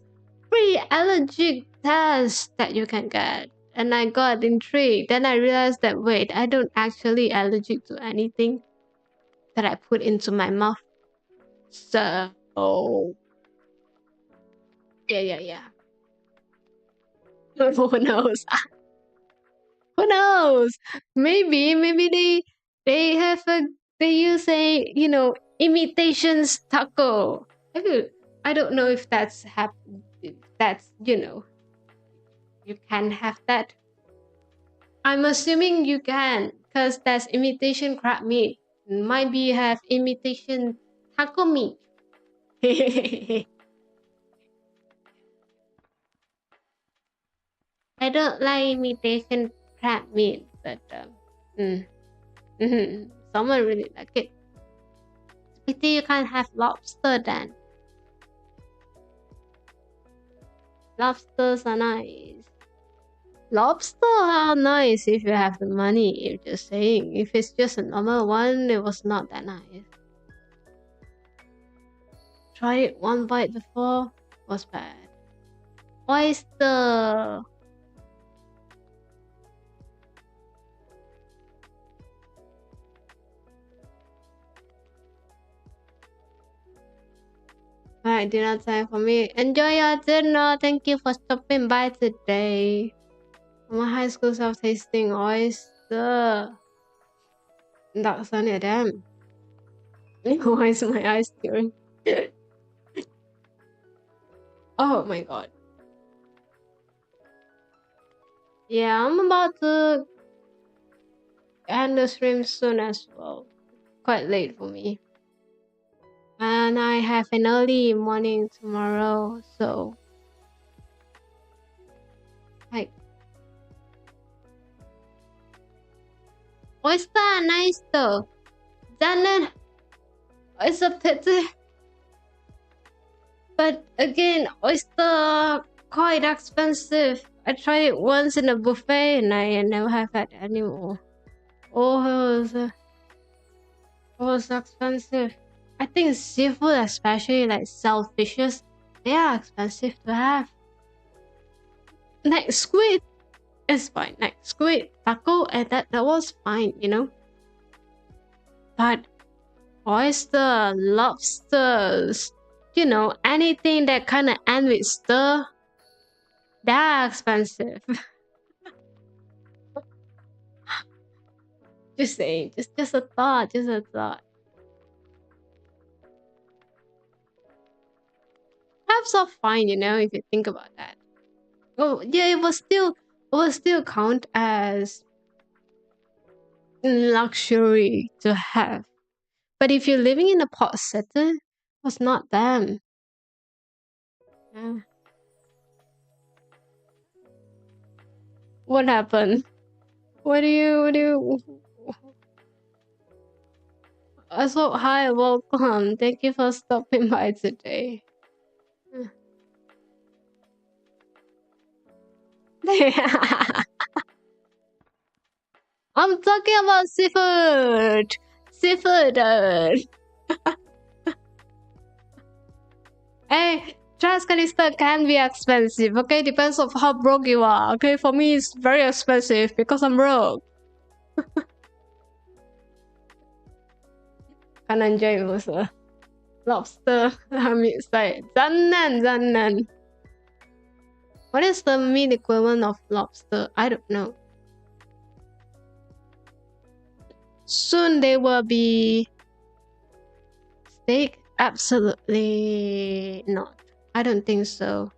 free allergic test that you can get, and I got intrigued. Then I realized that wait, I don't actually allergic to anything that I put into my mouth. So yeah. Who knows? Who knows? Maybe they use a imitations taco. I don't know if that's you can have that. I'm assuming you can, because there's imitation crab meat. Might be you have imitation taco meat. I don't like imitation crab meat, but someone really like it. Pity you can't have lobster then. Lobsters are nice. Lobster are nice if you have the money. You're just saying. If it's just a normal one, it was not that nice. Tried it one bite before, was bad. Oyster. Alright, dinner time for me. Enjoy your dinner. Thank you for stopping by today. My high school self-tasting oyster. Dark sunny damn. Why is my eyes tearing? Oh my god. Yeah, I'm about to end the stream soon as well. Quite late for me. And I have an early morning tomorrow, so like oyster nice though. Then oyster pizza. But again, oyster quite expensive. I tried it once in a buffet and I never have had anymore. Oh, it was expensive. I think seafood, especially like shellfishes, they are expensive to have. Like squid is fine. Like squid, taco, and that was fine, you know. But oyster, lobsters, you know, anything that kind of end with stir, they're expensive. Just saying, just a thought, just a thought. Crabs are fine, you know, if you think about that. Oh yeah, it will still count as luxury to have. But if you're living in a pot setting, it's not them. Yeah. What happened? What do you so hi, welcome. Thank you for stopping by today. I'm talking about seafood. Seafood. Hey, Transcanista can be expensive, okay? Depends on how broke you are, okay? For me, it's very expensive because I'm broke. Can enjoy also. Lobster. I mean, it's like, zannan. What is the meat equivalent of lobster? I don't know. Soon they will be steak? Absolutely not. I don't think so.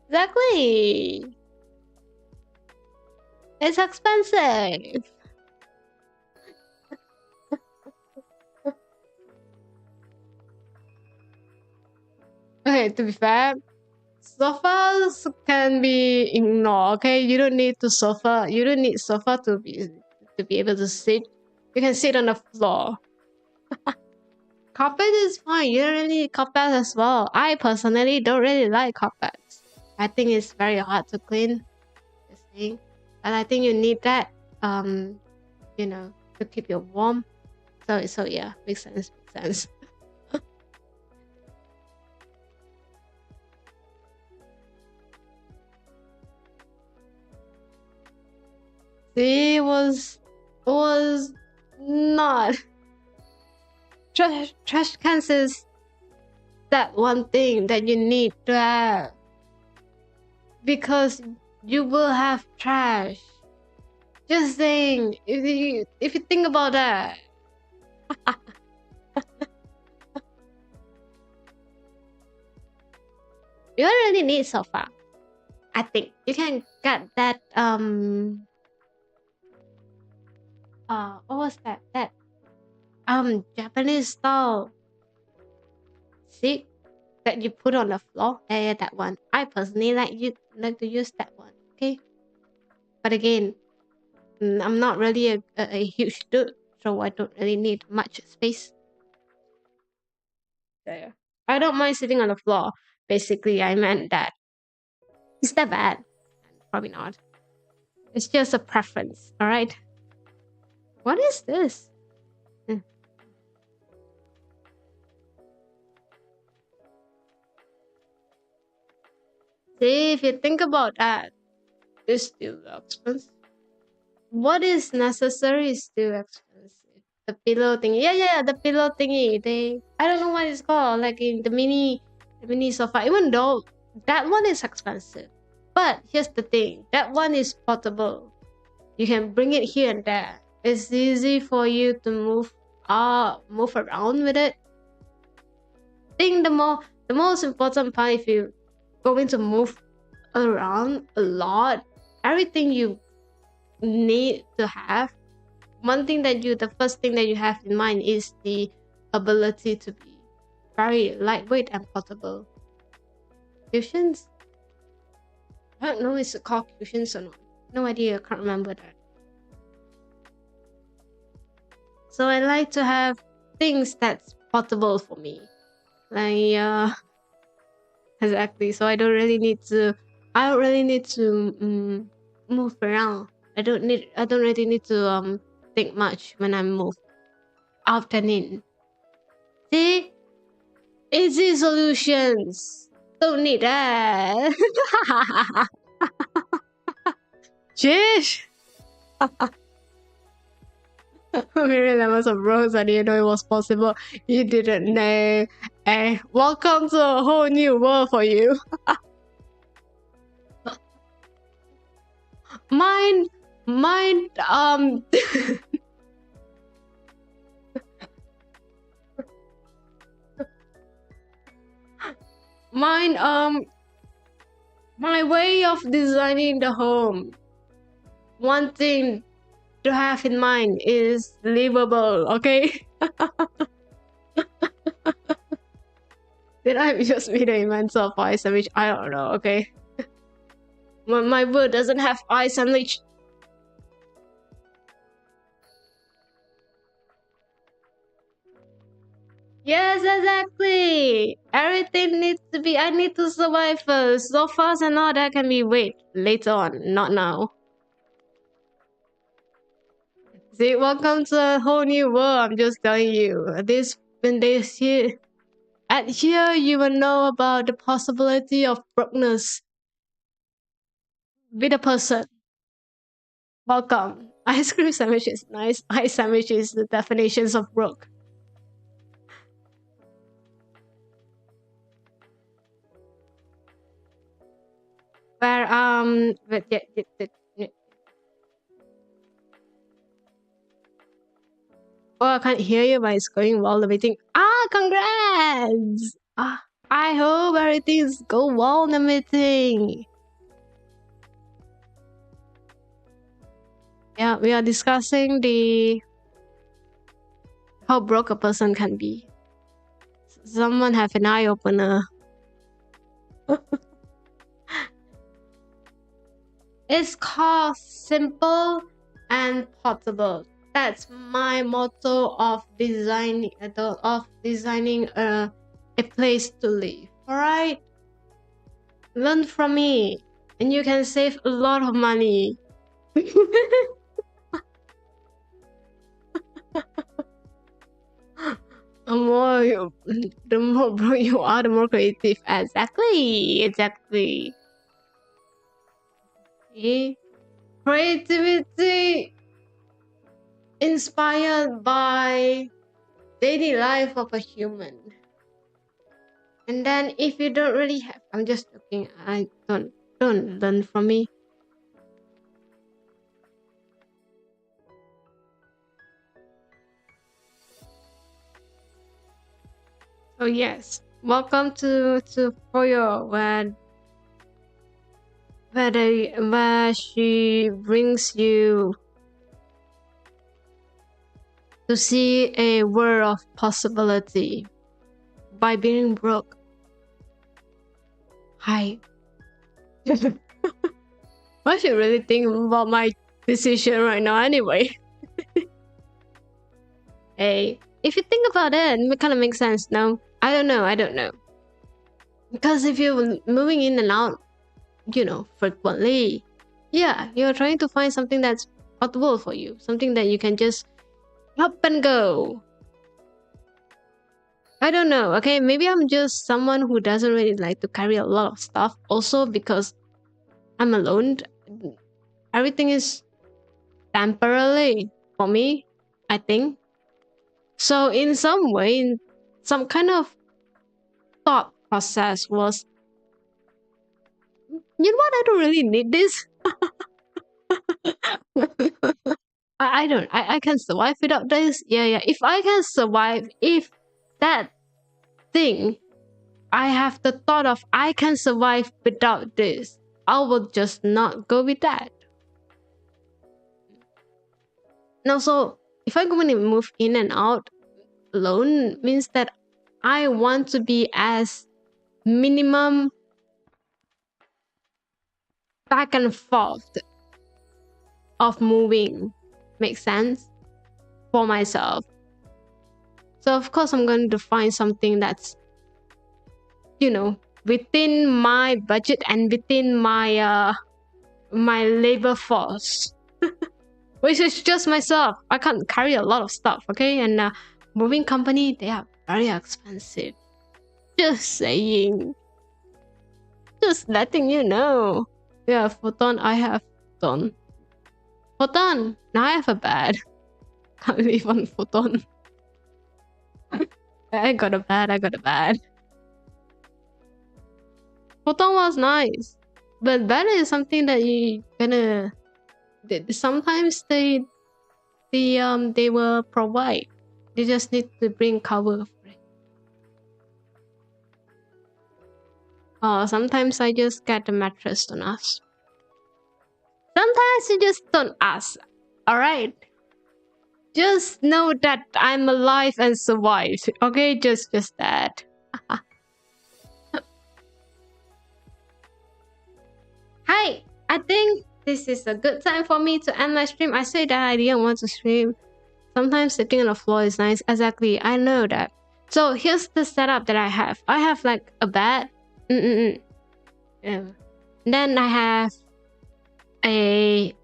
Exactly. It's expensive. Okay, to be fair, sofas can be ignored. Okay, you don't need to sofa. You don't need sofa to be able to sit. You can sit on the floor. Carpet is fine. You don't really need carpet as well. I personally don't really like carpets. I think it's very hard to clean. This thing, and I think you need that. You know, to keep you warm. So yeah, makes sense. See, it was not trash cans is that one thing that you need to have because you will have trash. Just saying, if you think about that. You don't really need sofa. I think you can get that what was that? That Japanese style seat that you put on the floor. Yeah, that one. I personally like to use that one. Okay. But again, I'm not really a huge dude, so I don't really need much space. There. I don't mind sitting on the floor. Basically, I meant that. Is that bad? Probably not. It's just a preference, alright? What is this? See, if you think about that, it's still expensive. What is necessary is still expensive. The pillow thingy. Yeah, the pillow thingy. I don't know what it's called. Like in the mini sofa. Even though that one is expensive. But here's the thing. That one is portable. You can bring it here and there. It's easy for you to move around with it. I think the most important part, if you going to move around a lot, everything you need to have, the first thing that you have in mind is the ability to be very lightweight and portable. Cushions? I don't know if it's called cushions or not. No idea, I can't remember that. So I like to have things that's portable for me. Like exactly. So I don't really need to move around. I don't really need to think much when I move. afternoon. See? Easy solutions. Don't need that. Jeez. Many levels of rose. I didn't know it was possible. You didn't know. Welcome to a whole new world for you. Mine, mine, mine, my way of designing the home. One thing to have in mind is livable, okay? Did I just be the inventor of ice sandwich? I don't know, okay? My word doesn't have ice sandwich. Yes, exactly. Everything needs to be. I need to survive first. So fast and all that can be wait later on, not now. See, welcome to a whole new world. I'm just telling you. At here, you will know about the possibility of brokenness with a person. Welcome. Ice cream sandwich is nice. Ice sandwich is the definitions of broke. Where but oh, I can't hear you, but it's going well. The meeting. Congrats! I hope everything's go well in the meeting. Yeah, we are discussing how broke a person can be. Someone have an eye opener. It's called simple and portable. That's my motto of designing a place to live. Alright? Learn from me and you can save a lot of money. The more broke you are, the more creative. Exactly. Creativity inspired by daily life of a human. And then if you don't really have, I'm just joking. I don't learn from me. Oh yes, welcome to Fuyo, where she brings you to see a world of possibility by being broke. Hi. I should really think about my decision right now anyway. Hey, if you think about it, it kind of makes sense, no? I don't know. Because if you're moving in and out, frequently, yeah, you're trying to find something that's portable for you. Something that you can just up and go. I don't know, okay? Maybe I'm just someone who doesn't really like to carry a lot of stuff. Also because I'm alone. Everything is temporarily for me, I think. So in some way, some kind of thought process was, you know what, I don't really need this. I can survive without this. Yeah. If I can survive, if that thing I have the thought of I can survive without this, I will just not go with that. Now, so if I'm going to move in and out alone, means that I want to be as minimum back and forth of moving. Makes sense for myself. So of course I'm going to find something that's, within my budget and within my my labor force. Which is just myself. I can't carry a lot of stuff, okay? And moving company, they are very expensive. Just saying. Just letting you know. Yeah, photon, I have photon. Photon, now I have a bed. Can't live on photon. I got a bed. Photon was nice. But bed is something that you gonna... Sometimes they will provide. You just need to bring cover for it. Sometimes I just get the mattress, don't ask. Sometimes you just don't ask. Alright? Just know that I'm alive and survived. Okay? Just that. Hi! I think this is a good time for me to end my stream. I said that I didn't want to stream. Sometimes sitting on the floor is nice. Exactly, I know that. So here's the setup that I have. I have like a bed. Yeah. Then I have a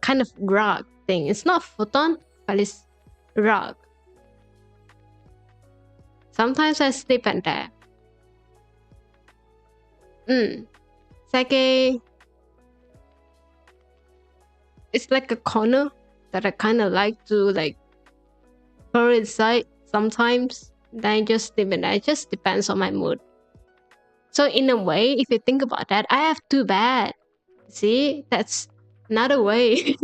kind of rug thing. It's not futon, but it's rug. Sometimes I sleep in there. It's like a corner that I kind of like to like go inside sometimes. Then I just sleep in there. It just depends on my mood. So in a way, if you think about that, I have two beds. See, that's another way.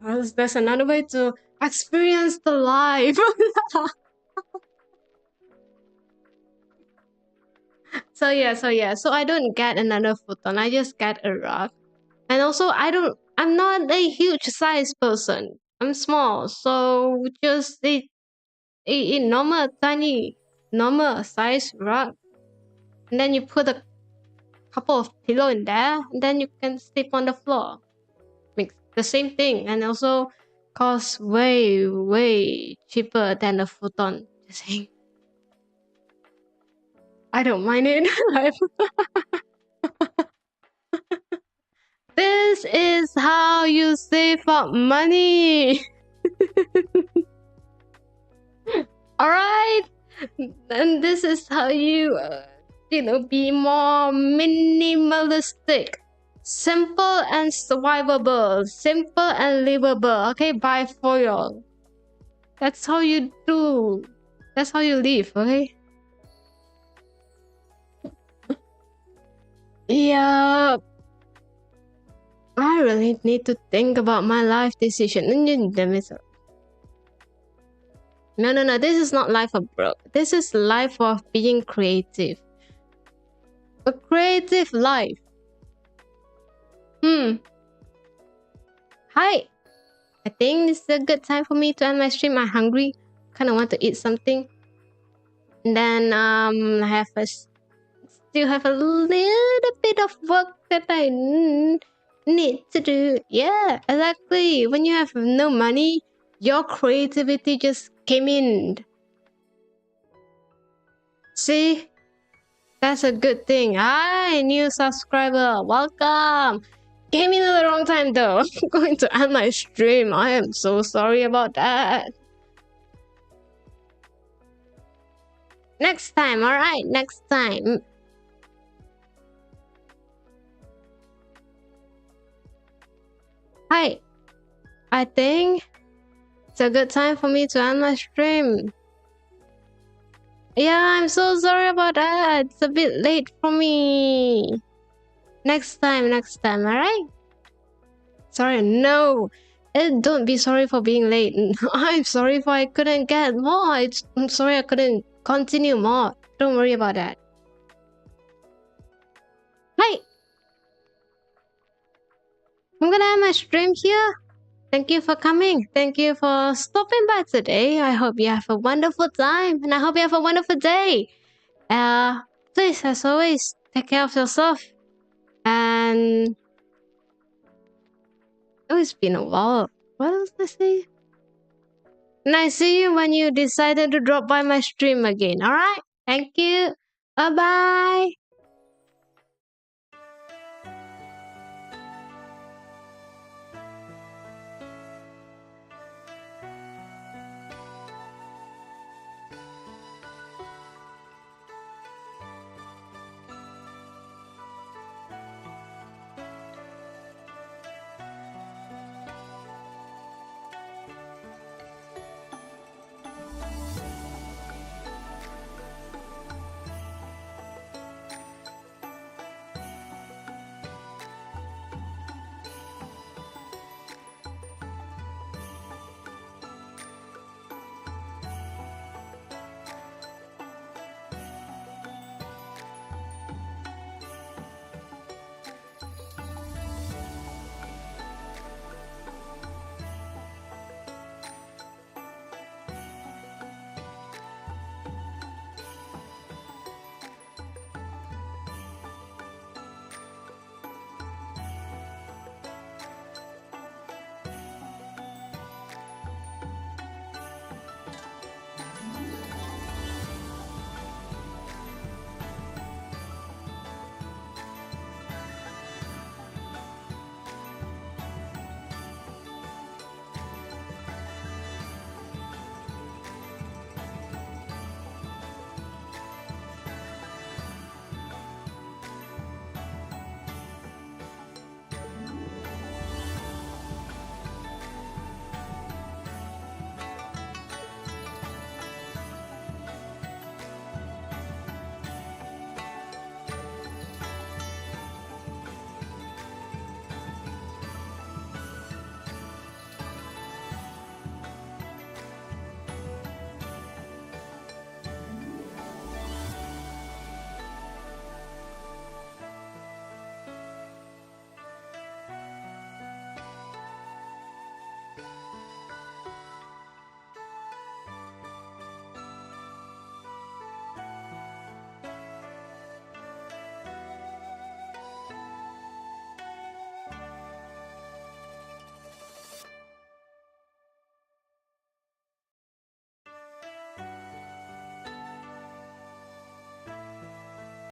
That's another way to experience the life. So I don't get another futon. I just get a rug. And also I'm not a huge size person. I'm small, so just a normal size rug. And then you put a couple of pillow in there, and then you can sleep on the floor. Makes the same thing, and also costs way cheaper than a futon. Just saying. I don't mind it. This is how you save up money. Alright, and this is how you be more minimalistic, simple and survivable, simple and livable. Okay, by Fuyo. That's how you do. That's how you live. Okay. Yeah. I really need to think about my life decision. No. This is not life of broke. This is life of being creative. A creative life. Hi. I think this is a good time for me to end my stream. I'm hungry. Kind of want to eat something. And then I still have a little bit of work that I need to do. Yeah, exactly. When you have no money, your creativity just came in. See? That's a good thing. Hi, new subscriber. Welcome. Came in at the wrong time though. I'm going to end my stream. I am so sorry about that. Next time, alright? Next time. Hi. I think it's a good time for me to end my stream. Yeah, I'm so sorry about that. It's a bit late for me. Next time, alright? Sorry, no. Don't be sorry for being late. I'm sorry if I couldn't get more. I'm sorry I couldn't continue more. Don't worry about that. Hi. I'm gonna end my stream here. Thank you for coming. Thank you for stopping by today. I hope you have a wonderful time. And I hope you have a wonderful day. Please, as always, take care of yourself. And... oh, it's been a while. What else did I say? And I see you when you decided to drop by my stream again. Alright? Thank you. Bye-bye.